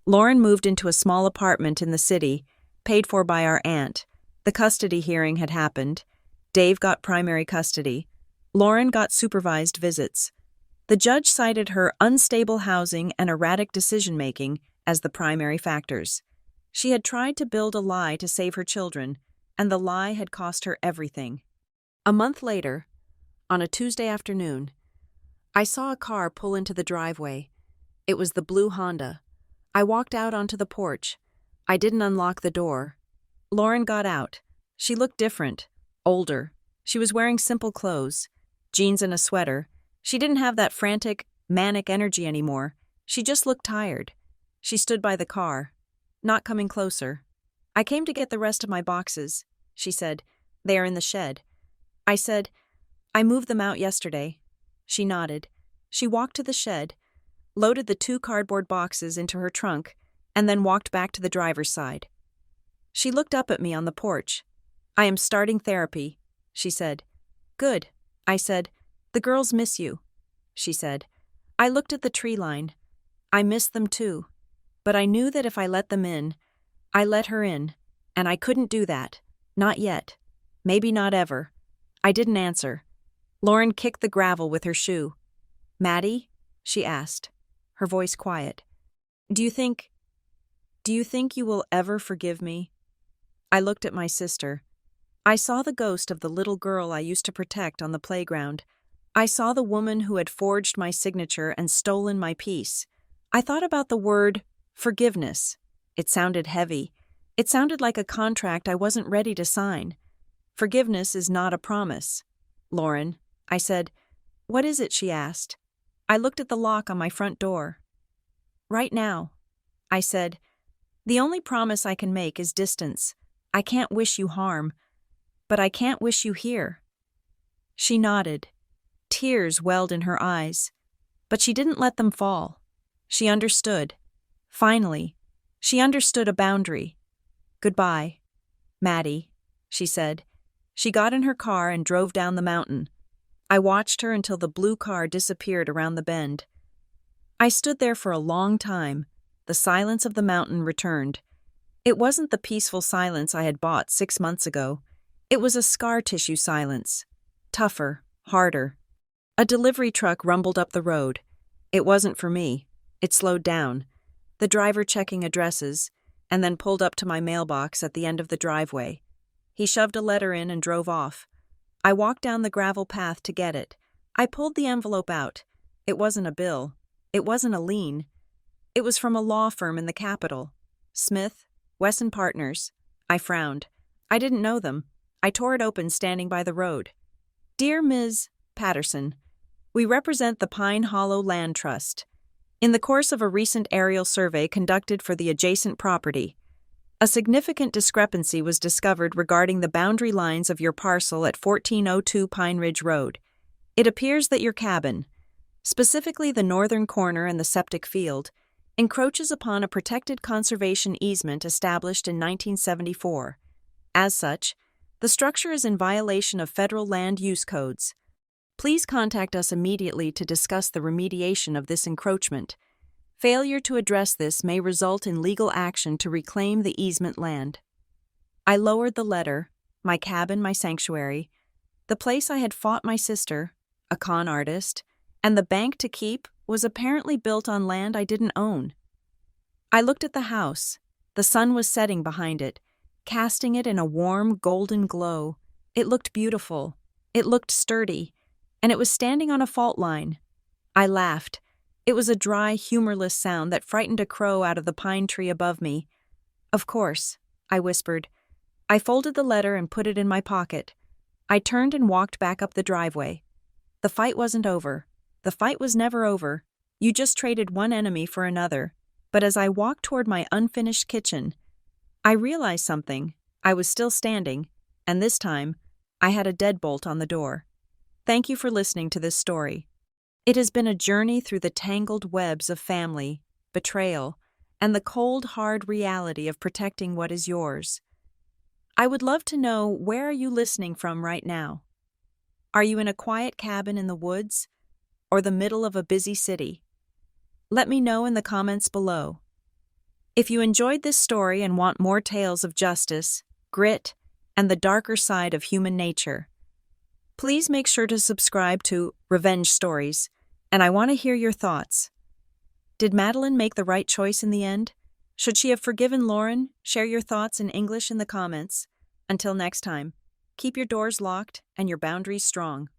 Speaker 1: Lauren moved into a small apartment in the city, paid for by our aunt. The custody hearing had happened. Dave got primary custody. Lauren got supervised visits. The judge cited her unstable housing and erratic decision-making as the primary factors. She had tried to build a lie to save her children, and the lie had cost her everything. A month later, on a Tuesday afternoon, I saw a car pull into the driveway. It was the blue Honda. I walked out onto the porch. I didn't unlock the door. Lauren got out. She looked different, older. She was wearing simple clothes, jeans and a sweater. She didn't have that frantic, manic energy anymore. She just looked tired. She stood by the car, not coming closer. "I came to get the rest of my boxes," she said. "They are in the shed." I said, "I moved them out yesterday." She nodded. She walked to the shed, loaded the 2 cardboard boxes into her trunk, and then walked back to the driver's side. She looked up at me on the porch. "I am starting therapy," she said. "Good," I said. "The girls miss you," she said. I looked at the tree line. I missed them too, but I knew that if I let them in, I let her in, and I couldn't do that. Not yet. Maybe not ever. I didn't answer. Lauren kicked the gravel with her shoe. "Maddie?" she asked, her voice quiet. Do you think you will ever forgive me?" I looked at my sister. I saw the ghost of the little girl I used to protect on the playground. I saw the woman who had forged my signature and stolen my peace. I thought about the word forgiveness. It sounded heavy. It sounded like a contract I wasn't ready to sign. Forgiveness is not a promise. "Lauren," I said. "What is it?" she asked. I looked at the lock on my front door. "Right now," I said. "The only promise I can make is distance. I can't wish you harm, but I can't wish you here." She nodded. Tears welled in her eyes. But she didn't let them fall. She understood. Finally, she understood a boundary. "Goodbye, Maddie," she said. She got in her car and drove down the mountain. I watched her until the blue car disappeared around the bend. I stood there for a long time. The silence of the mountain returned. It wasn't the peaceful silence I had bought 6 months ago. It was a scar tissue silence. Tougher, harder. A delivery truck rumbled up the road. It wasn't for me. It slowed down, the driver checking addresses, and then pulled up to my mailbox at the end of the driveway. He shoved a letter in and drove off. I walked down the gravel path to get it. I pulled the envelope out. It wasn't a bill. It wasn't a lien. It was from a law firm in the capital. Smith, Wesson Partners. I frowned. I didn't know them. I tore it open standing by the road. "Dear Ms. Patterson, we represent the Pine Hollow Land Trust. In the course of a recent aerial survey conducted for the adjacent property, a significant discrepancy was discovered regarding the boundary lines of your parcel at 1402 Pine Ridge Road. It appears that your cabin, specifically the northern corner and the septic field, encroaches upon a protected conservation easement established in 1974. As such, the structure is in violation of federal land use codes. Please contact us immediately to discuss the remediation of this encroachment. Failure to address this may result in legal action to reclaim the easement land." I lowered the letter, my cabin, my sanctuary, the place I had fought my sister, a con artist, and the bank to keep was apparently built on land I didn't own. I looked at the house. The sun was setting behind it, casting it in a warm, golden glow. It looked beautiful. It looked sturdy. And it was standing on a fault line. I laughed. It was a dry, humorless sound that frightened a crow out of the pine tree above me. "Of course," I whispered. I folded the letter and put it in my pocket. I turned and walked back up the driveway. The fight wasn't over. The fight was never over. You just traded one enemy for another. But as I walked toward my unfinished kitchen, I realized something. I was still standing, and this time, I had a deadbolt on the door. Thank you for listening to this story. It has been a journey through the tangled webs of family, betrayal, and the cold, hard reality of protecting what is yours. I would love to know, where are you listening from right now? Are you in a quiet cabin in the woods or the middle of a busy city? Let me know in the comments below. If you enjoyed this story and want more tales of justice, grit, and the darker side of human nature, please make sure to subscribe to Revenge Stories, and I want to hear your thoughts. Did Madeline make the right choice in the end? Should she have forgiven Lauren? Share your thoughts in English in the comments. Until next time, keep your doors locked and your boundaries strong.